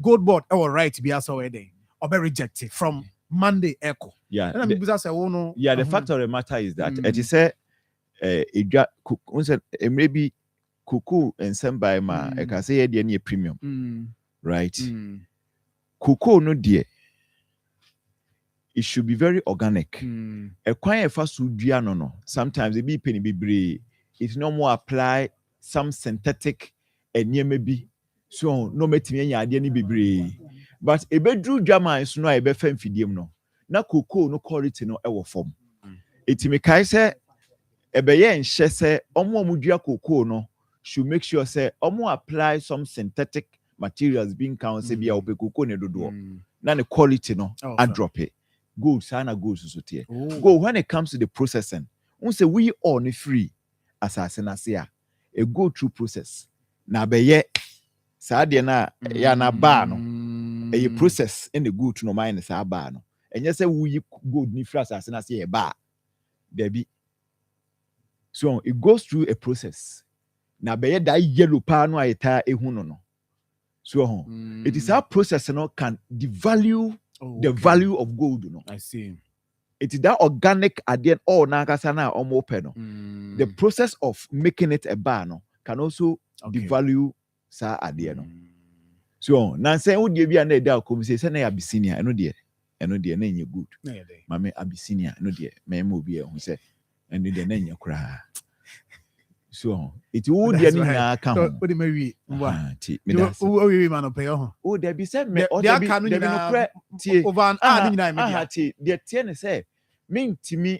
gold board all right be as already or be rejected from Monday echo. Yeah. And the fact of the matter is that it is maybe kuku and some by ma I can say any premium. Right? Kuku no dear. It should be very organic. A quiet fast no. Sometimes it be penny be brave. It's no more apply some synthetic and near maybe so no metimi idea ni be brave. But a bedroom drama is no a befem fidium no. Na cocoa no quality no ever form. It me kai say a beye and she say omo mudua cocoa no should make sure say omo apply some synthetic materials being counted be a cocoa ne do. Na the quality no I drop it. Gold, sana gold so tier. Go when it comes to the processing. We say we all ni free assassin a go through process. Na beye sa de na ya na ba no. A process in the good no mind sa ba no. And you say we gold ni free assassin a ba. There be. So it goes through a process. Na beye that yellow pa no ayeta ehunu no. So it is our process can devalue the value of gold. I see. It is that organic idea or nakasana or more penal. The process of making it a bar can also devalue sa idea. So now say would you be an idea come say Abyssinia, no dear, and no dear name you good. Mamma Abyssinia, no dear, Mamma be who say, and the name you cry. So it would be an account. What do you oh, there be said me or there be over the ten say. Mean to me,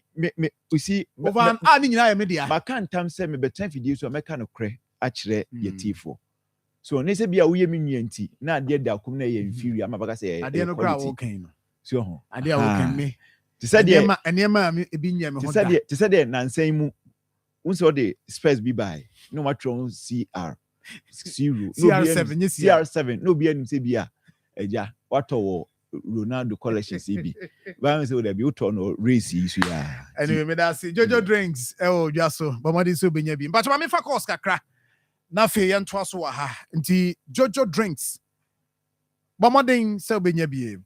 we see over an anina media. I can't say me better video so I can't cray actually your tifo. So ne say be a we mean na dear da come na inferior. I'm about to say I didn't crowd okay. So I did okay me. To say the and your mammy being yam. To say the Nancy mu. Once all the space be by no much on CR0 CR7 CR7 no be any say be a ja what Ronaldo collection CB. But say there be uton or race issue ya. Anyway, me that see Jojo drinks just so but modi so benya bi. But me fa course kakra. Na fe yan to so ha. Nti Jojo drinks. But modern so benya bi.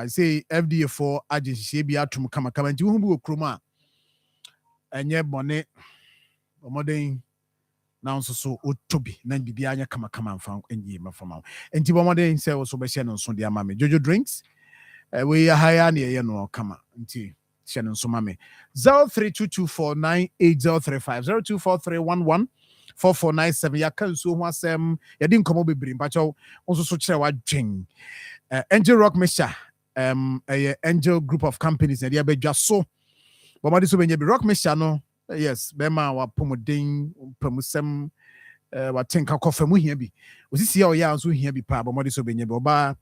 Say FDA4 agency bi atum kama nti hu bi okroma. Enye bone modern now so otobi na bibia anya kama mfa enyi mafama enti bomode say so be hye no so de ama me Jojo drinks we ya haya na ye no kama enti hye no so ma me 0322498035 0243114497 ya kan so ho asem ya di nkomo bebiri mpacho onso so kire wadwen Angel Rock Mesha Angel group of companies na dia bedwa so bomode so benye bi Rock Mesha no yes, Bema wa pomodin promusem watenka kofa mu hia bi. Osisi o ya so hia bi pa bomode so benye bi oba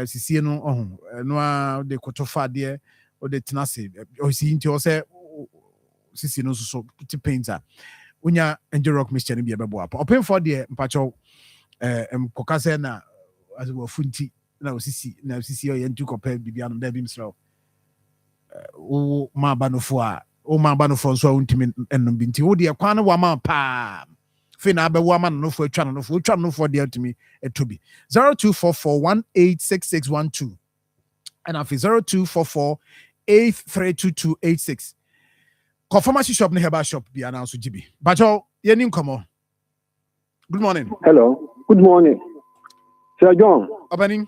sisie no no a de kotofa de o de tenase osisi nti o se sisi no so ti painter. Unya Angel Rock Mixture ni bi ebebo apa. Open for de mpacho kokase na aso funti na osisi o ye ntu kopa bibia no da bi msro. O ma banofo a o ma ba no for so untimi enum bi nti wo de kwa no wa ma pa fe na abewo ama no for atwa no for de utimi etobi 0244186612 and afi 0244832286 Conformation shop ne heba shop bi announce gibi bacho ye ni nkomo. Good morning. Hello, good morning Sir John Opening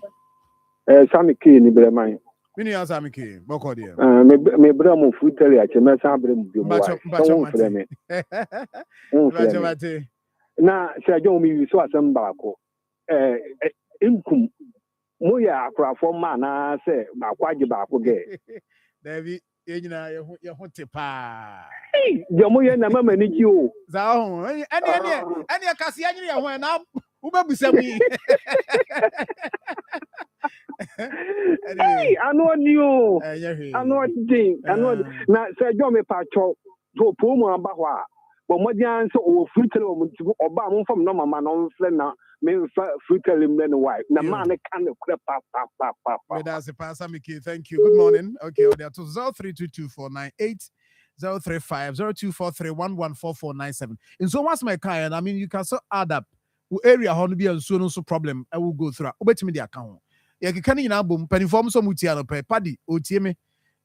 Sami K ni Breman. Mini answer me ke boko de me bra mo futele a chema sa bra mu bi mo wa so fre me na Sir John mi wi so asem ba ko inkum mo ya akrafo ma na se ba kwaje ba ko ge David ye nyina ye ho te pa je mo ye na mama ni ji o za ho ene akase ye nyina ye ho na wo ba busam yi Hey, I know you. I know thing. I know. Now, Sir John me pacho so pomo amba hwa. But mo dia so o fruitele o mutigo oba mo fam no mama no mfle na me fruitele me no why. Na man can kre pa. Me da se pasa me ki. Thank you. Good morning. Okay, there to 0322498035 0243114497. In so once my car and I mean you can so add up area how no be so problem I will go through. Obetimi the account. Ya kika ni nyina bom panifom so mutia no pe padi otie me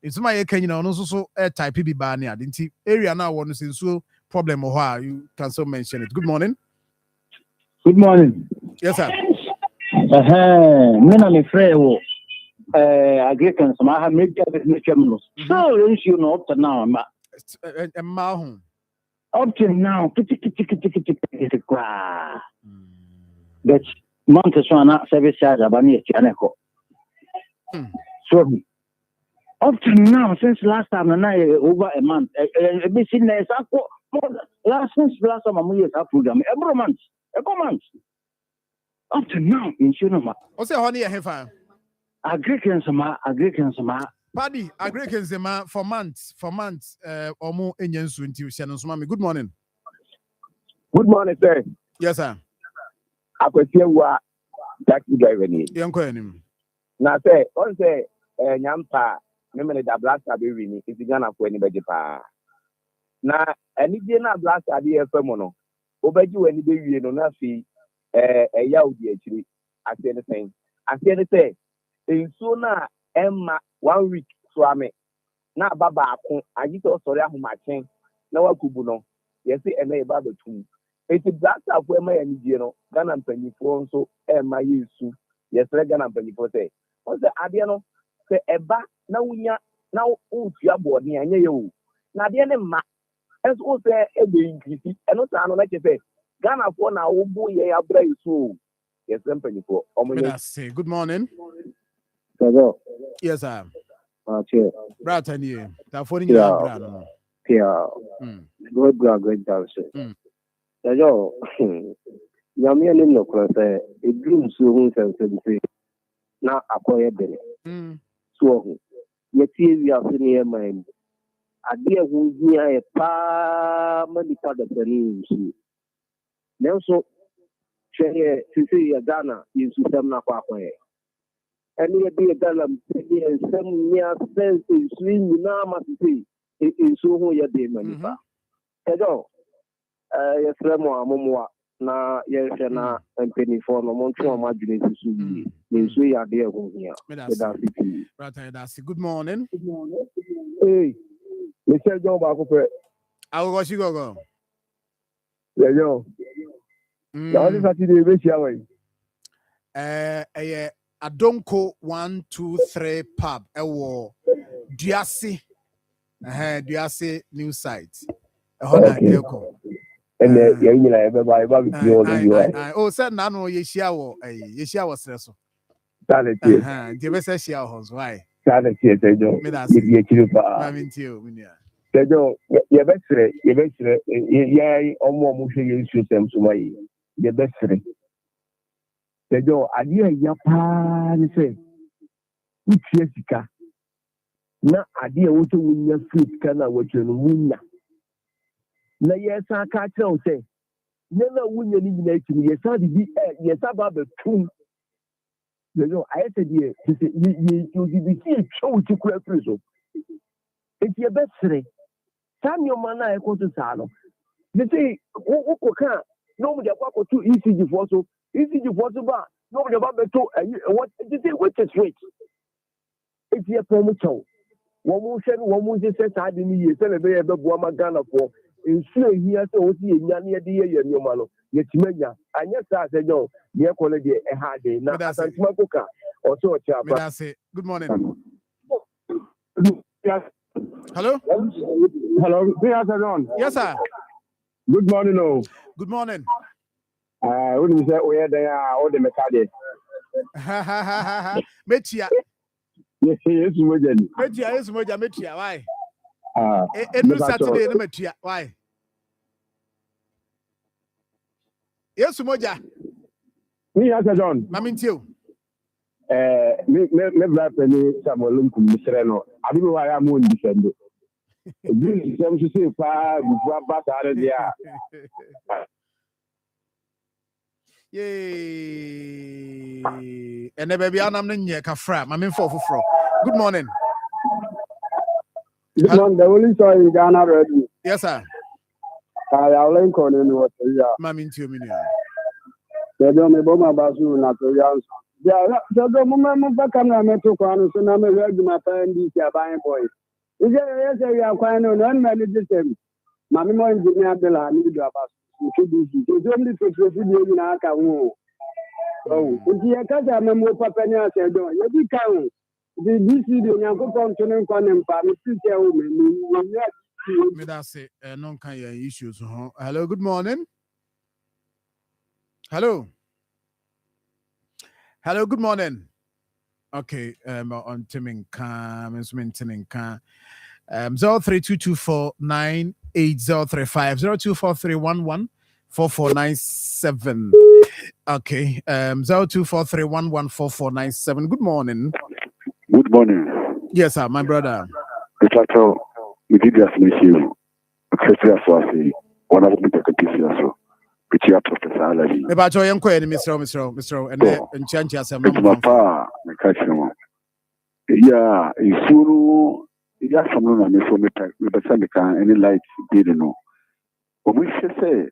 nsuma ye kan nyina no so type bi ba ne ade nti area na wo no senso problem ho a you can so mention it. Good morning. Good morning. Yes sir. Me na me frɛ wo agrikans ma ha media business terminals so you know up to now ma ho up to now kiti but month so na service charge abani e tiane ko so up to now since last time na over a month be seen na exactly last time I'm use that program every month up to now in Shinoma o say honey e hefa agrikans ma Paddy agrikans ma for months omo enyansu nti o no so ma me. Good morning Sir. Yes sir. Akwati wa taxi driver ni yenko enim na say on say nyampa me da blaster be wi ni isigana ko ni beje pa na ani die na blaster de efam no obaji wani be wi no na fi ya odi akiri say anything. I say anything. In sooner Emma 1 week so I mean na baba ako agito sorry ahu machen na wakubu no yes and na baba tum eti black afo ema ya nidie no Ghana mpanyifo nso ema yesu yes Ghana mpanyifo say o say ade no say eba na wunya na utua body anya ye o na ade ne ma eso o say e be increase eno sa no na che say Ghana for na wo bo ye abra yesu yes mpanyifo say good morning. Hello. Yes, sir. Cheers. Brother, you. That for you, brother. Yeah. Good dance. Hello. Yami ani no kwase edrum so hu sense na akoye bere. So hu. Yeti wi afini e man. Ade hu hia e pa mani pa da bere nsu. Nenso cheye sisi ya Ghana yisu sem na kwa akoye. Any be a galam, some near sense in swing, Namasi, in so ya de manipa. Hello, yes, Remo, Momoa, na yes, and penny for no Montreal margin to see. In so ya dear here. Good morning. Hey, Mr. John Bacope. I will watch you go. Yeah, yo. Now, this is Saturday, which away. Adonko 123 pub ewo Duase Duase new site and you said nano yeshia wo sreso why Tejo adia ya pa ni se utie sika na adia wo to wunya fruit kana wo twenu wunya na yesa ka kire se na wunya ni nyina etimi yesa di yesa ba betum tejo ayete die you di ki show ti kura preso enti e besre sanyo mana e ko to sa no they say wo ko ka no mu de kwa to ECG for so easy possible. Nobody about to what did they which is rich? It's your promotion. One more just said I didn't hear celebrate the Guama Ghana for in sure here so see Yania dear Yomano. Yet Mania, and yes, I said no, dear quality a hard day. Now that's a smoker or so a chap. Good morning. Hello? Hello, yes, sir. Good morning, oh. Good morning. What do you say? Where they are, all the mechanics. Metia. Yes, Metia. Why? Saturday, no Metia. Why? Yes, Moja. Me, as a John. Mamintio. Me, Penny, Samuel Lunkum, Misereno. I don't know why I'm on defender. This is to say, before Bass there. Yay! And the baby, I'm not kafra. I'm in for. Good morning. Good morning. The only saw in Ghana ready. Yes, sir. I'll link on in what you are. Mammy, 2 minutes. They don't me bomb about you, not to answer. Yeah, the moment back on the metro corner, so now I'm ready to my friend, this buying boy. Is there you are quite no one manages him? Mammy, more engineer, I need to about. It's only for the in Aka. Oh, if you can't have more papa, said, you be count. The DC, the young continent, and family, me that's it. Non kind of issues. Hello, good morning. Hello, good morning. Okay, on Timing Cam, is maintaining Cam. 0322498035 0243114497. Okay, 0243114497. Good morning. Good morning. Yes, sir, my brother. Mr. We did just miss you. Especially one of the so. Which you Professor Alaji. About your young queen, Mr. And change as a papa, my catching. Yeah, it's soon. Yeah, someone on the phone, any light, didn't know. But we say,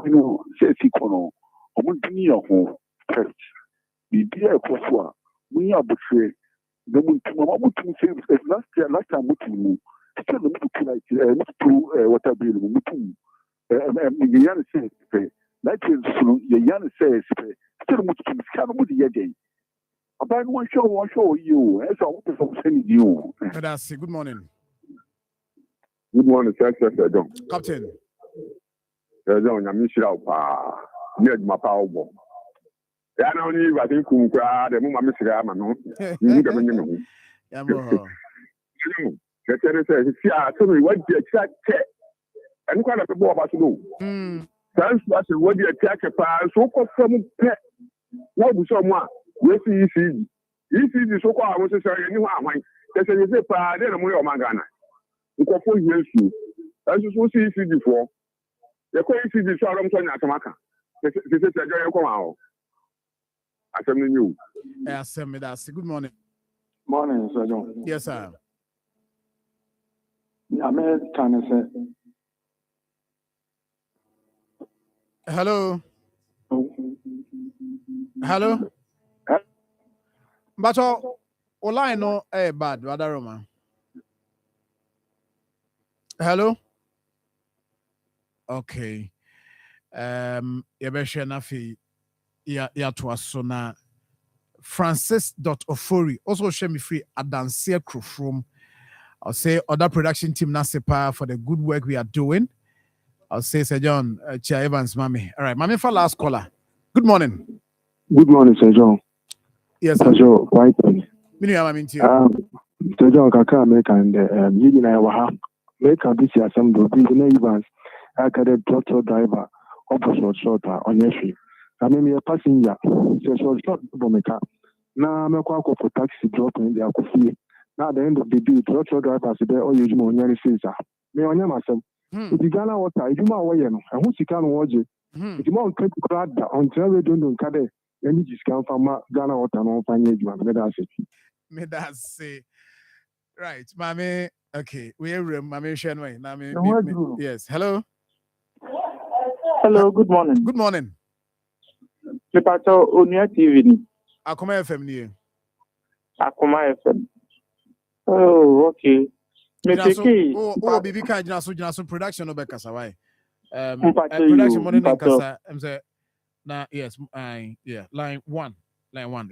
you know, say, Sikono, I'm going to your home first. bibia ekofo a we abutre the mutum save last time mutum still the mutum like mutum water bill mutum yan say like so yan say still mutum scan mu the day about one show you as I want to send you. That's good morning. Good morning, sir. Captain. I'm near my power. I don't need I think the moment I'm what the exact and quite a bit about to know. That's what the attack so called from pet. What was someone? We see the so called I was saying, you know, there's a paper, then I'm more Magana. You can put you. As you see before. The quality is so I'm trying to make. This is a joy come out. I tell you. Yes, that's good morning. Morning, Sir John. Yes, sir. I'm trying to say. Hello. Hello. But all I know, bad, rather Roma. Hello. Okay. Yabeshe nafi ya tuasona Francis.ofori also share me free Adansia crew from. I'll say other production team Nasepa for the good work we are doing. I'll say Sir John Chia Evans Mami. All right, Mami for last caller. Good morning. Good morning, Sir John. Yes, Sir John. Quite. Sir John Kaka make and you and I were make a busy assembly. Evans. I got a doctor driver opposite shorter on your street. I mean, a passenger says, short bomber. Now, I'm a quack for taxi dropping the alcohol. Now, at the end of the day, doctor drivers are there all you do on your Caesar. May on your myself. If you Ghana water, you know, and who's you can watch it. If you want to grab until we don't cut it, then you just come from Ghana water and find you. May that say, right, Mammy. Okay, we are Mammy Shenway. Yes, hello. Hello, good morning. Good morning. Lepato Onia TV. Akoma FM ni. Akoma FM. Oh, okay. Oh, bibi ka jina so production no be kasa why. Production money na kasa. Say na yes, yeah, line 1,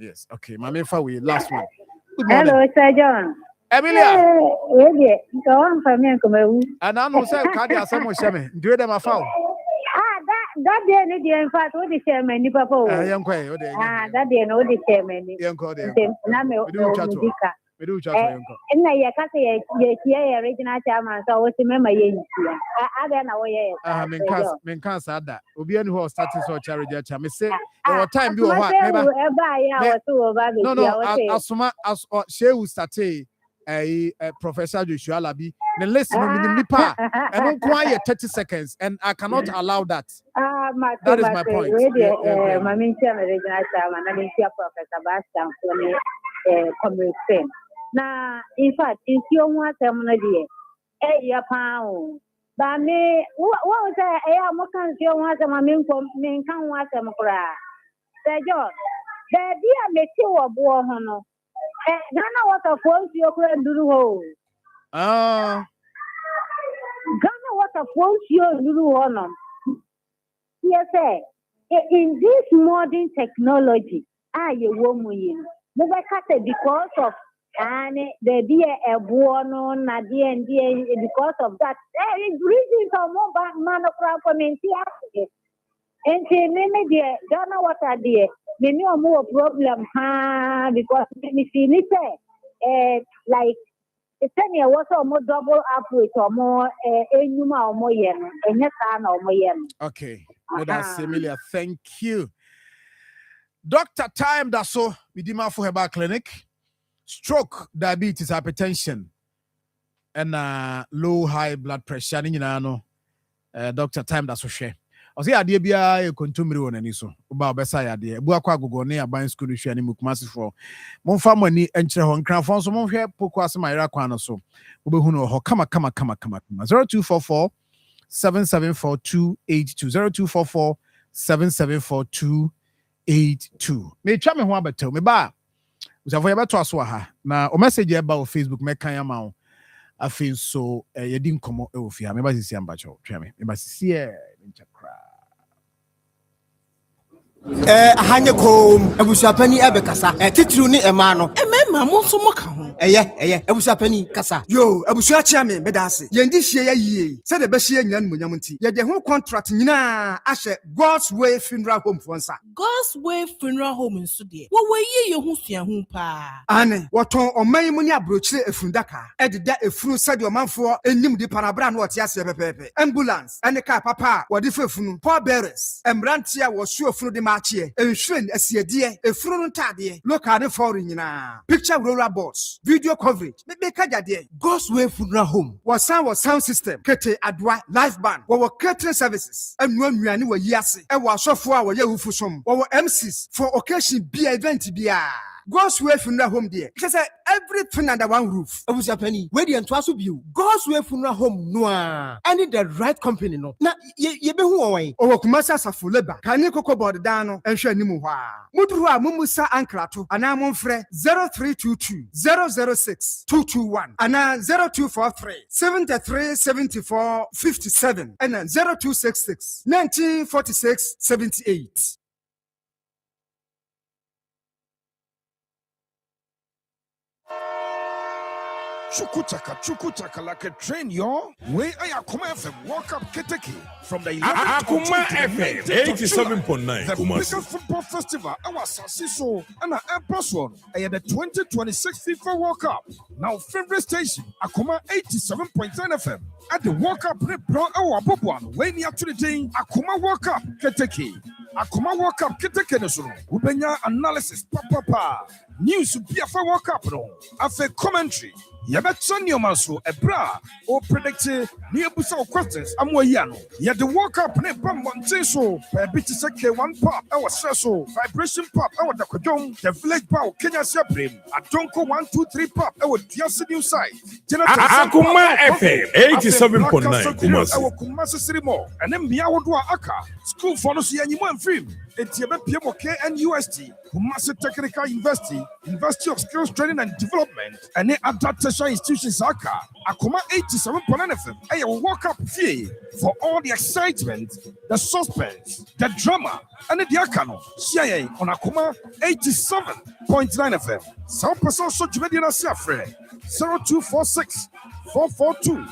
yes. Okay, my main we last one. Good morning. Hello, Sir John. Emilia. Yeah, go on for me come. And I know say ka dia asem sheme. Do them afa. That day, in fact, what the chairman, Papa? That day, no, the chairman. We do chat for you. And I can't say original chairman, so what's the member? I don't know. Men can't say that. Obi any who starting so charity chat. Me say there was time you what? No. As she will start Professor Joshua Labi. The list no nipa and don't quiet 30 seconds and I cannot allow that. That is my point. My mention original chairman and Professor Bastan for now, in fact, if you want some idea, a pound. But me, what was I am can see once a man from men can watch them cry. Sir John, the idea makes you a boy, Hono. Ghana was a phone to your friend Duru. Ghana was a phone to your Duru Hono. Yes, sir. In this modern technology, you woman, because of and the dear a buono, Nadia and because of that, there is reason for more man of community. And say, maybe dear, don't know what I did. Maybe more problem, because me see it like it's any was more double up with or more enuma or more yen, and yes, or more yen. Okay, that's Emilia. Thank you. Dr. Time that's so with the Marfo Herbal Clinic. Stroke, diabetes, hypertension, and low high blood pressure. Dr. Time that's so share. I say idea bia e kontumri won ani so. Uba obesa ya de. Bu akwa agogo ne aban school no hwe ani mukumase for. Momfa mani enkyere ho nkranfo so monhwe poko asema kwa no so. Ubehu no ho kama. 0244 774282 0244 774282 82. Me twa me ho abeto me ba. Usafo ya beto aso ha. Na o message e ba o Facebook me kan ya ma o. Afi so ye di nkomo e ofia me ba sisi amba cho. Twa me ba sisi e nchakra. Ahanye kom abusuapani ebekasa titiri ni ema no emema mo nso mo ka ho eye abusuapani kasa yo abusua chia me medase yendi hie ya yie se de be hie nyina nmunyam nti ye de ho contract nyina ahye God's Way Funeral Home fonsa God's Way Funeral Home nso de wo ye ye ho sua ho pa ane woton oman mu ni abrochire efundaka ededa efunu sade omanfo enim di parabra na wote ase pepepe ambulance ane car papa wode fefunu poor bearers emrantia wo su efunu de achie enhwen asiedie efuru no ntade local ne foreign nyina picture roller boards video coverage me kajade God's Way Funeral Home was sound system kete adwa live band wo catering services enu anuane wo yiase e wo asofo a wo ye hufusom wo MCs for occasion bia event bia God's Way Funeral Home there. Because everything under one roof. Abusapani, where the entwaso view. God's Way Funeral Home noa. I need the right company no. Na ye be who away. Owo kumasa safu leba. Kani koko board dano enhwe nimu hwa. Muduru a mumusa ankrato. Ana momfre 0322 006 221. Ana 0243 73 74 57. And 0266 1946 78. Chukuchaka like a train, yo. Way I Akoma FM walk up Keteke from the 11th Akoma FM 87.9 the biggest football festival. Our Sasiso and our Empress one. I had the 2026 FIFA World Cup. Now favorite station Akoma 87.9 FM. At the World Cup, bro, our Bobuan. Way near to the day Akoma World Cup Keteke. Akoma World Cup Keteke Nesuru. Ubenya analysis papa. News BFA World Cup no. Afe commentary. Yabetson Yomaso, a bra, or predicted near Busa questions. Amoyano. Yet the walk up ne Monte so, a bit to seke 1 pop, our so, vibration pop, our Dakojong, the village bow, Kenya Saprim, a Donko 1, 2, 3 pop, our Diasa new site. Akoma FM 87.9 Kumasi. Our Kumasi Sirimo, and then Miawadua Aka, school for us, and film. It's PMOK and UST, Kumasi Technical University, University of Skills Training and Development, and the adaptation institutions Aka, Akoma 87.9 FM. I will walk up fee for all the excitement, the suspense, the drama, and the Akano. CIA on Akoma 87.9 FM. Some person so Jumediana Siafre 0246 442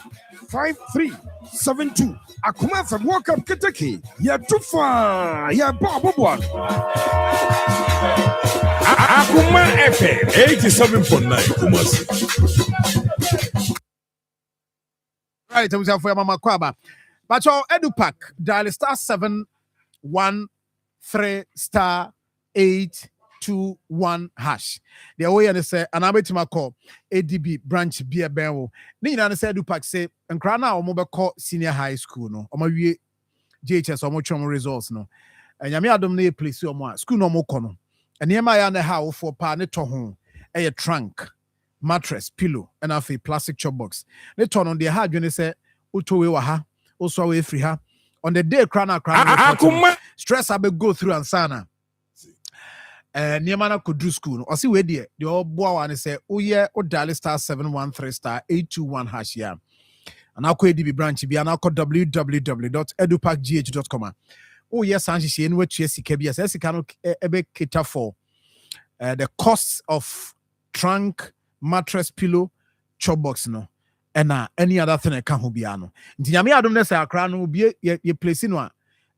5372. Akoma FM walk up Keteke. Yeah, too far. Yeah, Bob one. Akoma FM 87.9 Kumasi. Right, I'm for Mama Kwaba. But your EduPack, dial star 713 star 821 hash. The way and say, and I bet my call ADB branch be a bell. Nina said EduPack say, and Krana or mobile call senior high school no, or my JHS or much results no. And Yami Adam ne place your more school no more kono. And near my other house for partner to home, a trunk. Mattress, pillow, and a plastic chop box. They turn on their hard when they say, Uto waha, also away free ha. On the day, crana, stress I be go through and sana. Niamana could do school. Or see where dear, the old boy and say, oh yeah, or dial star 713 star 821 hash yeah. And I'll call DB branch be and I'll call www.edupackgh.com. Oh yes, and she in which yes, KBS, as can ebe cater for the costs of trunk. Mattress, pillow, chop box no, and any other thing I can't be ano. Nyame adom na say akra no be ye place no a.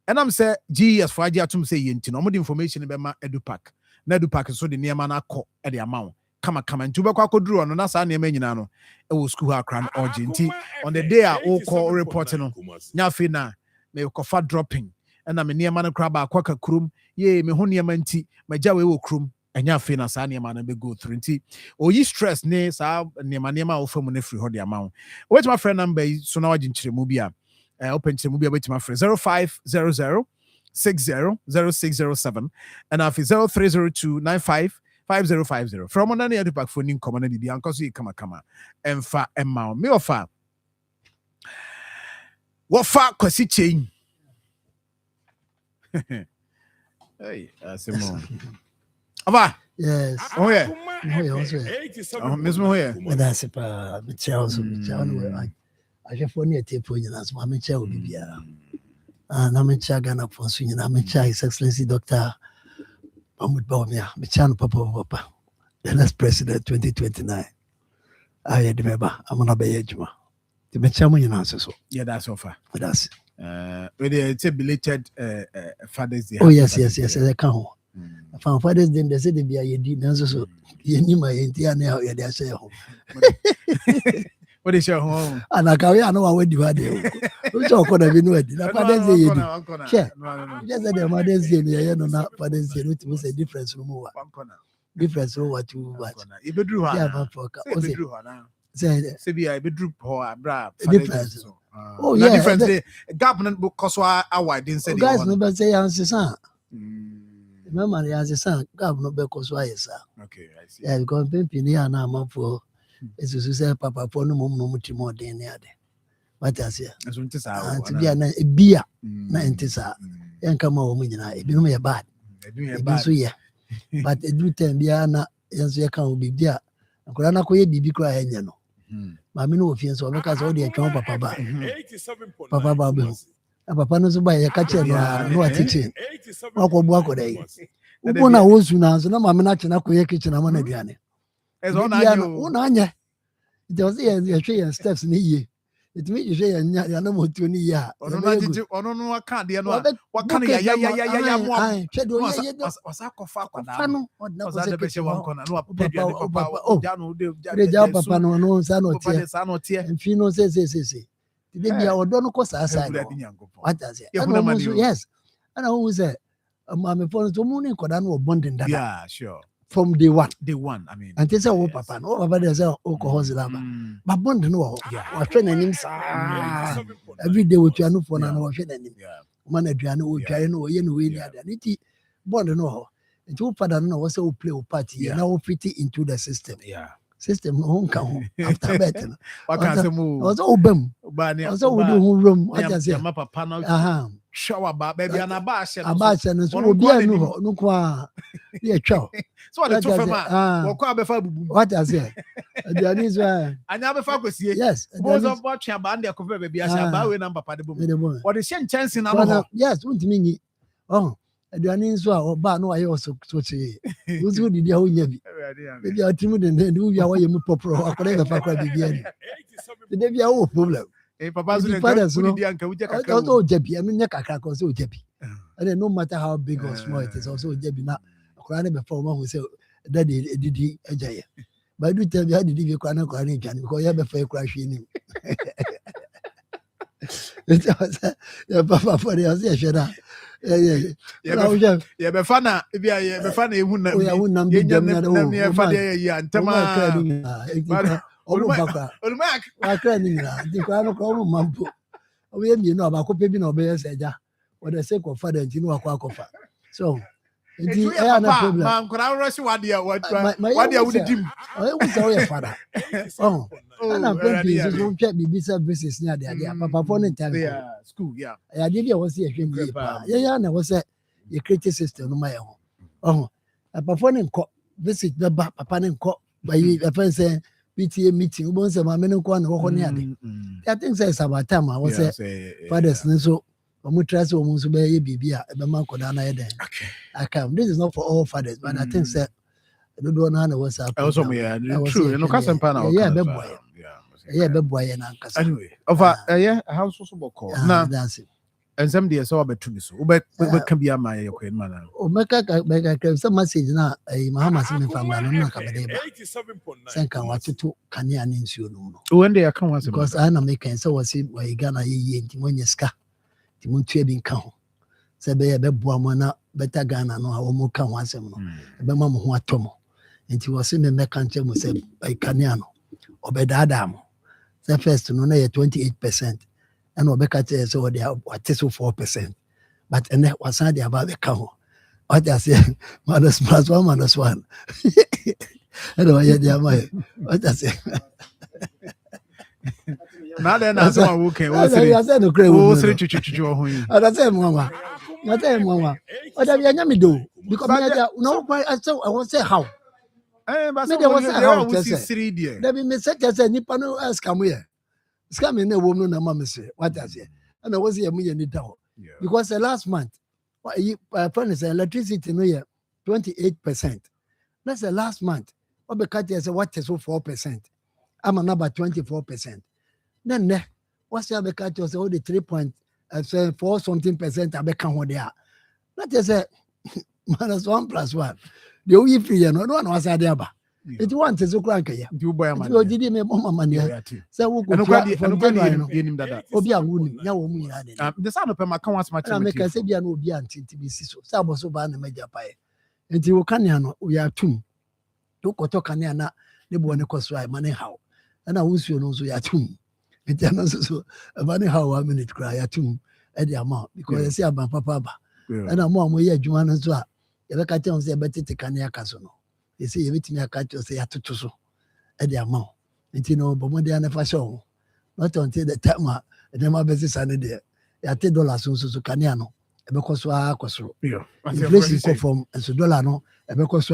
And I'm say GS for agia to say yenti no more information be ma EduPack. Na EduPack so the near na akọ e the amount. Kama ntu be kwa koduru no na sa na nyina no e wo school akra no urgent on the day a wo call report no. Nya fe na me kofa dropping. And na me near no kra ba akwa kakrum ye me ho near nti magya we wo krum. Enya fe na sa niema na be go through nti oyi stress ne sa niema wo famu na free ho de amount. Wait my friend number so na wagin chiremu bia open chiremu bia wait my friend 0500 600607 and if 0302 95 5050 from on any EduPack for nin common and bia nkoso kama emfa emma me ofa wo fa kwasi chain Hey, Simon. Ava. Yes. Oh yeah. Miss Moya. But that's a Charles. I just want to take for you as my child. And I'm in Chagana for swinging. I'm in Chai, His Excellency Dr. Mahmoud Baumia, Michan Papa, the next president 2029. I remember, I'm on a Bayajuma. The Mechaman answer so. Yeah, that's so far. That's it's a belated Father's Day. Oh, yes, I can't. From Father's Day, they said they be a year, so you knew my entire now, they say home. What is your home? And I carry on what you had there. Which are going to be no idea. Father's Day, share. Just at the Mother's Day, you know, not Father's Day, which was a difference from one corner. Difference from what you watch. If you drew her, say, I bedroom or bra. Difference. Oh, yeah. Difference. The government book cost our didn't say. Guys, never say answer, son. Remember, the answer, son, government because why, sir. Okay, I see. Yeah, because Pimpini and I'm for. It's to say, Papa, for no much more than the other. What I say? To be a beer, 90 sir. And come over, it be no bad. So, yeah. But it do tell me, Anna, yes, you can't be there. I could not quite be crying, you know. Mammy, no offense, or because all the account, Papa. Papa Babu. Papa knows by a catcher, no teaching. Walk day. One I was soon as no mamma not in a quick kitchen, I'm on a granny. As on Anya. It was the tree and steps in the year. It made you say, and I know what you need. I don't know what can't dear. What can you? Yes. And I always say, I'm phone to morning, bonding. Yeah, sure. From day one. I mean. And this is what Papa, no, Papa, there's a Oklahoma. But bond, no, we're training him. Every day with you for an ocean and him. Man, Adriano, which I know, you know, we had a bond, no. And two father, no, was a play party, and now fit into the system. Yeah. System, home come after better. What can I move? Was open. But also, we do room. What I say, Mapa panel. Shower baby and a bash and so will be a no qua. Yeah, chow. So what what I say? I never focus here. Yes, was of watching a band of baby as a bow number. What is your chance in our yes, won't mean oh. Aduane nso a oba no aye oso soche uzu di dia onyabi maybe atimu den do bia wo yemu popro akore be fa kwa bibia ni de bia wo problem papa so den di anka uje kakra also ojabi anu nya kakra ko so ojabi and no matter how big or small it is also ojabi na akora ne be fa wo hu say that didi ajaye but do tell me how did you kwa na kwa ni twan because ya be fa kwa hwe ni ya papa for the house sheda yeah be fana e bia be fana ehun na ye nyam na fa de ya ntama oluma akra ni na di kwa no ko mampo o ye mi no ba ko pe bi na obe seja o de se ko fa de nti no akwa akofa so nti e ya na problem man kora rush wade wudi dim o we say o ye fada oh ana plenty so twa bibisa business ni ade papa for no time school yeah ya de bia wo se ehwe ni pa ya na wo se ye create system no ma ye ho oh papa for no nko visit baba papa no nko ba yi papa say PTA meeting ubon se ma me no kwa na wo ni ade I think say about time I was say fathers so we try so we so be ye bibia e be man koda na ye den okay I come this is not for all fathers but I think say do na na was also me true no kasem pa na yeah be boy yeah be boy na nkasa anyway over yeah house so boko na that's it and some day so about to so we can be am my ko man o meka some message na Mahama se me fama no na ka be dey ba sen kan watutu kania ne nsuo no when they come was because I na make say was we Ghana ye nti monye ska nti montua bi nka ho se be ye be boa mo na beta Ghana no a wo mo ka ho asem no be ma mo ho atomo nti wo se me meka nche mo se kania no obedada mo se first no na ye 28%. And Obeka so they are what is 4%. But and that was not about the cow. What I say, minus plus one minus one. I don't know what I say. Now then, I said, okay, I said, no, I said, Mama. I said, Mama. Oh, that you me do because no, I say how. But Me there was how we to see there. Let me say just say nipa no ask am here. Scam in the woman no mama say what I say. And I was here me need down because the last month, friend say electricity no here 28%. That's the last month. What because say what is 4%. I'm another 24%. Then what's the because say all the 3.4 something percent I become what they are. That is a minus 1 plus 1. The only free no one was there. It wants to crank ya. You buy a man. You did me mama money. So we go from January. Obi awuni nya wo mu ya de. The son of my can once much. I make say bia no obi antinti bi si so. Say aboso ba na meja pae. Enti wo kanea no we are tum. To koto kanea na ne bo ne koso ai mane hawo. Na wusuo no so ya tum. Enti na so mane hawo 1 minute cry ya tum e de amount because you see aban papa ba. Na mo ye adwuma no so a ye be ka tell say be tete kanea kaso no. They say everything I catch you say at to so at the amount. And you know, but when they are never show, not until the time the my business and there. At $10 so caniano, a because inflation go from and so dollar no, a because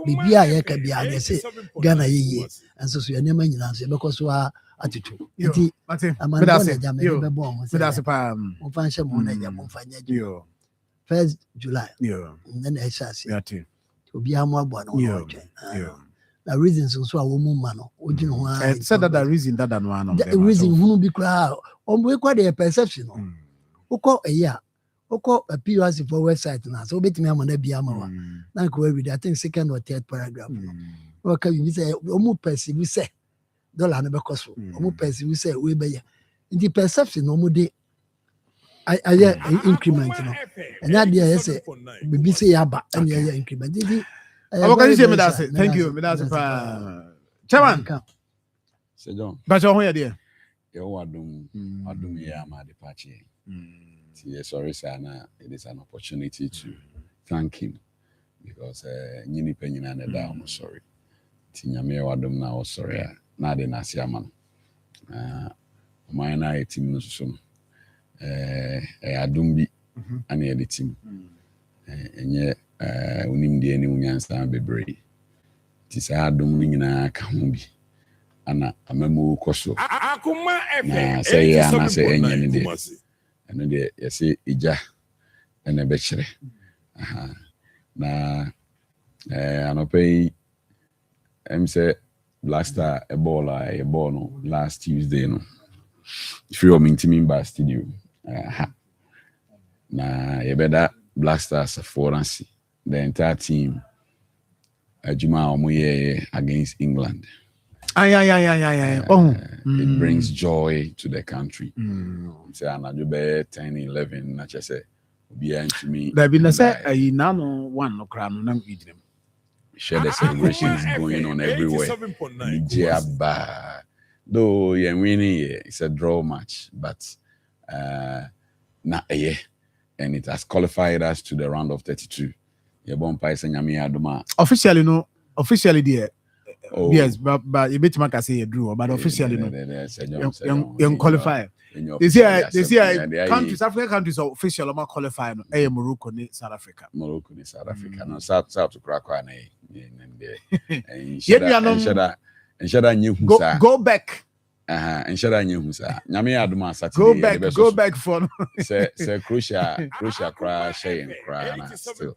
Bibi I can be they say Ghana ye and so your name and answer because attitude. I'm a bomb. Function money, 1st July. And then I shall see. To be a more one. The reasons also a woman man. Said that the reason that one. The reason who be crowd. We quite a perception. Who call a year. Who call a POS for website now. So bet me I'm on a biama. Now go every day. I think 2nd or 3rd paragraph. Okay, you say almost perceive we say dollar never cost. Almost perceive we say we buy. In the perception, no more day. I hear increment, you know. And that day I say, we say yaba and yeah increment. Thank you, Chairman. Sir John. But you're here, dear. You adum ya ma departure. Sorry, sir. It is an opportunity to thank him because nyini penyina na da I'm sorry. Tinyame wadum na was sorry. Na de na siaman. Mine na team no so. Adum bi ana yɛ de team ɛnyɛ unim de ani unyansa bebree ti sɛ adum no nyinaa ka ho bi ana amamu kɔ so Akoma FM sɛ yɛ ana sɛ ɛnyɛ ne de ɛno de yɛsɛ igya ɛna bɛkyerɛ na anɔpɛ yi ɛm sɛ blaster a ball no last Tuesday no free of intimi ba studio na yebeda Black Stars forensi the entire team ajuma omoye against England. It brings joy to the country. Say anajobe 10-11 na chese obi antimi there been say na no one no kra no na ngidinem. Share the celebrations going on everywhere. Nigeria though you're winning, it's a draw match, but not a year, and it has qualified us to the round of 32. Officially, no, officially, dear. Yes, but you bet my say drew, but officially, no. Young qualify. They say countries, African countries are official about qualifying. Morocco, South Africa. No, South to Krakow, and go back. And shada nyehu sa nyame aduma Saturday go back for say Croatia cry shame cry na still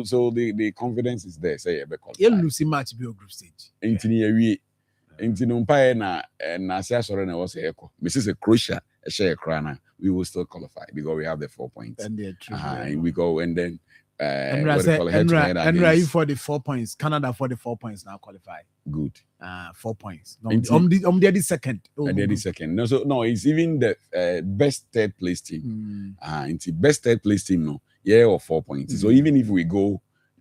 so the confidence is there say you lose match be group stage entini yawie entini mpa na say asore na was eko me say Croatia share cry na we will still qualify because we have the 4 points and we go and then and for the 4 points. Canada for the 4 points now qualify. Good. 4 points. The second. Second. No, it's even the best third place team. It's the best third place team. No, or 4 points. So even if we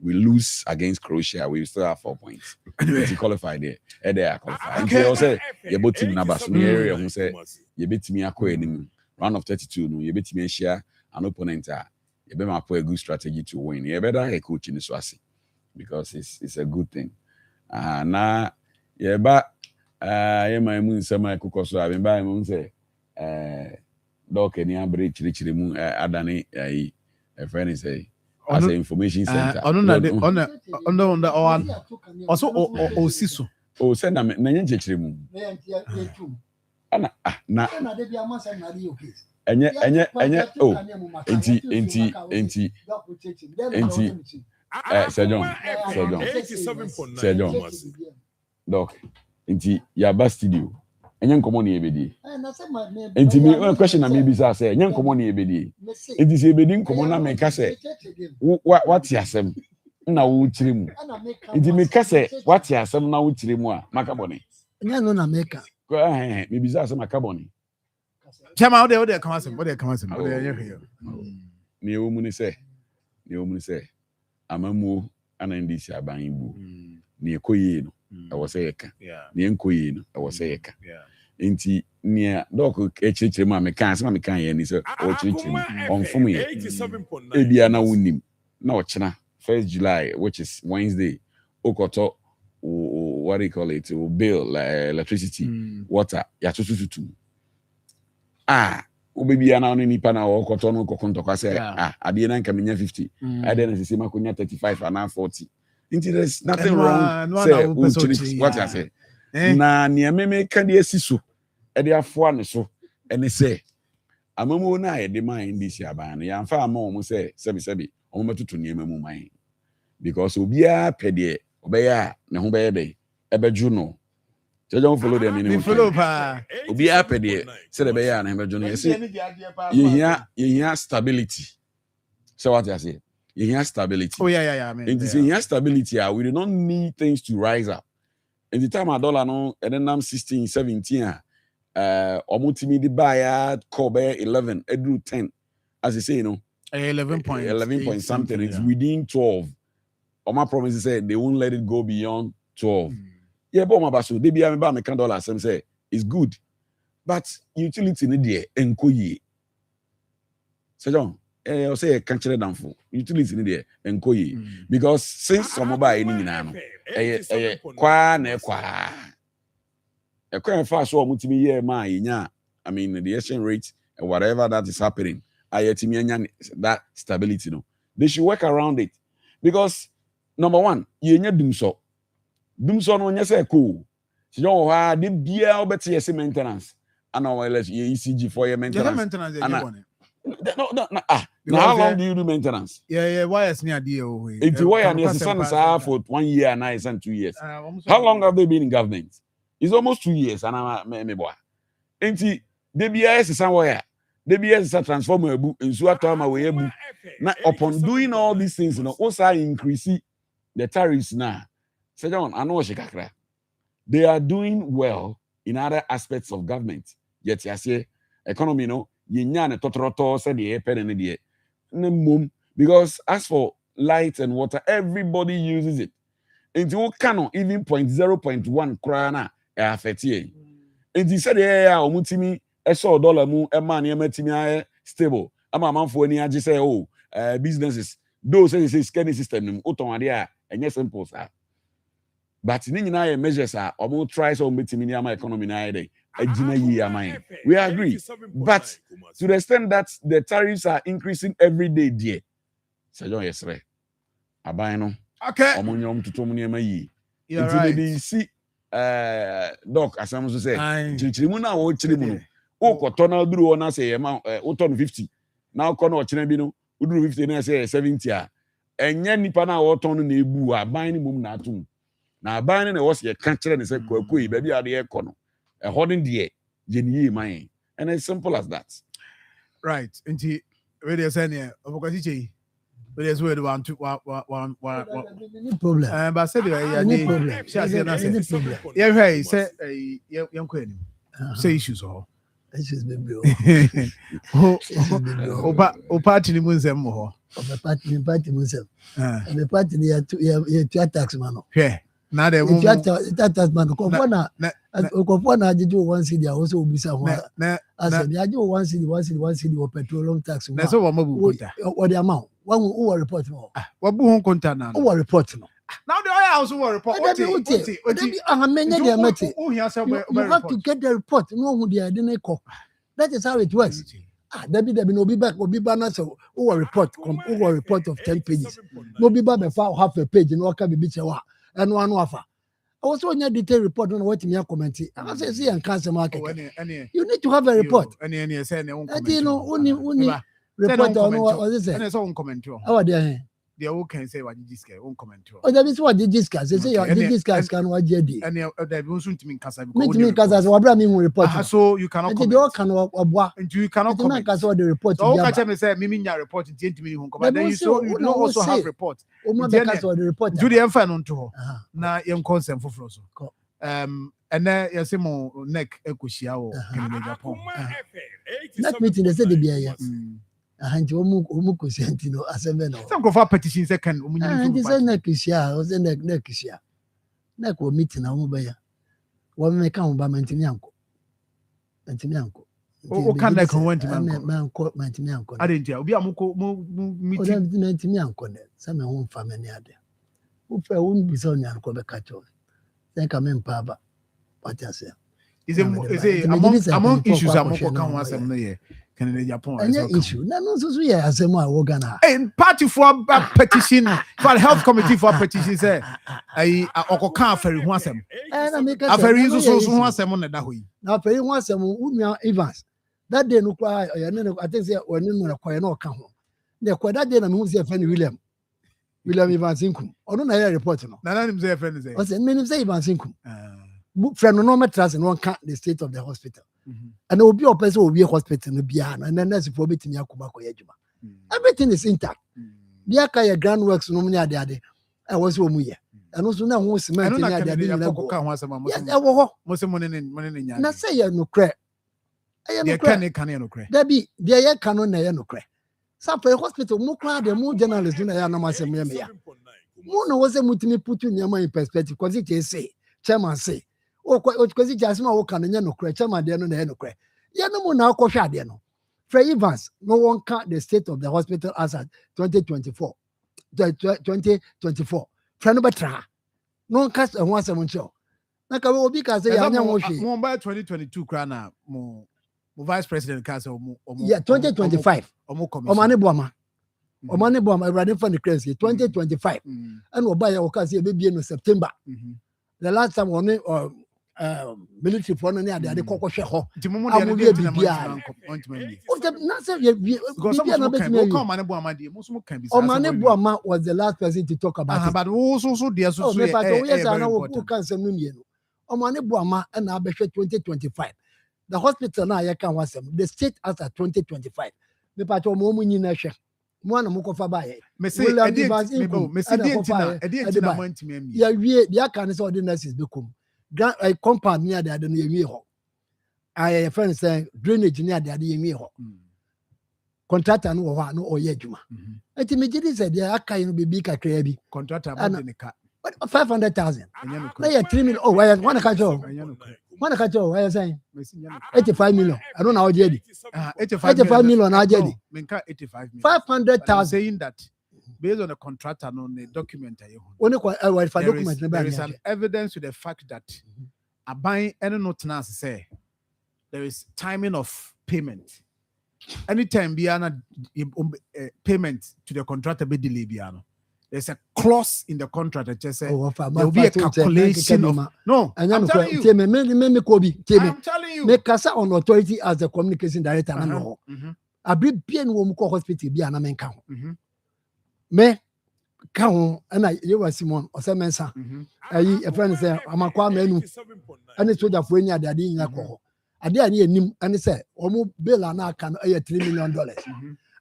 lose against Croatia, we still have 4 points. To qualify there. They are qualified. And they also you both team numbers. Area who say you beat me round of 32. No, you beat me share an opponent. You better put a good strategy to win. You better a coach in the Swasi because it's a good thing. Now, yeah, but my moon summer cook so I've been buying moon say doc any abre chirichirimu adane a friend say as an information center. Also Siso. Oh, send na chirichirimu. Ana na enye oh enti Sir John doc enti ya ba studio enye nkomo na ebedi enti me question na me bi say enye nkomo na ebedi enti se ebedi nkomo na me ka say what yasem na wo chirimu enti me ka say what yasem na wo chirimu a makabone enye no na meka me bi say makabone Chama o de come asem o de enye hwe ne ewo mu ni say amamu ana ndi si aban bu ne ekoye no e wo say yeka ne enkoye no e wo say yeka enti ne doc echirichiri ma me kan ye ni say o chirichiri onfum ye ebia na wonim na ochina 1st July which is Wednesday okoto what do you call it bill electricity water ya tututu obebia na oni nipa na okoto no kokontokwa say ade na nka menya 50 ade na sisi makonya 35 and 40 into there's nothing wrong say what I say na ne meme ka de asiso e de afo ane so ene say amamu na ye de man this aban ya mfa ama o mo say sebi o mo matutu ne amamu man because obia pede obeya ne ho beye dey ebeju no Don't follow them in follow pa obi apede say the beya na bejo no say you hear stability. So what I say you hear stability. Oh yeah man. And you hear stability we do not need things to rise up. In the time a dollar no and then I'm 16 17 omutimi di buy Kobe 11 edu 10 as you say 11 point something it's within 12. My promise said they won't let it go beyond 12. Yeah, but my basu, they be a me $100. Some say it's good, but utility need there enkoye. So John, I say can't down for utility need there enkoye because since some mobile any na no, kwa na kwa. A kwa fast so mutimi year ma inya. I mean the exchange rate and whatever that is happening, ayetimi that stability no. They should work around it because number one, you nya dum so no nya say cool. Si you ha de bia obeti yes maintenance. Ana wireless ECG for your maintenance. No. Now how long do you do maintenance? Yeah, why is near deal? If you wire near son for 1 year and I 2 years. How long have they been in government? It's almost 2 years and I'm me boy. Enti de bia is somewhere. De bia is a transformer bu nsu atoma we bu. Now upon doing all these things, also increase the tariffs now. Say John, I know Shikakra. They are doing well in other aspects of government. Yet you say economy, you nyane totoroto said the pen and because as for light and water, everybody uses it. Into cannot even 0.1 krana affected. And he said, yeah, omutimi $1 mu a man ematimi stable. I'm a man for any I just say, businesses, those say scanning system, uton and yes, simple, sir. But in any measures are almost tries on meeting my economy na day. We agree. But to the extent that the tariffs are increasing every day, dear. So John yes, right. Abino. Okay. Omonyom to Tomuniama ye. You're right. See doc, as I'm say, Chirimuna or Chirimuno. Oh, Cotona drew on us say amount 50. Now Cono Chinabino, who drew 50 and say 70. And Yanipana or Ton Nebu are buying mum natum. Now buying was a country and said, Koi, baby, are the econo. A holding the Jenny mine. And as simple as that. Right. And he really saying here, but there's where the one problem. But said yeah, hey, say young queen. Say issues all. Issues baby. O party ni munzem ho. O party munzem. The party ni ya tax man. Yeah. Now they won't tax man ko na ajeju 1 cedi also obisa ho. As the ajeju 1 cedi or petroleum tax. Na so wo mabu konta. What the amount? Who report no? What bu konta na? Who report no? Now the oil also will report. You have to get the report. No who they didn't call. That is how it works. Debbie no be back, will be banner so or report of 10 pages. No be back before half a page, no can be beach and one offer. I was on your detailed report on what me comment. I say see and cancel market. You need to have a report. Any say no comment. You know, only report on what is it? And it's on comment. Oh dear. The who can say what you just get, won't comment. Oh, that is what they discuss. They say your discuss can what JD. And they won't soon to mean Casa. Because as what Abraham report. So you cannot comment. They all can and you cannot comment. Because what the report. So catch me say me your report in 20 minutes. But then you don't also have report. Because what the report. Do the enfan on to her. Na young consent for Froso. And then you see more neck ekushia or Japan. That meeting they said the beer. And you sentino as a man. Some go for petition second. And this is Nakishia, was in Nakishia. Nak will meet in Amubaya. One may come by Mantinianco. Oh, can they come to man caught Mantinianco? I didn't tell you. Meeting Mantinianco, some home family. Who won't be so young, Cobecato. Think I'm in Paba. What I say? Is it among issues I'm more Canada Japan. Any issue. No, so we are as a more organ. And party for petition for health committee for petition say I Okoka ferry once them. And I make a ferry so once them on that way. Now ferry once them Evans. That day no cry I think say when no acquire no come home. The that day na me say friend William Evans Inkum. Or no na report no. Na him say friend say. I say me say Evans Inkum. Friend no matters and one can't the state of the hospital. And there will be a person who will be a hospital in the piano, and then that's for meeting Akoma. Everything is intact. The Akaya Grand Works no money daddy. I was home here. And also now who's cement. Yes, I will. Most money in Now say you no crack. I am no crack. There be the air canon, no crack. Some for a hospital, more crowd, the more journalists in the Yanamasa Mia. Mono was a multi put in your mind in perspective, because it is say, Chairman say. Oh, because it just no can no crack, Chairman, there no crack. Yano now Kosha Deno. Frey Evans, no one count the state of the hospital as at 2024. 2024. Franobatra. No one cast a once a month show. Naka will be because they are more by 2022 crana, more vice president castle. Yeah, 2025. Omane Buama. Omane Buama, running from the crazy 2025. And we'll buy our castle baby in September. The last time on military for no near the Coco Sheho. Omane Buama was the last person to talk about it. But also yes, I know who can say Omane Buama and Abesha 2025. The hospital now can was the state as at 2025. The part of Momu Nation. One moko fa bae. Messi yeah, we can so the nurses become. A compound near the other near me. I friend say drainage near the other near me. Contractor no or yejuma. It immediately said, yeah, I can be big a crabby. Contractor 500,000. They are 3 million. Oh, I want to catch all. One catch all. I saying 85 million. I don't know how JD. 85 million. I JD. 500,000. Saying that based on the contractor on the document. There is an evidence to the fact that a buying any note now say there is timing of payment. Anytime Biana payment to the contractor be delayed Biano. There's a clause in the contract that just says there will be a calculation of no. I'm telling you. I'm telling you. Make us on authority as the communication director. I be bien wo hospital bi ana menka ho. Me ka ho na ye wa Simon osemensa. Ayi a friend say amakwa manu. Ani soldier fo nya de ade nya ko ho. Ade ani enim ani say omo bill ana aka no $3 million.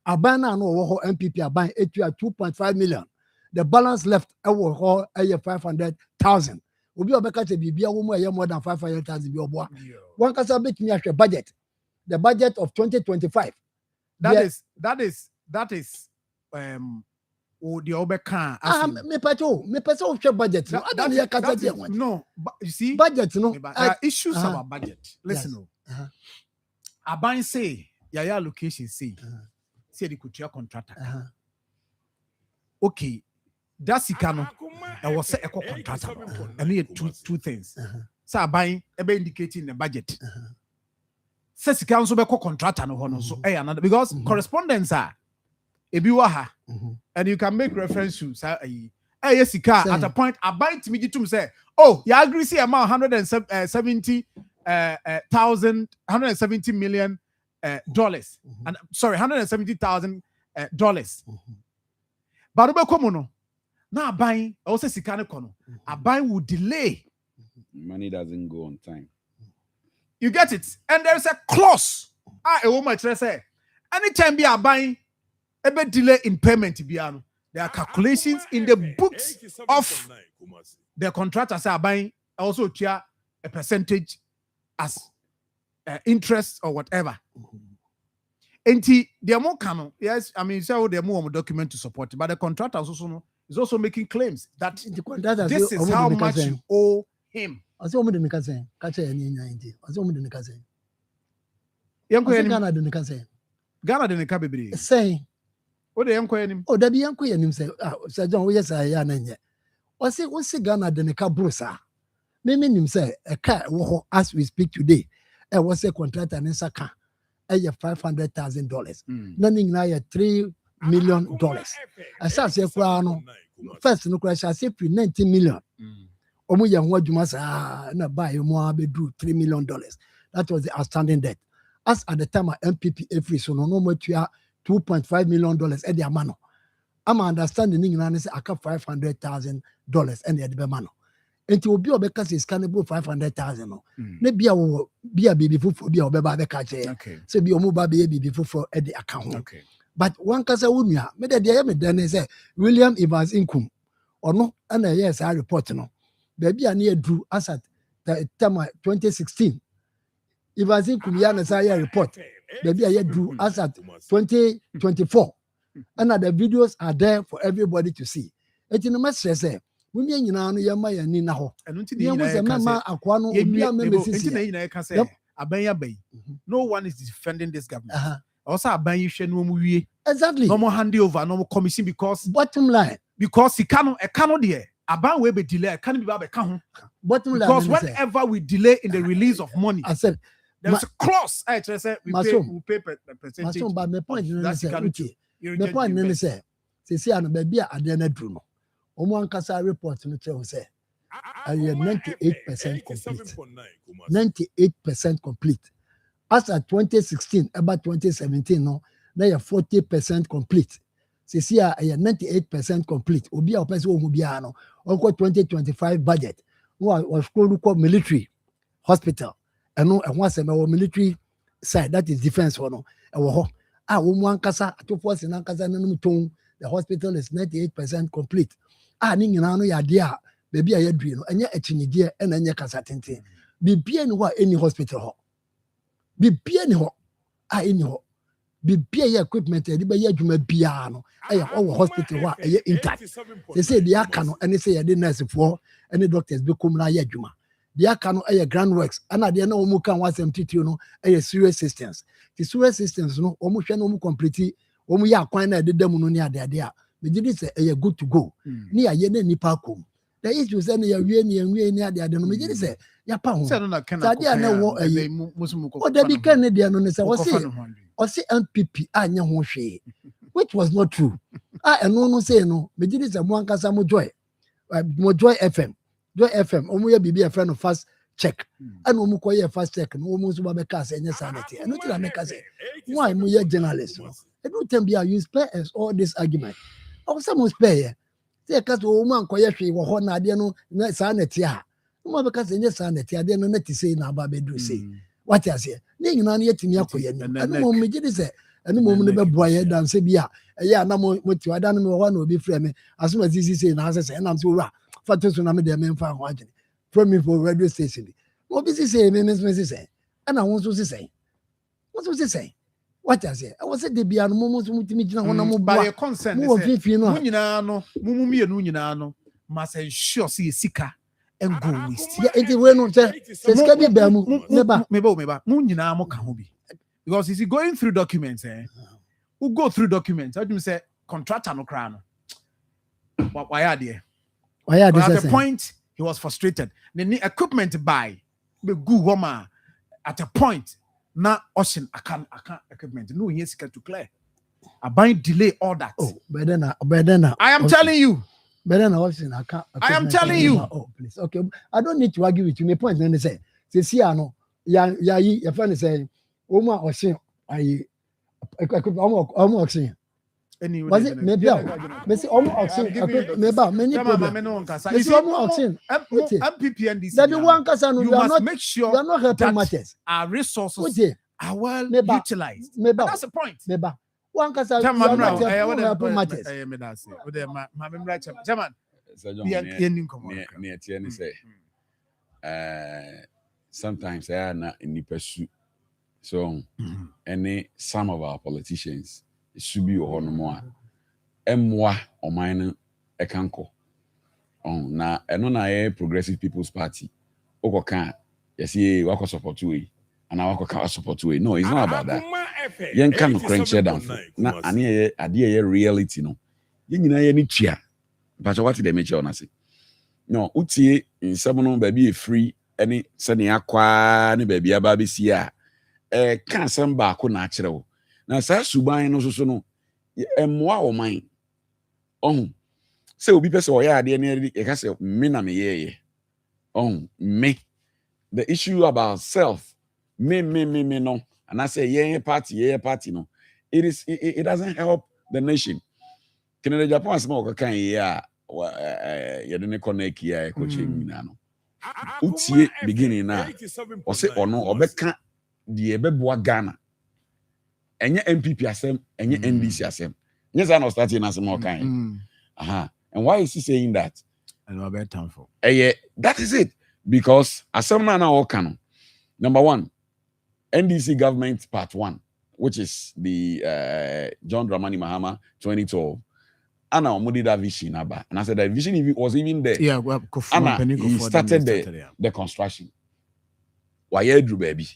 Aban na no wo ho MPP aban etua 2.5 million. The balance left all 500,000. Obi obeka che bibia wo mu more than 500,000 bi oboa. One kasa bet me a budget. The budget of 2025. That is the obeka. Me pacho budget. No, but you see budget no. There are issues about budget. Listen, Aban say yaya location say the kutia contractor. Okay. That's Ikano. I was a contractor. I need two things. So buying indicating the budget. says he can so be contractor no hono so another because correspondence are ebi wa ha and you can make reference to say yes at a point aban to me gitum say oh you agree see amount 170 million dollars and sorry $170,000 but obe komo no na aban also sika ne kono aban will delay. Money doesn't go on time. You get it? And there is a clause. A woman say, anytime be a buying, a bit delay in payment. There are calculations in the books of the contractors are buying also share a percentage as interest or whatever. And the more canon, yes, I mean, so the more document to support it, but the contractor is also making claims that this is how much you owe him. Ase omo de ne kasen ka che eni nya ndi ase omo de ne kasen yanko eni Ghana de ne kasen Ghana de ne ka bebre sen o de yanko enim o da bi yanko enim se se John wo yesa ya na nye o se Ghana de ne ka brusa me nim se e ka wo ho as we speak today e wo se contractor ne saka e ye $500,000 na ni nyina ye $3 million asa se kwa no first no kwa se $19 million omu ya ho adwuma sa na buy mo abedu $3 million. That was the outstanding debt. As at the time MPP every so no mo tua $2.5 million e de amano. Am understanding ni nyina say aka $500,000 and e de be mano. Enti obi obeka say scannable $500,000 no. Na bia wo bia bibi fufu bia obeba be ka che. So bia omu ba be bibi fufu e de aka ho. But one kasa wunua me de ya me den say William Evans Inkum ono na yes I report no. Baby and near drew as at the time 2016. If I think Kumiana say report, baby I drew as at 2024. And the videos are there for everybody to see. It's in the message say, we mean you know, Yamaya Nina ho. And until the Mama Aquano, no one is defending this government. Also, exactly. No more handover, no more commission because bottom line. Because he cannot there. About where be delay, can't be back because whenever we delay in the release of money, I said there's a clause. I said we pay percentage. But my point is the point is say an baby at the end of Bruno. Omo ankasa report no tell say I 98% complete. 98% complete. As at 2016, about 2017, no, they are 40% complete. See, I 98% complete. Obi a person who be ano. Onko 2025 budget. Was called military hospital. And no, and once a military side that is defense for no. One kasa to force in Ankasa no tone. The hospital is 98% complete. Ning no ya dia. Baby I dream. And yet a chini dear and then kasa tente. Be bien what any hospital ho. Be bien ho. Any ho. Be equipment e be adwuma bia no e hospital wa e intact they say the aka no and say the nurse for any doctors be come na adwuma the aka no e grand works and the na omu kan wasem titio no e serious systems the serious systems no omu hwe no omu complete omu ya kwan na dedam no ne ade a me did say e good to go ni aye na nipa kom the issue say na ya wie ni ade no me did say ya pa ho say no kan na wo e musumu o da bi kan ne de no ne say wo say or say MPP anya ho hwe which was not true no say no me did say mo ankasa mo joy FM omo ya bibi friend of fast check and omo ko ye fast check no omo so ba be ka say nya sanity and no tira me ka say why mo ye journalist no e don't tell me you spare us all this argument o say mo spare say ka so omo anko ye hwe wo ho na ade no na sanity a mo be ka say nya sanity ade no na ti say na ba be do say what you say ni nyina na yetimi akoye ni anu mo me gidi say anu mo ne be boa ye dan se bia eya na mo ti wada no me ho na obi frɛ me asoma sisi say na say na so wura fato so na me de me mfa ho agene from me for radio station obi say me say ana ho so say what you say I was say de bia no mo so mutimi gina ho na mo boa mo fifi no nyina no mo mienu nyina no must ensure say sika and go waste. Yeah, it will not say because is he going through documents? Who go through documents? How do you say contractor no crown? Why are they? At the point he was frustrated. The equipment buy be good woman at a point na ocean aka equipment no yes to clear aban delay all that. Oh, but then I am telling you. But then I am telling you. Oh, please. Okay. I don't need to argue with you. My point is say no. Your friend is saying, Oma ocean I oxygen. Anyway, was it maybe Messi oxygen many problem. Oxygen MPPNDC. That the one person you must make sure you are not helping matters. Our resources are well utilized. That's the point. One person you are not helping matters. Sometimes I am not in the pursuit. So, some of our politicians should be on more. Moi or mine a canco. Na a Progressive People's Party. Oko can yes, ye wako support way. And I wako support way. No, it's not about that. Yen can crank share down. Na ani a reality no. Yen ni chia. But what did they make you say? No, utie in some baby free any sending aqua ni baby ababi sia. Can some back on natural. Now, sir, Subai no so no. Moi or mine. So be person ya de na e ka say me na me ye. Me. The issue about self. Me no. And I say yeah party no. It doesn't help the nation. Canada Japan small kan ya you don't connect here coaching no. Utie beginning na. O say ono obeka de ebeboa Ghana. Enye MPP asem, enye NDC asem. Yes, I know starting as more kind. And why is he saying that? That is it. Because as some now canon. Number one, NDC government part 1, which is the John Dramani Mahama 2012. Anna Omudi that vision about. And I said that vision was even there. Yeah, well, he started the construction. Why Drew baby?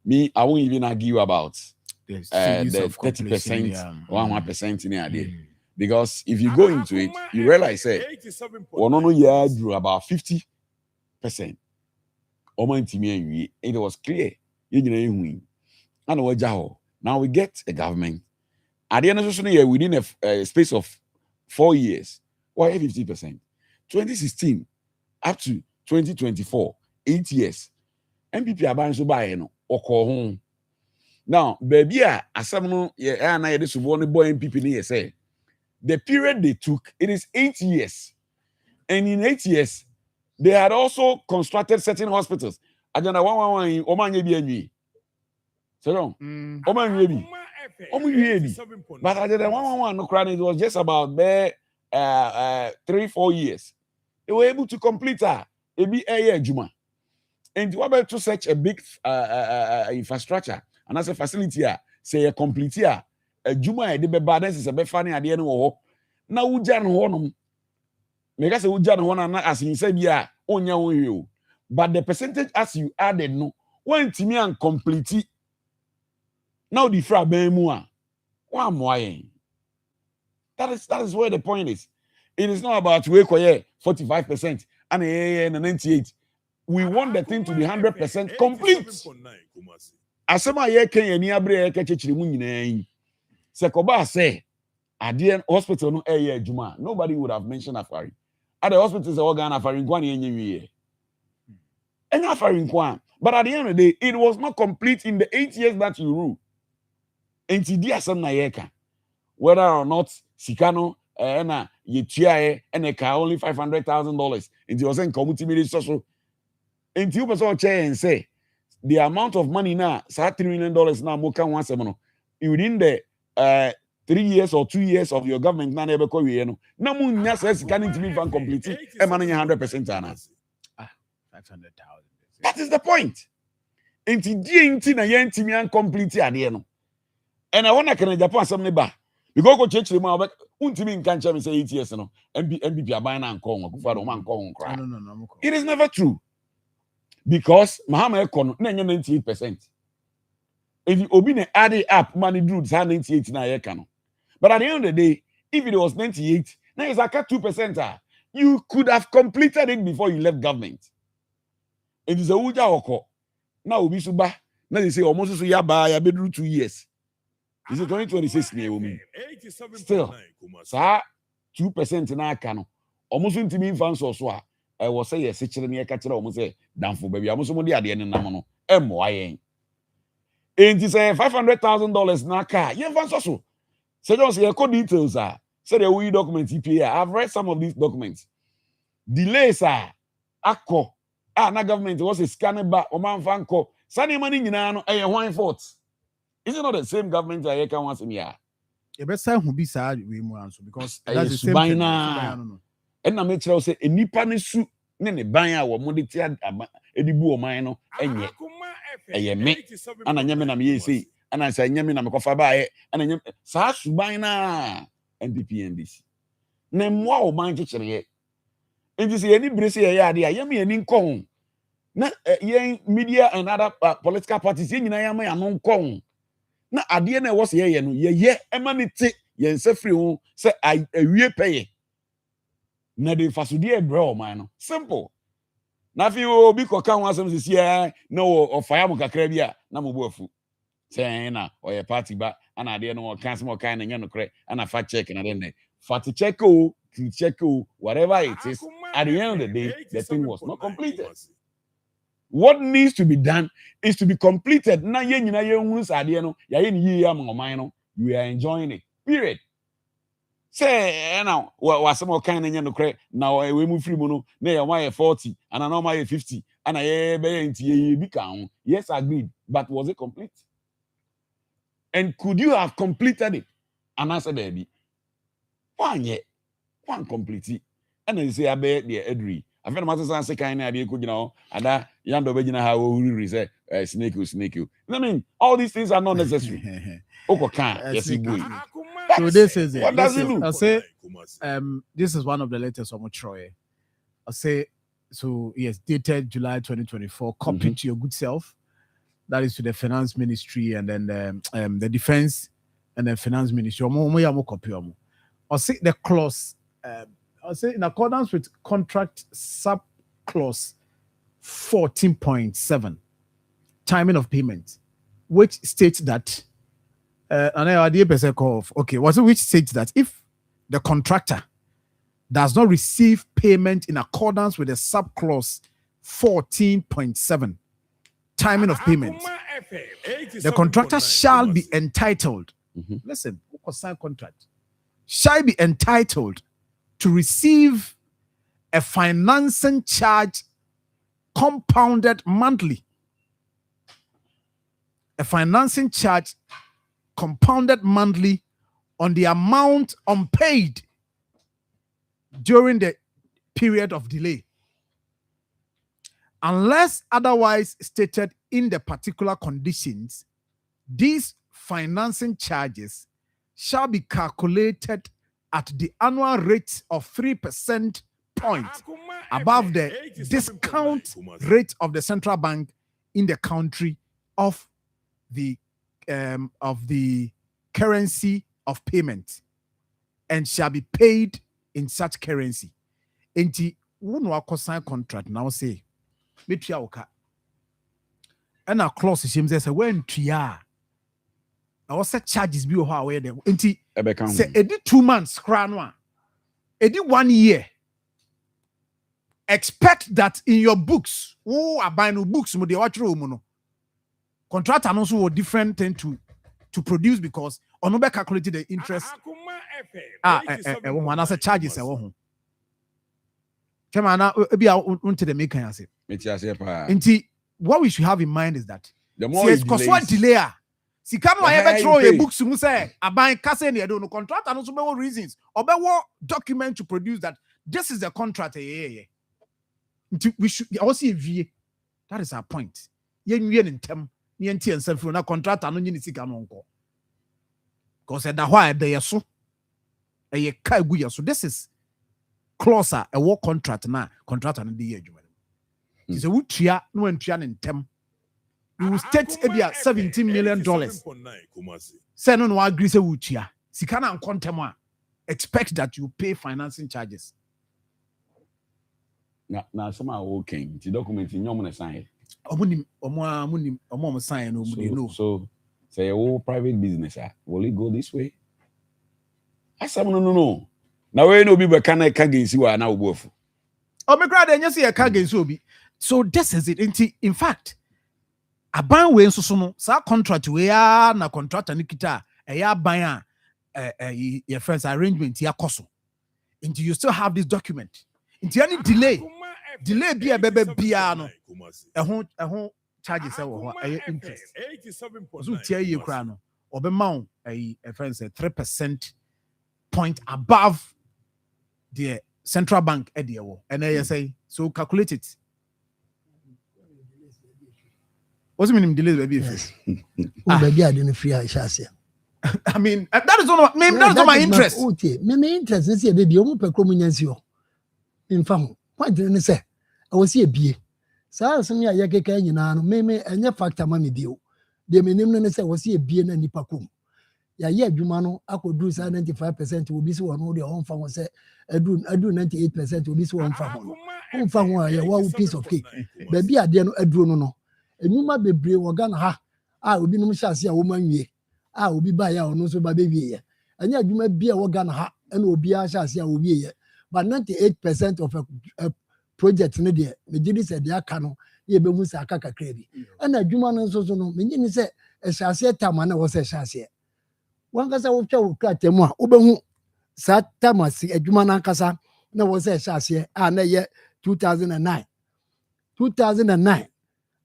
Me, I won't even argue about the 30%, 1% in the idea. Because if you go into it, you realize that drew about 50%. It was clear. Now we get a government. At the end of the year, within a space of 4 years, why 50%? 2016 up to 2024, 8 years. MPP are buying so buy no or call home. Now, baby, as someone yeah, I this one boy MPP say the period they took, it is 8 years. And in 8 years, they had also constructed certain hospitals. Agenda 111 Oman Yebi. So Oman Yebi. But Agenda 111 no crying, it was just about there 3-4 years. They were able to complete a year Juma. And to about to such a big infrastructure and as a facility say a complete here a Juma de be badness is a be funny at the end of now ujan honum make us ujan honor as you said yeah on your you but the percentage as you added no when to me and complete now the fra be mua one more that is where the point is. It is not about we 45% and 98. We want the thing to be 100% complete. Asema ye ken ni abre ka chechiri mu nyina yi. Se koba say ade hospital no adwuma. Nobody would have mentioned Afari. At the hospital is organ Afari nkwa na enye wiye. Enya Afari nkwa. But at the end of the day, it was not complete in the 8 years that you rule. Enti di asem na ye ka. Whether or not Sikano na yetua and ka only $500,000. Enti was in community minister so enti you person chair and say the amount of money now, $3 million now, more can once within the 3 years or 2 years of your government, now never call you. No one says can't be completely and managing 100% on us. 500,000. That is the point. Inti na yen timian complete adieno. And I want to can Japan some neba. We go church the man untimi can chame say 8 years no. MPP abana anko kufaro man ko nkra. No. It is never true. Because Mahama Ekon, 98%. If you obi add it up, money drew 98 na yekano. But at the end of the day, if it was 98, now it's like 2%. You could have completed it before you left government. It is a uja oko. Now ubi suba Now they say almost so ya ba ya bedru 2 years. Is it 2026 near woman? Still, sir, 2% na aka no. Almost ntimi fans so a I was say yes, chire na ka kire almost say danfo baby. Almost mo de ade ne nam no. Emo ayen. Enti say $500,000 na aka. Yen fans so. Say just your code details are. Say the we document EPA. I've read some of these documents. Delays are akọ. Na government was a scanning back o man fan ko. Sani money nyina no e wine fault. Is it not the same government that you can once in here? You better who be sad we more answer because That's the same thing. And I make sure say a nipa ni su ne ne ban a wo mo de ti edibu o man no enye. Eye me ana nyame na me say ana say nyame na me kofa ba ye ana nyame sa suban na NPP NDC. Na mwa o man kekere ye. Enti say any brese ye ade a yame ani nkon. Na ye media and other political parties ye nyina yama ya no nkon. Na ade na wo se ye no ye emanite ye nsefri ho se awie peye na de fasodi e bro man no simple na fi obi koka ho asem sisi na o fire mo kakra bi a na mo bo afu say na o ye party ba ana ade no o kan sem o kan na nya no kre ana fact check na den fact check to check whatever it is at the end of the day the thing was not completed. What needs to be done is to be completed. Na ye nyina ye hunu sade no ya ye ni ye am oman no we are enjoying it. Period. Say now wasem o kan na no kre na we mu free mu no na ye why 40 and na why 50 and ye be nti ye bi kan. Yes, agreed, but was it complete? And could you have completed it? And answer baby. One yet. One complete. And then say abe the edri. I feel matter say kind na be ko gina ada yando be gina ha o huri say snake you. I mean, all these things are not necessary. Yes, so this is it. What does it do? I say this is one of the letters from Troy. I say so yes, dated July 2024, copy to your good self. That is to the finance ministry and then the defense and the finance ministry. I say the clause I say in accordance with contract sub clause 14.7, timing of payment, which states that which states that if the contractor does not receive payment in accordance with the sub clause 14.7, timing of payment, the contractor shall be entitled. Listen, sign contract shall be entitled to receive a financing charge compounded monthly. A financing charge compounded monthly on the amount unpaid during the period of delay, unless otherwise stated in the particular conditions. These financing charges shall be calculated at the annual rate of 3% point above the discount rate of the central bank in the country of the currency of payment, and shall be paid in such currency. Enti wonu sign contract now say metua oka and a clause him say when tua I was charges bi ho away there. Enti say edi 2 months kra no a edi 1 year. Expect that in your books, abino books mo de watchro mu no. Contract and also a different thing to produce because on be calculated the interest. One as a charges Chemana be unto the maker and say. What we should have in mind is that the more because what delay. Si come on, ever throw a book to say, I buy casse and don't contract and also be reasons or be what document to produce that this is the contract. We should also VA. That is our point. Yen in term, yen and self na contract and no sika no nko. Because at the why they are so a kai so this is closer a work contract na contract and the year. It's a wood tria no and trian in term. You will state about $17 million. Say no agree say wuchia. Sikana and contema. Expect that you pay financing charges. Now some are okay. The document in your sign. sign no. So say oh private business, will it go this way? I said no. Now we no be can I can see why now both. Oh me grad and say ka against obi. So this is it. In fact, aban we nso no sa contract we ya na contractor nikita ya aban your friends arrangement ya koso. Until you still have this document. Until any delay be a bebe bia no. Ehon charges interest. 87.9. So tia ye kra no. Obema a friends 3% point above the central bank edewo. And I say so calculate it. What's the meaning delay baby? Baby I didn't free I shall say. I mean, that is not my interest. Me interest is baby. Omo pe komunyansi o. In fact, what did I say? I was here be. Sa some ya keka nyina no me enye factor ma me bio. De me nim no say was here be na nipa kom. Ya ye adwuma no akoduru sa 95% obi se won de on fa won say adu 98% obi se won fa ho. On fa ho ya wa piece of cake. Baby ade no aduru no. Enuma bebre wo ga na ha. Obi num hyase a wo manwie. Obi ba ya ono so ba bewie ye. Anya adwuma bia wo ga na ha na obi a hyase a obi ye. But 98% of a project ne de me gidi se de aka no ye be mu sa aka kakra bi. Na adwuma no so no me nyini se hyase tama na wo se hyase. Wan kasa wo twa wo kratem a wo be hu sa tama si adwuma na kasa na wo se hyase na ye 2009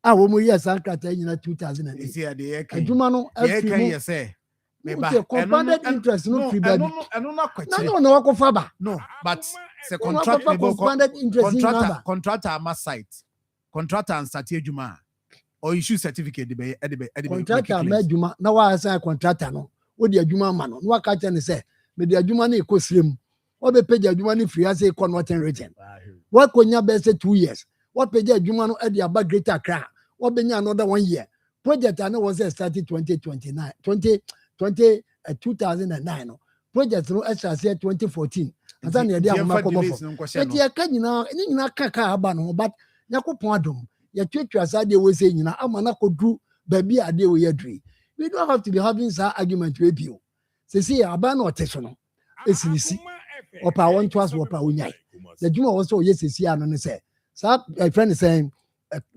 wo mu ye sa kratem nyina 2008 adwuma no can you say me ba compounded interest no free baby no wakofa ba no but se contractor ama site contractor and start adwuma or issue certificate de contractor ama adwuma na wa assign contractor no wo de adwuma ma no wa ka che ne se me de adwuma na ekosrem wo be page adwuma ni free as a converting region wa konya be say 2 years what page adwuma no e de aba Greater Accra what be another 1 year project and was started 2009 no project no extra say 2014 asa na dia ma ko mofo e dia ka nyina kaka aba no but yakopon adom ya twetwa sa de we say nyina ama na kodru ba bi ade we yadri we don't have to be having that argument with you say aba na oteso no esinisi opa won to us opa onyai the juma was so yes ano ne say sa friend saying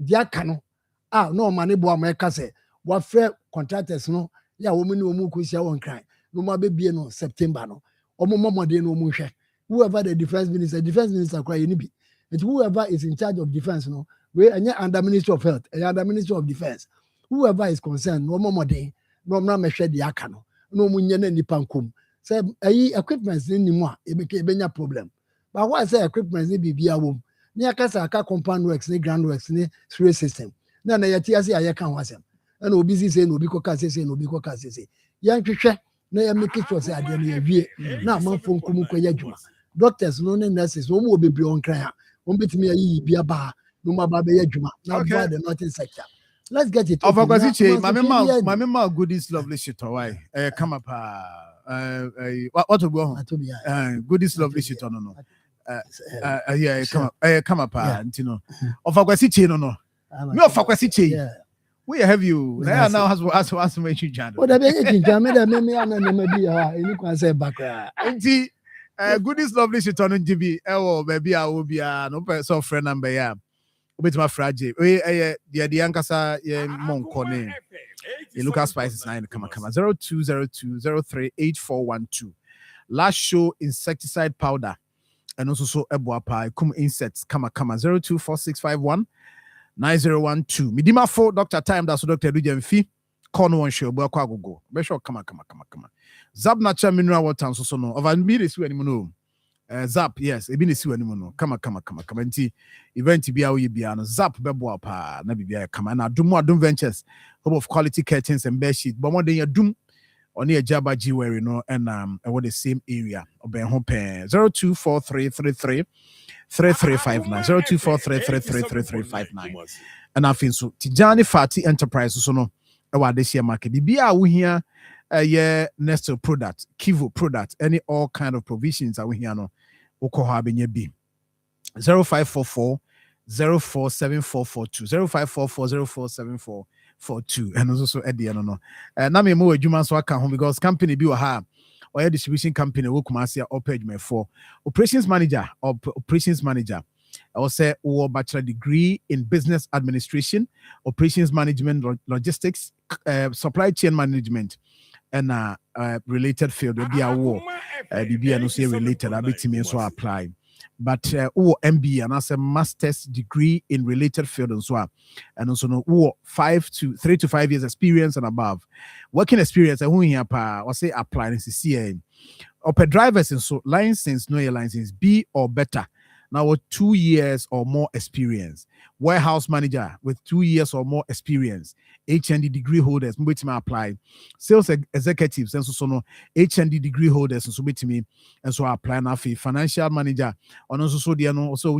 dia ka no no mane bo ameka say what fair contractors no ya wo mu ni wo mu ko sia won kran no ma be bie no September no omo momode no mu hwe whoever the defense minister kwa ye ni bi and whoever is in charge of defense no we anya under ministry of health under ministry of defense whoever is concerned no momode no na mehwe de aka no no mu nye na nipa nkom say equipment ni mu a ebenya problem but why say equipment ni bibia wom ni akasa aka compound works ni ground works ni sewer system na yati ase ayeka ho asem na obi si say na obi koka say na obi koka say yan hwehwe na ya make sure say ade no ya wie na amanfo nkomu kwaya dwuma doctors no ne nurses no mo bebre on kran ha won betimi ayi bia ba no ma ba be ya dwuma na boy the northern sector. Let's get it of Akwasiche mama ma goodies lovely shit why come up what to go goodies lovely shit no yeah come up ntino of Akwasiche no me of Akwasiche we have you now has make you jando o da be jinja me da me ana na ma bi ha eni kwa say bakra nti goodies lovely shit on GB baby a wo bia no person friend number ya obetima fragile we the ankasa ye monko ne Lucas Spices 9 come 0202038412 last show insecticide powder and also so eboapa kum insects come 0246519012 midima for Dr. Time that's Dr. Dujemfi corner one show bo akwa gogo be sure come zap natural mineral water so no over me dey see anymore no zap yes ebi ne si wani mu no kama nti event bia wo bia no zap bebo pa na bibia kama na adum ventures home of quality curtains and bed sheet but more than adum oni ejaba jewelry no and we the same area oben ho pen 0243333359 0243333359 and afin so Tijani Fati Enterprise so no e wa de share market bibia wo hia Nestle product, Kivo product, any all kind of provisions that we hear no Okoha Benya B 0544 047442 0544047442 and also at the end no na me mo adwuma so aka ho because company bi wo ha or distribution company wo kuma ase operate me for operations manager or operations manager. I will say bachelor degree in business administration, operations management, logistics, supply chain management, and related field. Will be a war. BB and also related. I bet me so apply. But MBA and as a master's degree in related field as well, and also no 3 to 5 years experience and above. Working experience. I want here pa. I say apply in CCA. Upper drivers and so license, no license B or better. Now, 2 years or more experience. Warehouse manager with 2 years or more experience. HND degree holders, which may apply. Sales executives, and so no HND degree holders, and so with me, and so apply now. Financial manager, and also they are also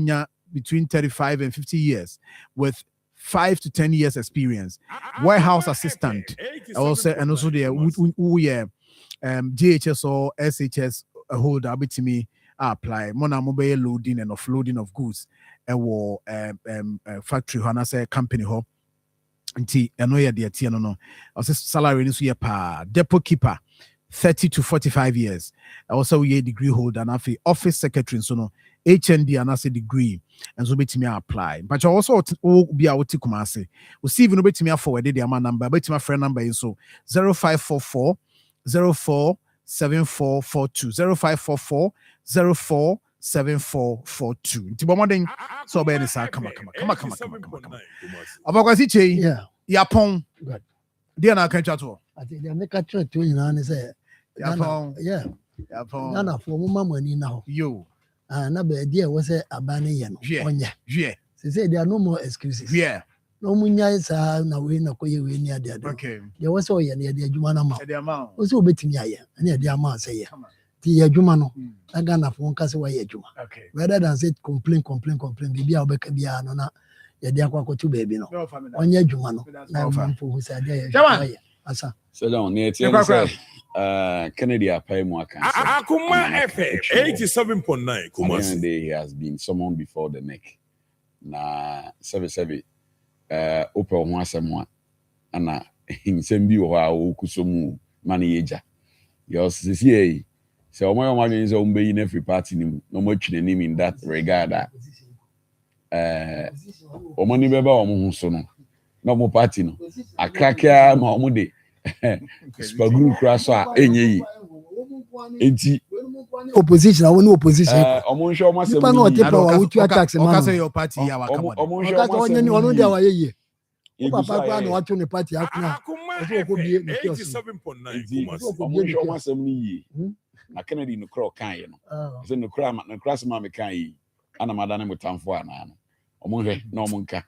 between 35 and 50 years with 5 to 10 years experience. Warehouse assistant, also and also they are JHS or SHS holder, with me. Apply mona mobile loading and offloading of goods factory hana say company ho nti eno ye de tie no salary so ye pa depot keeper 30 to 45 years also we degree holder and office secretary so no HND and as a degree and so betimi apply but also be a woti kumase we see even betimi forward the ama number betimi friend number is so 0544 047442 0544 047442. Nti bomoden so be ni sa kama. Abakwasi chei. Yeah. Yapon. Good. Dia na kan chato. I think they make a trip to you and say Yapon. Yeah. Yapon. Nana for mama ni now. Yo. Na be idea was a abane ye no. Onya. Yeah. Say there are no more excuses. Yeah. No munya sa na we na koye we ni ade ade. Okay. There was all ye na ade adwuma na ma. Ade ama. O so obetimi aye. Na ade ama say ye. Ti adwuma no. Na Ghana for nka say why adwuma. Okay. Rather than say complain bibia obeka bia no na ye de akwakotu baby no. Onye adwuma no. Na for who say ade ye. Asa. So down near Kennedy Apai Mwaka. Akoma FM 87.9 Kumasi. He has been summoned before the neck. Na 77 Opa Mwasemwa ana himsembi wa okusomu mani yeja. Yes, this year. So my imagine is ombe in every party no much name in that regard. Omoni beba omo so no. No mo party no. Akrakia ma omo de. Spaguru kraso a enye yi. Enti opposition awon opposition. Omo nso omo se. People no take power with your tax man. Oka say your party ya wa kama. Omo nso omo se. Onu de wa ye. Papa kwa no wacho ne party akuna. Akoma FM 87.9 Kumasi. Omo nso omo se ni yi. Na Kennedy no crow kan ye no. Say no crow na cross ma me kan yi. Ana madane mutamfo ana no. Omo hwe na omo nka.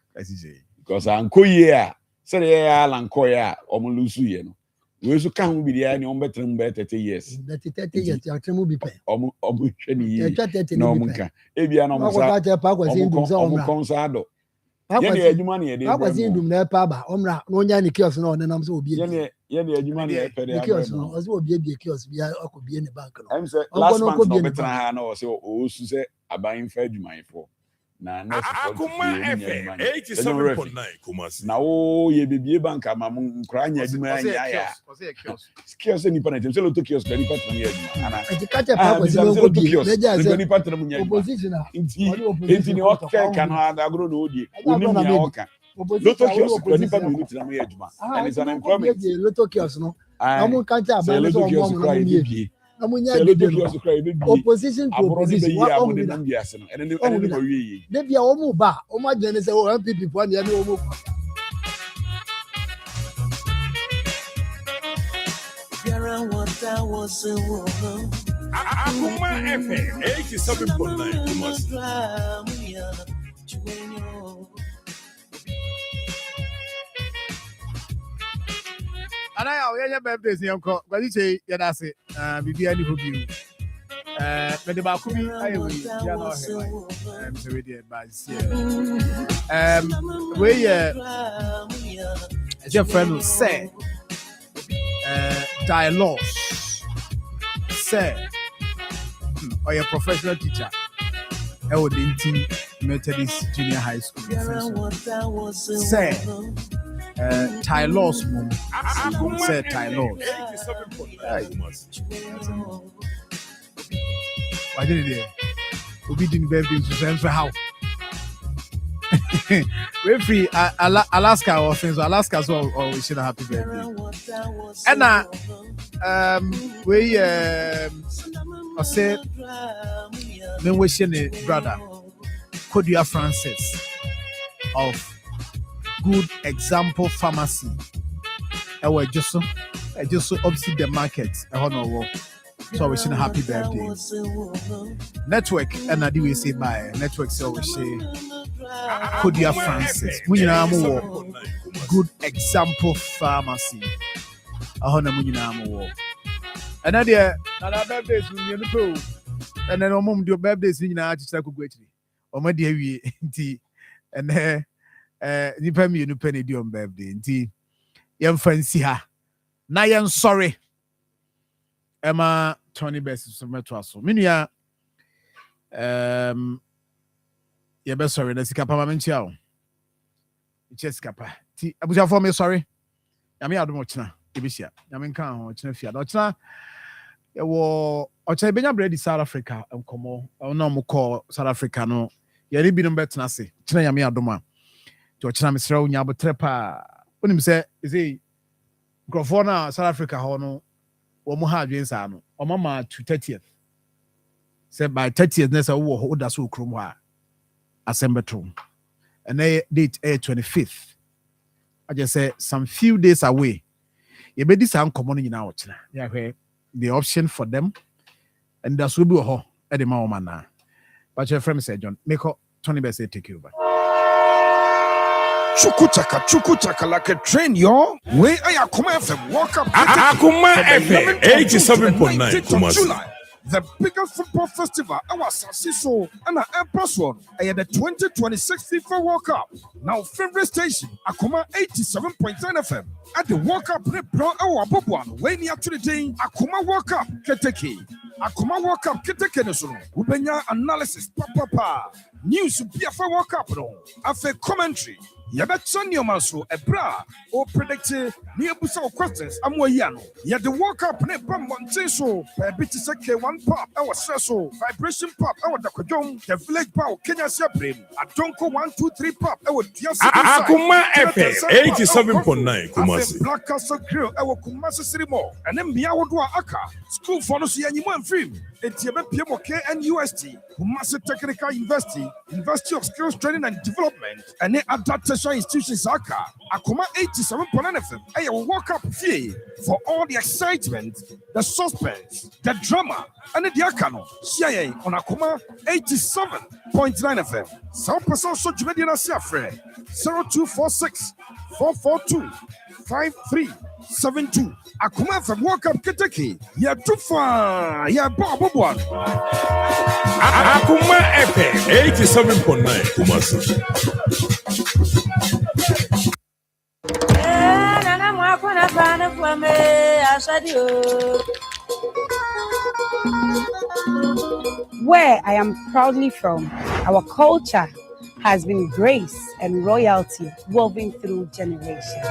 Because ankoye a say ya lankoye a omo lusu ye no. We so kan bi dia ni omo betrem be 30 years. 30 years ya tremu bi pe. Omo hwe ni yi. Na omo nka. E bia na omo sa. Omo konsado. Ye ni adwuma na ye de. Akwasi ndum na pa ba. Omra no nya ni kiosk na onenam so obi. Ye ni adwuma na ye pe de. Kiosk no ozo obi kiosk bia akobie ne bank no. Em say last month no betra ha na o say o su say aban fa adwumanfo. Na na Akoma FM 87.9 Kumasi. Na o ye bebie bank ama nkra nya adwuma anya ya. Kiosk ni pa na tem say lo to kiosk ni pa tra nya adwuma. Ana. Ekikache pa kwasi no go bi. Meja say ni pa tra nya. Opposition na. Enti ni o kan no agro no odie. Oni mi ya o kan. Loto kiosk ni pa mi tra nya adwuma. And it's an employment. Loto kiosk no. Amu kanche aban so omo mo na mi. Opposition to opposition. What on with that? They be a omu ba. Oma jene se o MPP po ni omu. Akoma FM 87.9 Kumasi. And I have birthdays in Uncle, but you say, yeah, that's it. Be any of you. But the Bakumi, I will be your friend will say, dialogue, say, or your professional teacher, I would Methodist Junior High School. Say, Ty Laws, mum. Say Ty Laws. I did it. We didn't birthday to send for how. We're free. Alaska or things. Alaska as well. Or we should have happy birthday. And we I say, me wishing a brother, Kodia Francis of Good Example Pharmacy. I was just opposite the market. I don't know. So wishing a happy birthday. Network and I do say bye. Network so we say Kodia Francis. We know Good Example Pharmacy. I don't know. And then birthdays we know. And then mom do birthdays we know just like go actually. O my dear we nti and nipa mi no penny do on birthday nti yem fancy ha. Na yem sorry. Emma Tony Best so metro so. Minua ye be sorry na sika pa ma mentia o. Sika pa. Ti abuja for me sorry. Ya me adom ochina ebisia. Ya me nkan ho ochina fia. Ochina wo ochina benya bread South Africa enkomo. Na mo call South Africa no. Ye ri binom betena se. China ya me adom a. Ti ochina mesra unya abotre pa. Onim se ezi microphone na South Africa ho no. Omo ha adwensa no. Omo ma to 30th. Say by 30th na say wo da so krom ho a. Asembetro. And date 25th. I just say some few days away. You be this uncommon in our china. Yeah, the option for them, and that's will be a at the moment. But your friend said, John, make up Tony Best take you back. Chukuchaka like a train, yo. Where I Akoma FM walk up. Akoma FM 87.9 July. The biggest football festival, our Sasiso and our Empress one, the 2026 FIFA World Cup. Now, favorite station, Akoma 87.9 FM. At the World Cup, Bro, our Bobuan, way near to the day, Akoma World Cup, Keteke. Akoma World Cup, Keteke, Ubenya analysis, papa. News, BFA World Cup, after commentary. Yabetson Yomaso, a bra, or predicted near Busa questions, Amoyano. Yet the World Cup, Nepam Monteso, a bit of one pop, our Sesso, vibration pop, our Dakojong, the village pow, Kenya Sabrim, a Donko 1, 2, 3 pop, our Akoma FM 87.9 Kumasi. Black Castle Grill, our Kumasi Sirimo, and then Miawadua Aka, school for the Sianiman film, and PMOK and UST, Kumasi Technical University, University of Skills Training and Development, and then adaptation institutions Aka, Akoma 87.9 FM. I will walk up fee for all the excitement, the suspense, the drama, and the Akano. CIA on Akoma 87.9 FM. Some person so Jumediana Siafre 0246 442 5372. Akoma FM walk up Keteke. Yeah, too far. Yeah, Bob one. Akoma FM 87.9 Kumasi. Where I am proudly from, our culture has been grace and royalty woven through generations.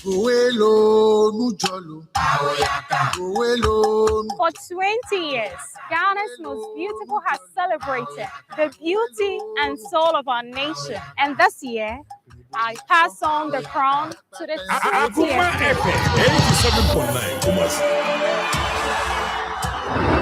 For 20 years, Ghana's most beautiful has celebrated the beauty and soul of our nation. And this year, I pass on the crown to the 20th. Akoma FM 87.9 Kumasi.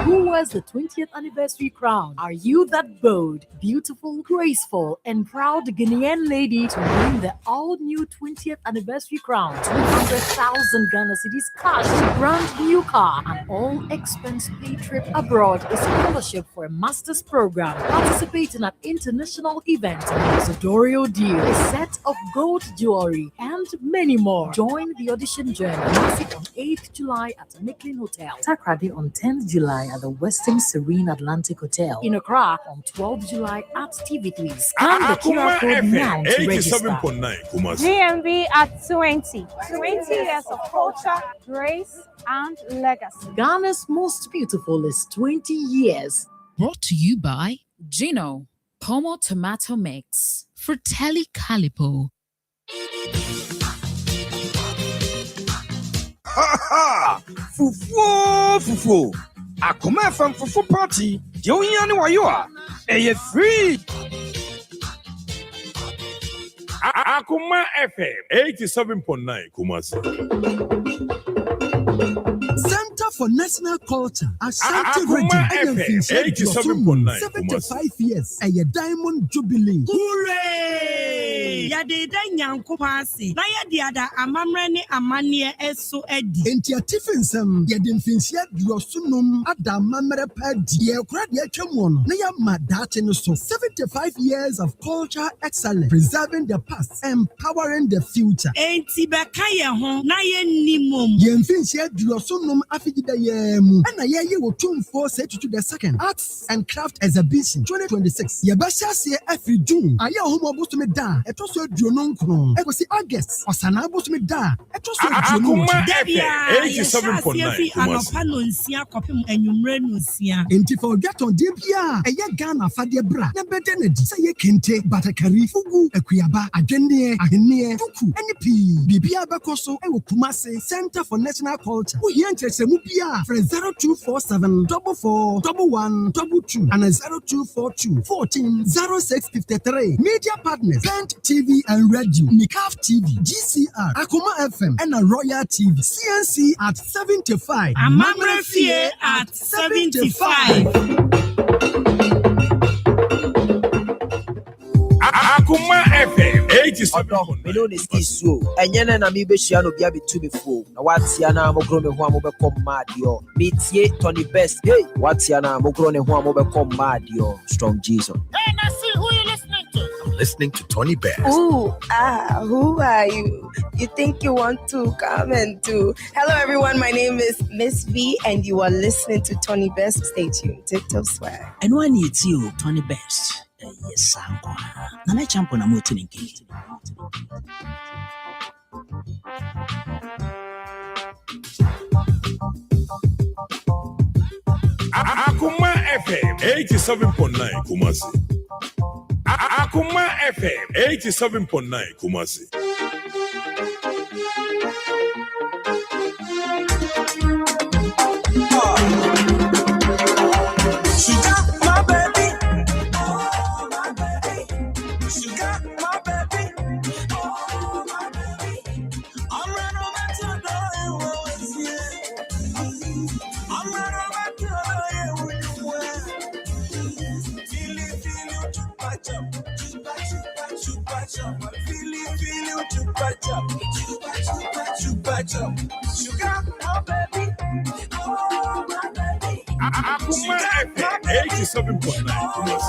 Who wears the 20th anniversary crown? Are you that bold, beautiful, graceful, and proud Ghanaian lady to win the all-new 20th anniversary crown? 200,000 Ghana cedis cash, brand new car, and all-expense-paid trip abroad, a scholarship for a master's program, participating at international events, a Isidoro deal, a set of gold jewelry, and many more. Join the audition journey. Visit on 8th July at Nicklin Hotel. Takrady on 10th July at the Western Serene Atlantic Hotel. In Accra on 12th July at TV3. Scan the QR code now to register. GMB at 20. 20 years of culture, grace, and legacy. Ghana's most beautiful is 20 years. Brought to you by Gino, Pomo Tomato Mix, Fratelli Calipo. Fufu. Akoma from Fufu Party. Joiani Wayoa. Eye free. Akoma FM 87.9 Kumasi. Center for National Culture, Ashanti Akoma Region, FM 87.9 75 years, a Diamond Jubilee. Hooray! Yade Nyankopasi, na yada amamrene amanie eso edi. Enti atifensem, yade mfinsia diosunum adamamre padi. Ye krad ye twemon, na ya madate no so 75 years of culture excellence, preserving the past, empowering the future. Enti bekaye ho, na ye nimum. Ye mfinsia diosunum afigida ye mu. Na ye wo tumfo say to the second Arts and Craft Exhibition 2026. Ye basha se every June. Aya homo bostume da. Etoso duonon kron. E go si August. Osana bostume da. Etoso duonon. Debia 87.9 anopa no nsia kopem enwumre no nsia. Enti forget on debia. Eye Ghana fade bra. Na bede na di. Say ye kente batakari fugu akuyaba adwene ahene fuku enipi. Bibia bekoso e wo Kumasi Center for National Culture. Wo hia nkyerɛsɛmu bia for 0247 44 1122 and 0242 14 0653. Media partners Bent TV and Radio, Mikaf TV, GCR, Akoma FM, and a Royal TV. CNC at 75. Amamre Fie at 75. Akoma FM 87.9. Me know this is so. Enyene na mi be shia no bia be tu me fo. Na watia na mo gro me ho am be kom mad yo. Me tie Tony Best. Hey, watia na mo gro ne ho am be kom mad yo. Strong Jesus. Hey, now see who you listening to? I'm listening to Tony Best. Ooh, who are you? You think you want to come and do? Hello, everyone. My name is Miss V, and you are listening to Tony Best. Stay tuned. TikTok swag. And when it's you, Tony Best. Yes, I'm going. Now let's jump on a motor and gate. Akoma FM 87.9 Kumasi. Akoma FM 87.9 Kumasi. Akoma FM 87.9 Kumasi.